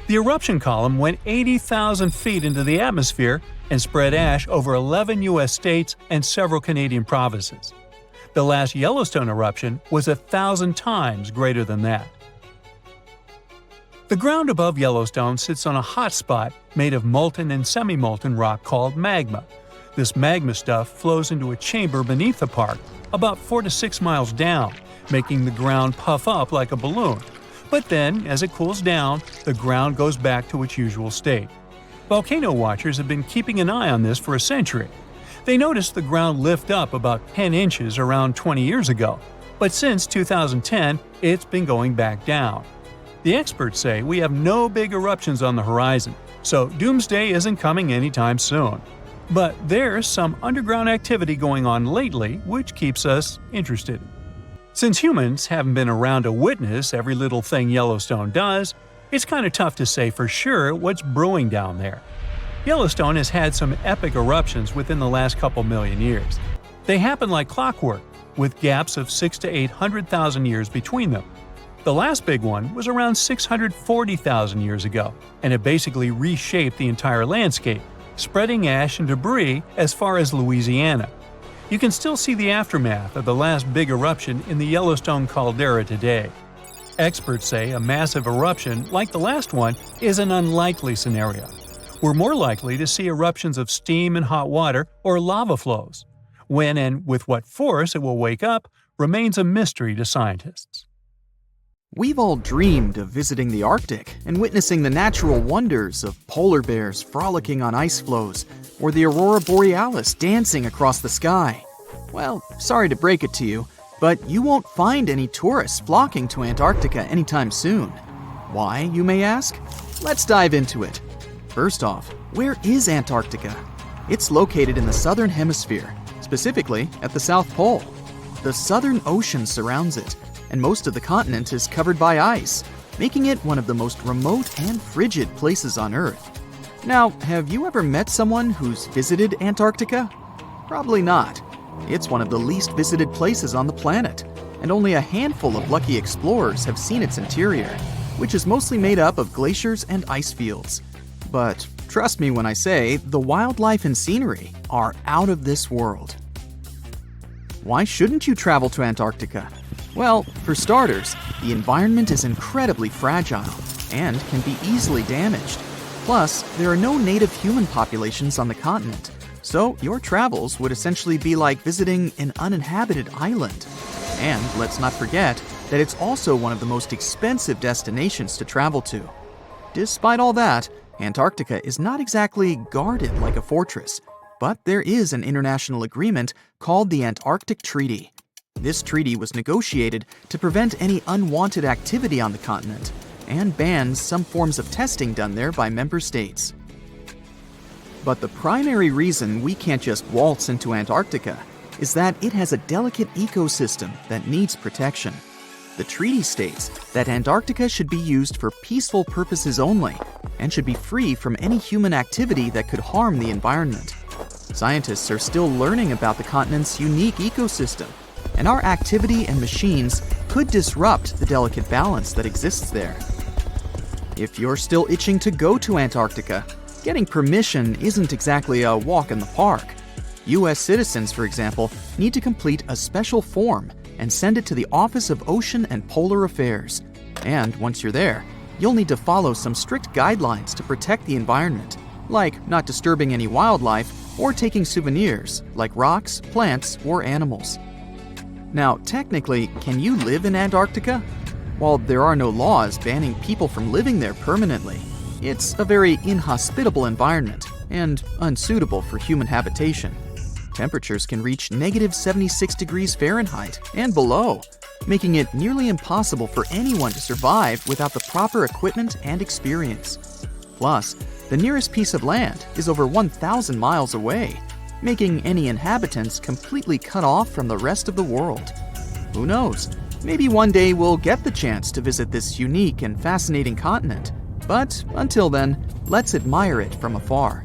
The eruption column went 80,000 feet into the atmosphere and spread ash over 11 U.S. states and several Canadian provinces. The last Yellowstone eruption was 1,000 times greater than that. The ground above Yellowstone sits on a hot spot made of molten and semi-molten rock called magma. This magma stuff flows into a chamber beneath the park, about 4 to 6 miles down, making the ground puff up like a balloon. But then, as it cools down, the ground goes back to its usual state. Volcano watchers have been keeping an eye on this for a century. They noticed the ground lift up about 10 inches around 20 years ago, but since 2010, it's been going back down. The experts say we have no big eruptions on the horizon, so doomsday isn't coming anytime soon. But there's some underground activity going on lately which keeps us interested. Since humans haven't been around to witness every little thing Yellowstone does, it's kind of tough to say for sure what's brewing down there. Yellowstone has had some epic eruptions within the last couple million years. They happen like clockwork, with gaps of 600,000 to 800,000 years between them. The last big one was around 640,000 years ago, and it basically reshaped the entire landscape, spreading ash and debris as far as Louisiana. You can still see the aftermath of the last big eruption in the Yellowstone caldera today. Experts say a massive eruption like the last one is an unlikely scenario. We're more likely to see eruptions of steam and hot water or lava flows. When and with what force it will wake up remains a mystery to scientists. We've all dreamed of visiting the Arctic and witnessing the natural wonders of polar bears frolicking on ice floes or the aurora borealis dancing across the sky. Well, sorry to break it to you, but you won't find any tourists flocking to Antarctica anytime soon. Why, you may ask? Let's dive into it. First off, where is Antarctica? It's located in the southern hemisphere, specifically at the South Pole. The Southern Ocean surrounds it, and most of the continent is covered by ice, making it one of the most remote and frigid places on Earth. Now, have you ever met someone who's visited Antarctica? Probably not. It's one of the least visited places on the planet, and only a handful of lucky explorers have seen its interior, which is mostly made up of glaciers and ice fields. But trust me when I say the wildlife and scenery are out of this world. Why shouldn't you travel to Antarctica? Well, for starters, the environment is incredibly fragile and can be easily damaged. Plus, there are no native human populations on the continent, so your travels would essentially be like visiting an uninhabited island. And let's not forget that it's also one of the most expensive destinations to travel to. Despite all that, Antarctica is not exactly guarded like a fortress, but there is an international agreement called the Antarctic Treaty. This treaty was negotiated to prevent any unwanted activity on the continent and bans some forms of testing done there by member states. But the primary reason we can't just waltz into Antarctica is that it has a delicate ecosystem that needs protection. The treaty states that Antarctica should be used for peaceful purposes only and should be free from any human activity that could harm the environment. Scientists are still learning about the continent's unique ecosystem, and our activity and machines could disrupt the delicate balance that exists there. If you're still itching to go to Antarctica, getting permission isn't exactly a walk in the park. U.S. citizens, for example, need to complete a special form and send it to the Office of Ocean and Polar Affairs. And once you're there, you'll need to follow some strict guidelines to protect the environment, like not disturbing any wildlife or taking souvenirs like rocks, plants, or animals. Now, technically, can you live in Antarctica? While there are no laws banning people from living there permanently, it's a very inhospitable environment and unsuitable for human habitation. Temperatures can reach -76 degrees Fahrenheit and below, making it nearly impossible for anyone to survive without the proper equipment and experience. Plus, the nearest piece of land is over 1,000 miles away, making any inhabitants completely cut off from the rest of the world. Who knows? Maybe one day we'll get the chance to visit this unique and fascinating continent. But until then, let's admire it from afar.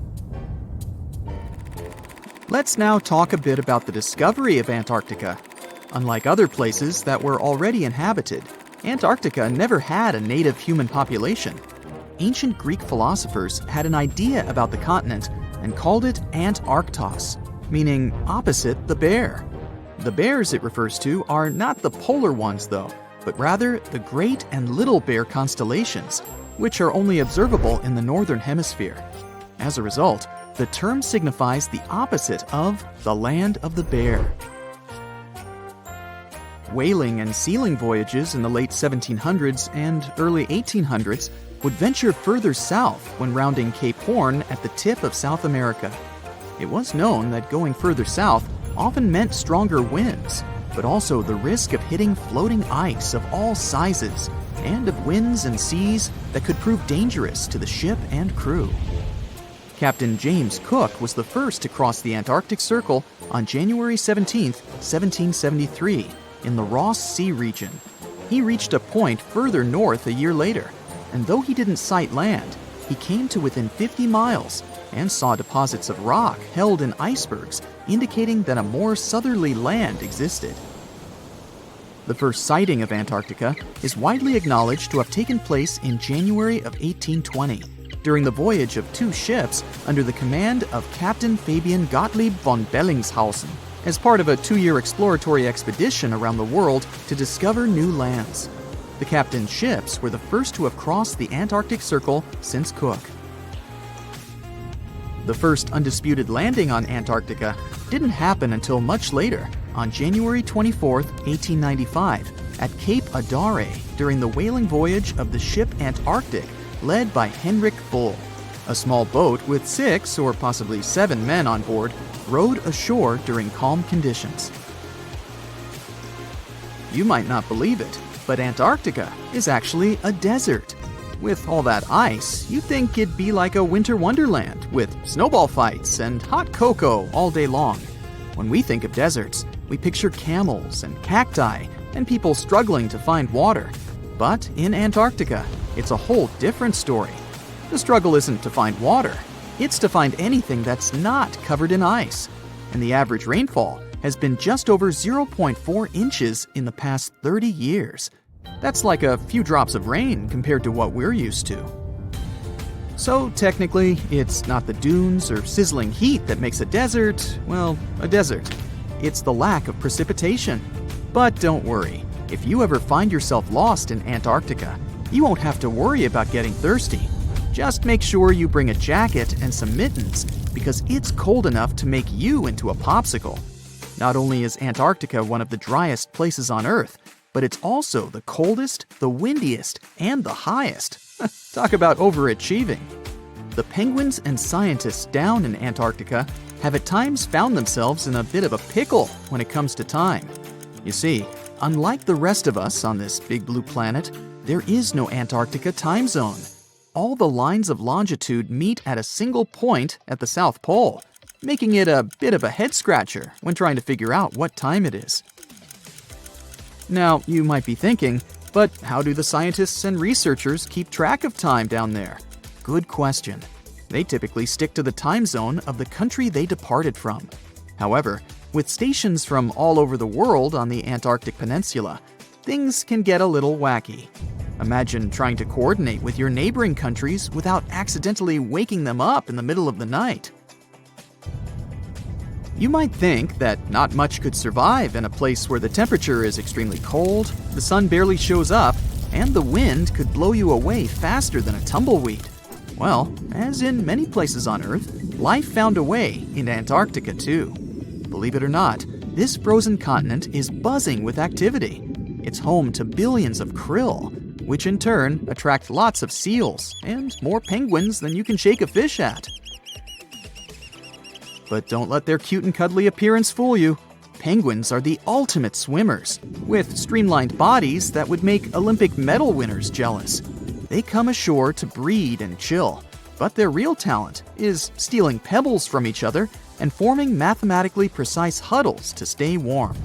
Let's now talk a bit about the discovery of Antarctica. Unlike other places that were already inhabited, Antarctica never had a native human population. Ancient Greek philosophers had an idea about the continent and called it Antarctos, meaning opposite the bear. The bears it refers to are not the polar ones though, but rather the Great and Little Bear constellations, which are only observable in the northern hemisphere. As a result, the term signifies the opposite of the land of the bear. Whaling and sealing voyages in the late 1700s and early 1800s would venture further south when rounding Cape Horn at the tip of South America. It was known that going further south often meant stronger winds, but also the risk of hitting floating ice of all sizes and of winds and seas that could prove dangerous to the ship and crew. Captain James Cook was the first to cross the Antarctic Circle on January 17, 1773, in the Ross Sea region. He reached a point further north a year later, and though he didn't sight land, he came to within 50 miles and saw deposits of rock held in icebergs, indicating that a more southerly land existed. The first sighting of Antarctica is widely acknowledged to have taken place in January of 1820, during the voyage of two ships under the command of Captain Fabian Gottlieb von Bellingshausen, as part of a 2-year exploratory expedition around the world to discover new lands. The captain's ships were the first to have crossed the Antarctic Circle since Cook. The first undisputed landing on Antarctica didn't happen until much later, on January 24, 1895, at Cape Adare during the whaling voyage of the ship Antarctic, led by Henrik Bull. A small boat with 6 or possibly 7 men on board rowed ashore during calm conditions. You might not believe it, but Antarctica is actually a desert. With all that ice, you'd think it'd be like a winter wonderland with snowball fights and hot cocoa all day long. When we think of deserts, we picture camels and cacti and people struggling to find water. But in Antarctica, it's a whole different story. The struggle isn't to find water, it's to find anything that's not covered in ice. And the average rainfall has been just over 0.4 inches in the past 30 years. That's like a few drops of rain compared to what we're used to. So technically, it's not the dunes or sizzling heat that makes a desert, well, a desert. It's the lack of precipitation. But don't worry, if you ever find yourself lost in Antarctica, you won't have to worry about getting thirsty. Just make sure you bring a jacket and some mittens, because it's cold enough to make you into a popsicle. Not only is Antarctica one of the driest places on Earth, but it's also the coldest, the windiest, and the highest. Talk about overachieving. The penguins and scientists down in Antarctica have at times found themselves in a bit of a pickle when it comes to time. You see, unlike the rest of us on this big blue planet, there is no Antarctica time zone. All the lines of longitude meet at a single point at the South Pole, making it a bit of a head-scratcher when trying to figure out what time it is. Now, you might be thinking, but how do the scientists and researchers keep track of time down there? Good question. They typically stick to the time zone of the country they departed from. However, with stations from all over the world on the Antarctic Peninsula, things can get a little wacky. Imagine trying to coordinate with your neighboring countries without accidentally waking them up in the middle of the night. You might think that not much could survive in a place where the temperature is extremely cold, the sun barely shows up, and the wind could blow you away faster than a tumbleweed. Well, as in many places on Earth, life found a way in Antarctica too. Believe it or not, this frozen continent is buzzing with activity. It's home to billions of krill, which in turn attract lots of seals and more penguins than you can shake a fish at. But don't let their cute and cuddly appearance fool you. Penguins are the ultimate swimmers, with streamlined bodies that would make Olympic medal winners jealous. They come ashore to breed and chill, but their real talent is stealing pebbles from each other and forming mathematically precise huddles to stay warm.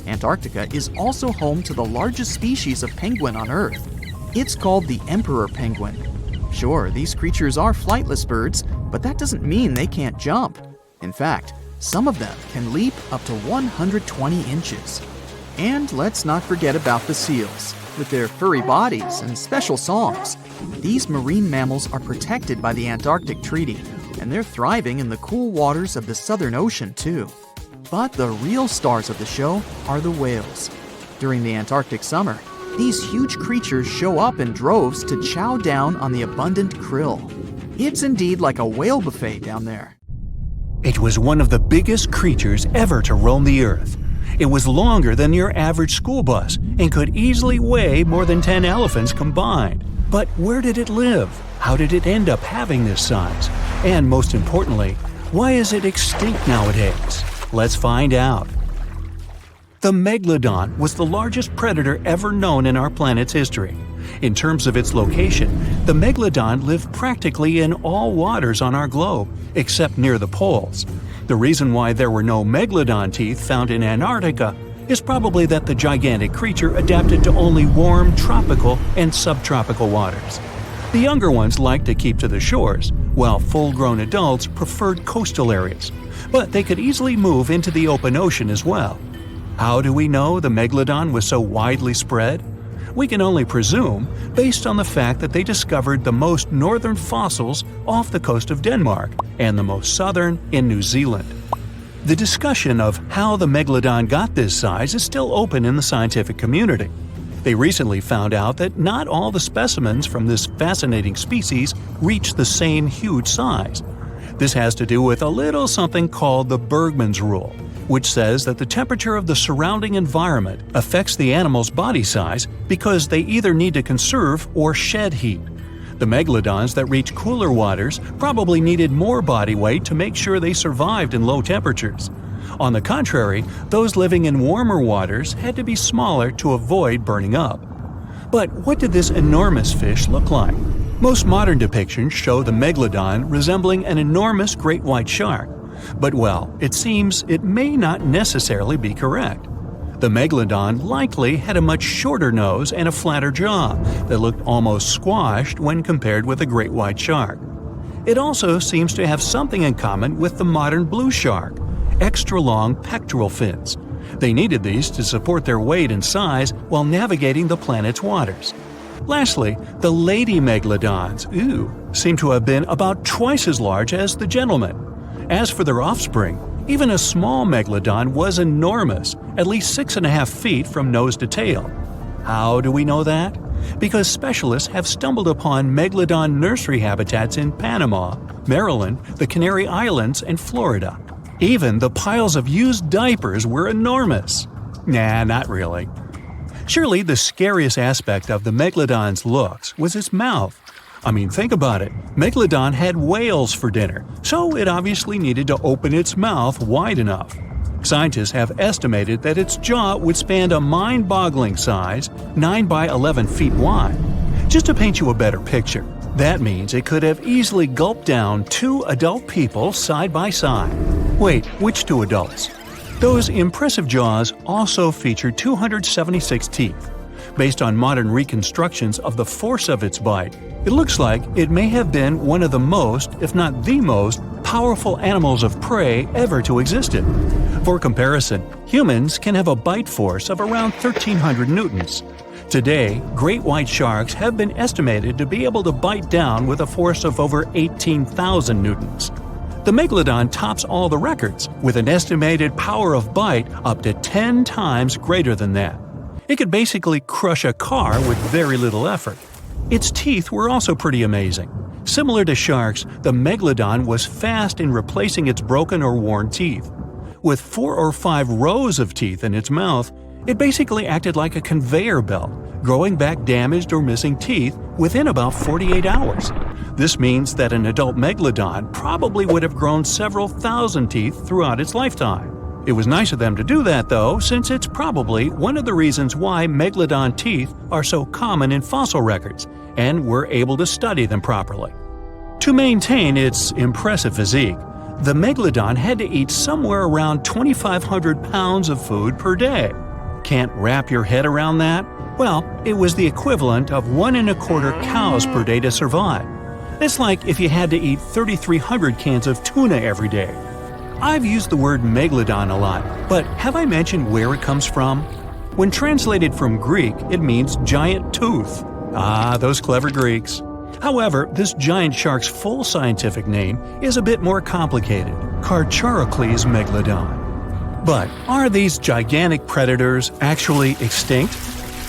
Antarctica is also home to the largest species of penguin on Earth. It's called the emperor penguin. Sure, these creatures are flightless birds, but that doesn't mean they can't jump. In fact, some of them can leap up to 120 inches. And let's not forget about the seals. With their furry bodies and special songs, these marine mammals are protected by the Antarctic Treaty, and they're thriving in the cool waters of the Southern Ocean too. But the real stars of the show are the whales. During the Antarctic summer, these huge creatures show up in droves to chow down on the abundant krill. It's indeed like a whale buffet down there. It was one of the biggest creatures ever to roam the Earth. It was longer than your average school bus and could easily weigh more than 10 elephants combined. But where did it live? How did it end up having this size? And most importantly, why is it extinct nowadays? Let's find out. The megalodon was the largest predator ever known in our planet's history. In terms of its location, the megalodon lived practically in all waters on our globe, except near the poles. The reason why there were no megalodon teeth found in Antarctica is probably that the gigantic creature adapted to only warm tropical and subtropical waters. The younger ones liked to keep to the shores, while full-grown adults preferred coastal areas, but they could easily move into the open ocean as well. How do we know the megalodon was so widely spread? We can only presume, based on the fact that they discovered the most northern fossils off the coast of Denmark and the most southern in New Zealand. The discussion of how the megalodon got this size is still open in the scientific community. They recently found out that not all the specimens from this fascinating species reach the same huge size. This has to do with a little something called the Bergmann's rule, which says that the temperature of the surrounding environment affects the animal's body size because they either need to conserve or shed heat. The megalodons that reach cooler waters probably needed more body weight to make sure they survived in low temperatures. On the contrary, those living in warmer waters had to be smaller to avoid burning up. But what did this enormous fish look like? Most modern depictions show the megalodon resembling an enormous great white shark. But well, it seems it may not necessarily be correct. The megalodon likely had a much shorter nose and a flatter jaw that looked almost squashed when compared with a great white shark. It also seems to have something in common with the modern blue shark: extra-long pectoral fins. They needed these to support their weight and size while navigating the planet's waters. Lastly, the lady megalodons, seem to have been about twice as large as the gentlemen. As for their offspring, even a small megalodon was enormous, at least 6.5 feet from nose to tail. How do we know that? Because specialists have stumbled upon megalodon nursery habitats in Panama, Maryland, the Canary Islands, and Florida. Even the piles of used diapers were enormous. Nah, not really. Surely the scariest aspect of the megalodon's looks was its mouth. I mean, think about it. Megalodon had whales for dinner, so it obviously needed to open its mouth wide enough. Scientists have estimated that its jaw would span a mind-boggling size, 9 by 11 feet wide. Just to paint you a better picture, that means it could have easily gulped down 2 adult people side by side. Wait, which 2 adults? Those impressive jaws also feature 276 teeth. Based on modern reconstructions of the force of its bite, it looks like it may have been one of the most, if not the most, powerful animals of prey ever to exist. For comparison, humans can have a bite force of around 1,300 newtons. Today, great white sharks have been estimated to be able to bite down with a force of over 18,000 newtons. The megalodon tops all the records, with an estimated power of bite up to 10 times greater than that. It could basically crush a car with very little effort. Its teeth were also pretty amazing. Similar to sharks, the megalodon was fast in replacing its broken or worn teeth. With 4 or 5 rows of teeth in its mouth, it basically acted like a conveyor belt, growing back damaged or missing teeth within about 48 hours. This means that an adult megalodon probably would have grown several thousand teeth throughout its lifetime. It was nice of them to do that, though, since it's probably one of the reasons why megalodon teeth are so common in fossil records, and we're able to study them properly. To maintain its impressive physique, the megalodon had to eat somewhere around 2,500 pounds of food per day. Can't wrap your head around that? Well, it was the equivalent of 1.25 cows per day to survive. It's like if you had to eat 3,300 cans of tuna every day. I've used the word megalodon a lot, but have I mentioned where it comes from? When translated from Greek, it means giant tooth. Ah, those clever Greeks. However, this giant shark's full scientific name is a bit more complicated: Carcharocles megalodon. But are these gigantic predators actually extinct?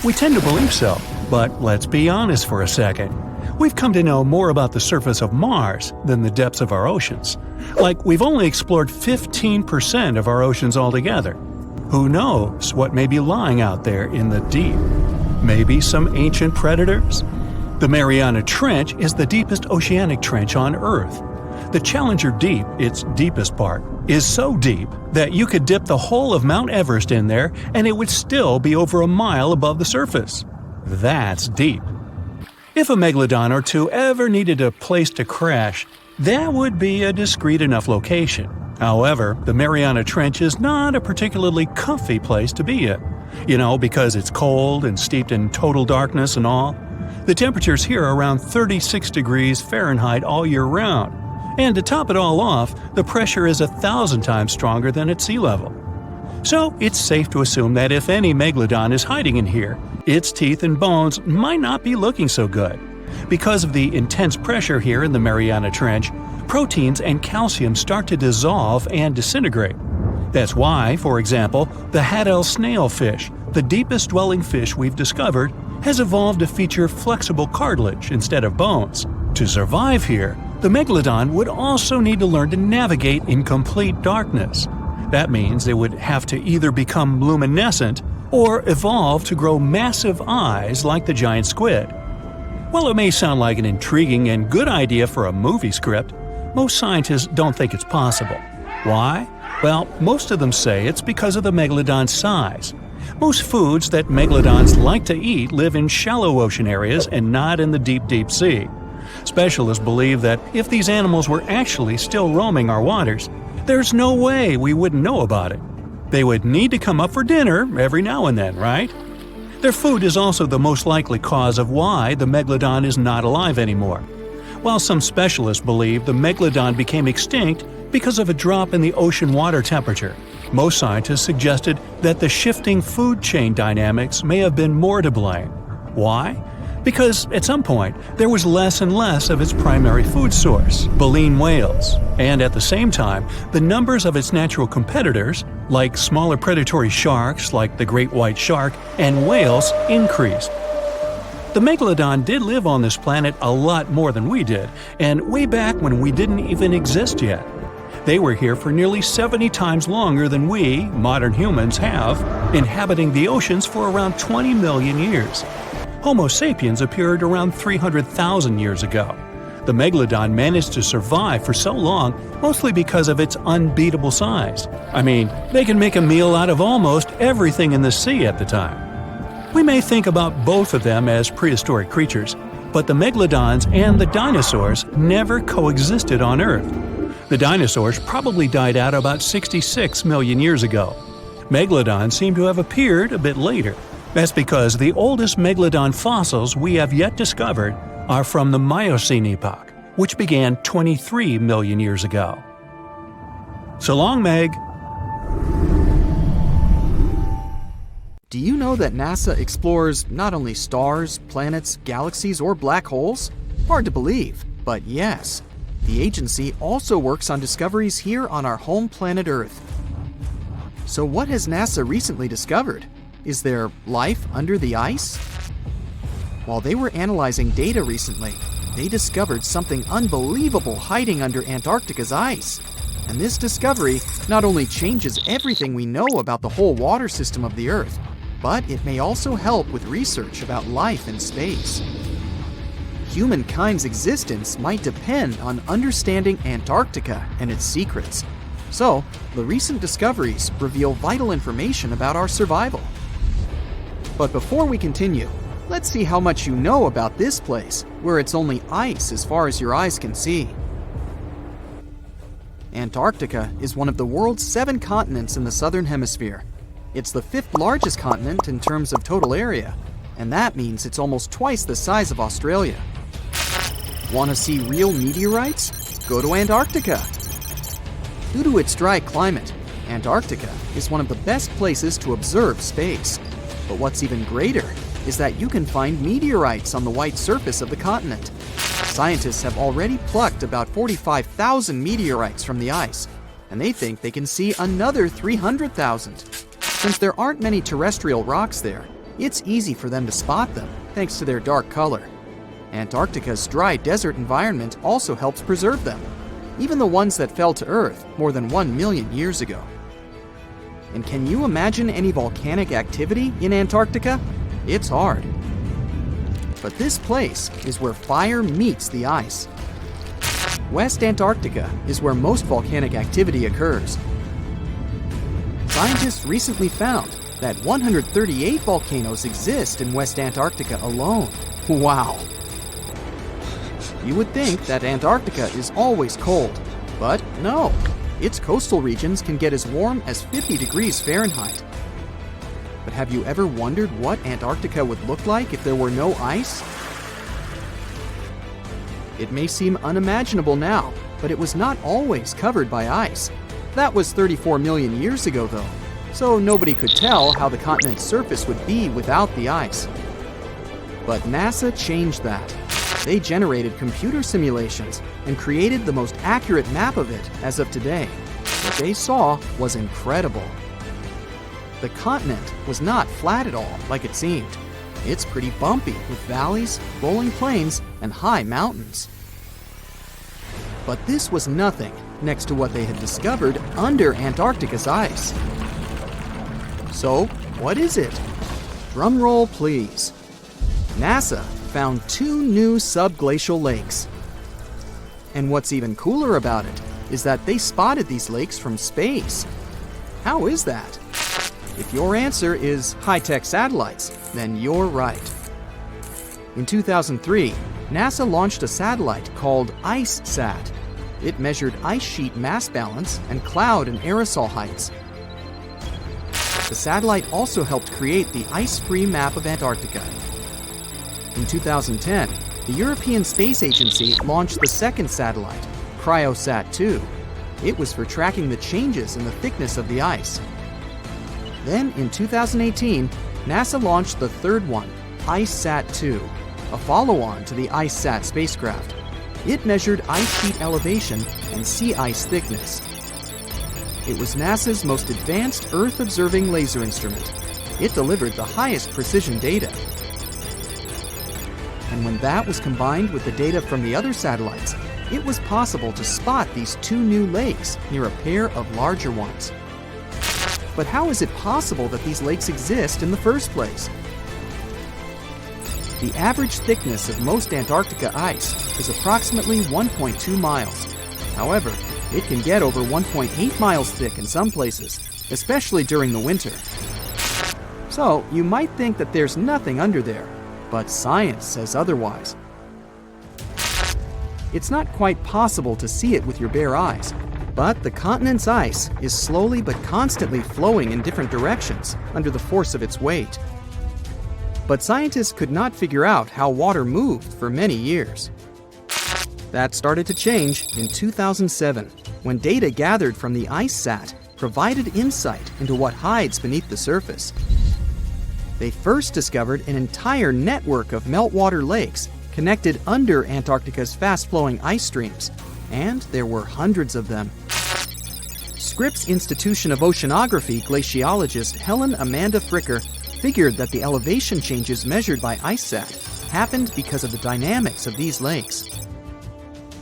We tend to believe so, but let's be honest for a second. We've come to know more about the surface of Mars than the depths of our oceans. Like, we've only explored 15% of our oceans altogether. Who knows what may be lying out there in the deep? Maybe some ancient predators? The Mariana Trench is the deepest oceanic trench on Earth. The Challenger Deep, its deepest part, is so deep that you could dip the whole of Mount Everest in there and it would still be over a mile above the surface. That's deep. If a megalodon or two ever needed a place to crash, that would be a discreet enough location. However, the Mariana Trench is not a particularly comfy place to be in. Because it's cold and steeped in total darkness and all. The temperatures here are around 36 degrees Fahrenheit all year round. And to top it all off, the pressure is 1,000 times stronger than at sea level. So it's safe to assume that if any megalodon is hiding in here, its teeth and bones might not be looking so good. Because of the intense pressure here in the Mariana Trench, proteins and calcium start to dissolve and disintegrate. That's why, for example, the Haddell snailfish, the deepest dwelling fish we've discovered, has evolved to feature flexible cartilage instead of bones. To survive here, the megalodon would also need to learn to navigate in complete darkness. That means it would have to either become luminescent or evolve to grow massive eyes like the giant squid. While it may sound like an intriguing and good idea for a movie script, most scientists don't think it's possible. Why? Well, most of them say it's because of the megalodon's size. Most foods that megalodons like to eat live in shallow ocean areas and not in the deep, deep sea. Specialists believe that if these animals were actually still roaming our waters, there's no way we wouldn't know about it. They would need to come up for dinner every now and then, right? Their food is also the most likely cause of why the megalodon is not alive anymore. While some specialists believe the megalodon became extinct because of a drop in the ocean water temperature, most scientists suggested that the shifting food chain dynamics may have been more to blame. Why? Because at some point, there was less and less of its primary food source, baleen whales, and at the same time, the numbers of its natural competitors, like smaller predatory sharks like the great white shark and whales, increased. The megalodon did live on this planet a lot more than we did, and way back when we didn't even exist yet. They were here for nearly 70 times longer than we, modern humans, have, inhabiting the oceans for around 20 million years. Homo sapiens appeared around 300,000 years ago. The megalodon managed to survive for so long mostly because of its unbeatable size. I mean, they can make a meal out of almost everything in the sea at the time. We may think about both of them as prehistoric creatures, but the megalodons and the dinosaurs never coexisted on Earth. The dinosaurs probably died out about 66 million years ago. Megalodons seem to have appeared a bit later. That's because the oldest megalodon fossils we have yet discovered are from the Miocene epoch, which began 23 million years ago. So long, Meg! Do you know that NASA explores not only stars, planets, galaxies, or black holes? Hard to believe, but yes. The agency also works on discoveries here on our home planet Earth. So what has NASA recently discovered? Is there life under the ice? While they were analyzing data recently, they discovered something unbelievable hiding under Antarctica's ice. And this discovery not only changes everything we know about the whole water system of the Earth, but it may also help with research about life in space. Humankind's existence might depend on understanding Antarctica and its secrets. So, the recent discoveries reveal vital information about our survival. But before we continue, let's see how much you know about this place, where it's only ice as far as your eyes can see. Antarctica is one of the world's 7 continents in the southern hemisphere. It's the 5th largest continent in terms of total area, and that means it's almost twice the size of Australia. Want to see real meteorites? Go to Antarctica. Due to its dry climate, Antarctica is one of the best places to observe space. But what's even greater is that you can find meteorites on the white surface of the continent. Scientists have already plucked about 45,000 meteorites from the ice, and they think they can see another 300,000. Since there aren't many terrestrial rocks there, it's easy for them to spot them, thanks to their dark color. Antarctica's dry desert environment also helps preserve them, even the ones that fell to Earth more than 1 million years ago. And can you imagine any volcanic activity in Antarctica? It's hard. But this place is where fire meets the ice. West Antarctica is where most volcanic activity occurs. Scientists recently found that 138 volcanoes exist in West Antarctica alone. Wow! You would think that Antarctica is always cold, but no. Its coastal regions can get as warm as 50 degrees Fahrenheit. But have you ever wondered what Antarctica would look like if there were no ice? It may seem unimaginable now, but it was not always covered by ice. That was 34 million years ago, though, so nobody could tell how the continent's surface would be without the ice. But NASA changed that. They generated computer simulations and created the most accurate map of it as of today. What they saw was incredible. The continent was not flat at all like it seemed. It's pretty bumpy with valleys, rolling plains, and high mountains. But this was nothing next to what they had discovered under Antarctica's ice. So, what is it? Drum roll, please. NASA found 2 new subglacial lakes. And what's even cooler about it is that they spotted these lakes from space. How is that? If your answer is high-tech satellites, then you're right. In 2003, NASA launched a satellite called IceSat. It measured ice sheet mass balance and cloud and aerosol heights. The satellite also helped create the ice-free map of Antarctica. In 2010, the European Space Agency launched the second satellite, CryoSat-2. It was for tracking the changes in the thickness of the ice. Then, in 2018, NASA launched the third one, IceSat-2, a follow-on to the IceSat spacecraft. It measured ice sheet elevation and sea ice thickness. It was NASA's most advanced Earth-observing laser instrument. It delivered the highest precision data. And when that was combined with the data from the other satellites, it was possible to spot these two new lakes near a pair of larger ones. But how is it possible that these lakes exist in the first place? The average thickness of most Antarctica ice is approximately 1.2 miles. However, it can get over 1.8 miles thick in some places, especially during the winter. So, you might think that there's nothing under there, but science says otherwise. It's not quite possible to see it with your bare eyes, but the continent's ice is slowly but constantly flowing in different directions under the force of its weight. But scientists could not figure out how water moved for many years. That started to change in 2007, when data gathered from the IceSat provided insight into what hides beneath the surface. They first discovered an entire network of meltwater lakes connected under Antarctica's fast-flowing ice streams, and there were hundreds of them. Scripps Institution of Oceanography glaciologist Helen Amanda Fricker figured that the elevation changes measured by IceSat happened because of the dynamics of these lakes.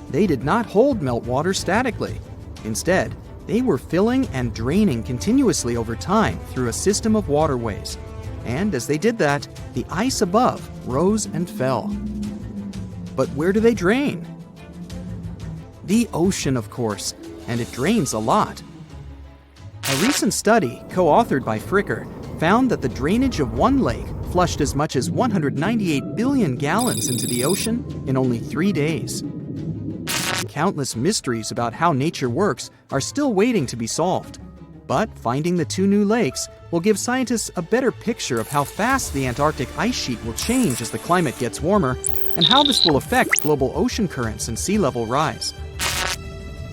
They did not hold meltwater statically. Instead, they were filling and draining continuously over time through a system of waterways. And as they did that, the ice above rose and fell. But where do they drain? The ocean, of course, and it drains a lot. A recent study, co-authored by Fricker, found that the drainage of one lake flushed as much as 198 billion gallons into the ocean in only 3 days. Countless mysteries about how nature works are still waiting to be solved. But finding the two new lakes will give scientists a better picture of how fast the Antarctic ice sheet will change as the climate gets warmer, and how this will affect global ocean currents and sea level rise.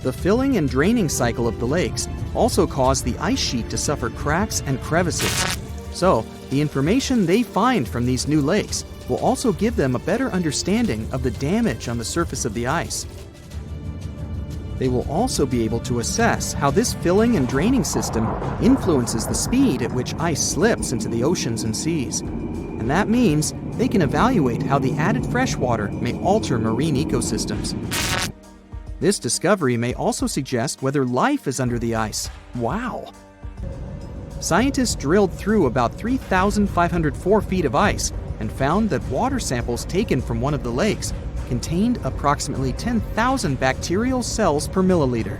The filling and draining cycle of the lakes also cause the ice sheet to suffer cracks and crevices. So, the information they find from these new lakes will also give them a better understanding of the damage on the surface of the ice. They will also be able to assess how this filling and draining system influences the speed at which ice slips into the oceans and seas. And that means they can evaluate how the added fresh water may alter marine ecosystems. This discovery may also suggest whether life is under the ice. Wow! Scientists drilled through about 3,504 feet of ice and found that water samples taken from one of the lakes contained approximately 10,000 bacterial cells per milliliter.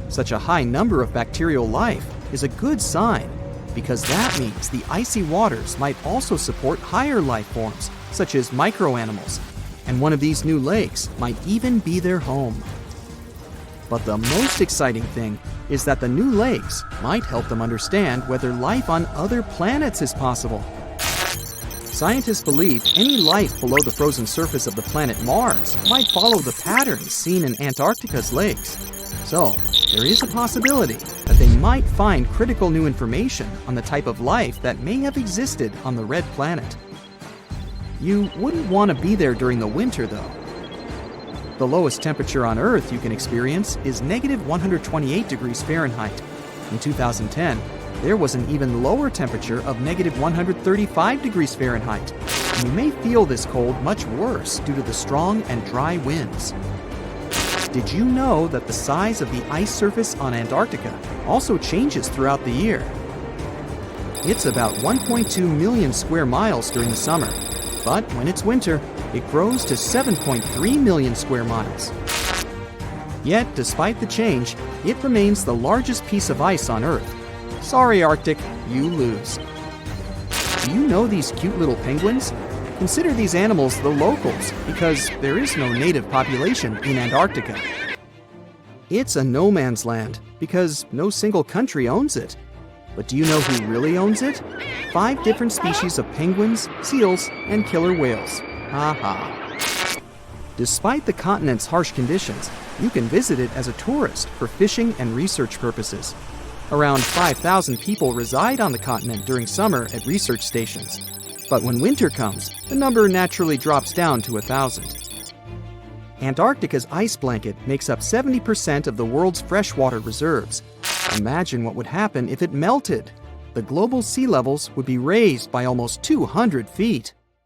Such a high number of bacterial life is a good sign, because that means the icy waters might also support higher life forms, such as microanimals, and one of these new lakes might even be their home. But the most exciting thing is that the new lakes might help them understand whether life on other planets is possible. Scientists believe any life below the frozen surface of the planet Mars might follow the patterns seen in Antarctica's lakes. So, there is a possibility that they might find critical new information on the type of life that may have existed on the red planet. You wouldn't want to be there during the winter, though. The lowest temperature on Earth you can experience is negative 128 degrees Fahrenheit. In 2010, there was an even lower temperature of negative 135 degrees Fahrenheit. And you may feel this cold much worse due to the strong and dry winds. Did you know that the size of the ice surface on Antarctica also changes throughout the year? It's about 1.2 million square miles during the summer, but when it's winter, it grows to 7.3 million square miles. Yet, despite the change, it remains the largest piece of ice on Earth. Sorry, Arctic, you lose. Do you know these cute little penguins? Consider these animals the locals because there is no native population in Antarctica. It's a no man's land because no single country owns it. But do you know who really owns it? 5 different species of penguins, seals, and killer whales. Ha ha. Despite the continent's harsh conditions, you can visit it as a tourist for fishing and research purposes. Around 5,000 people reside on the continent during summer at research stations. But when winter comes, the number naturally drops down to 1,000. Antarctica's ice blanket makes up 70% of the world's freshwater reserves. Imagine what would happen if it melted. The global sea levels would be raised by almost 200 feet.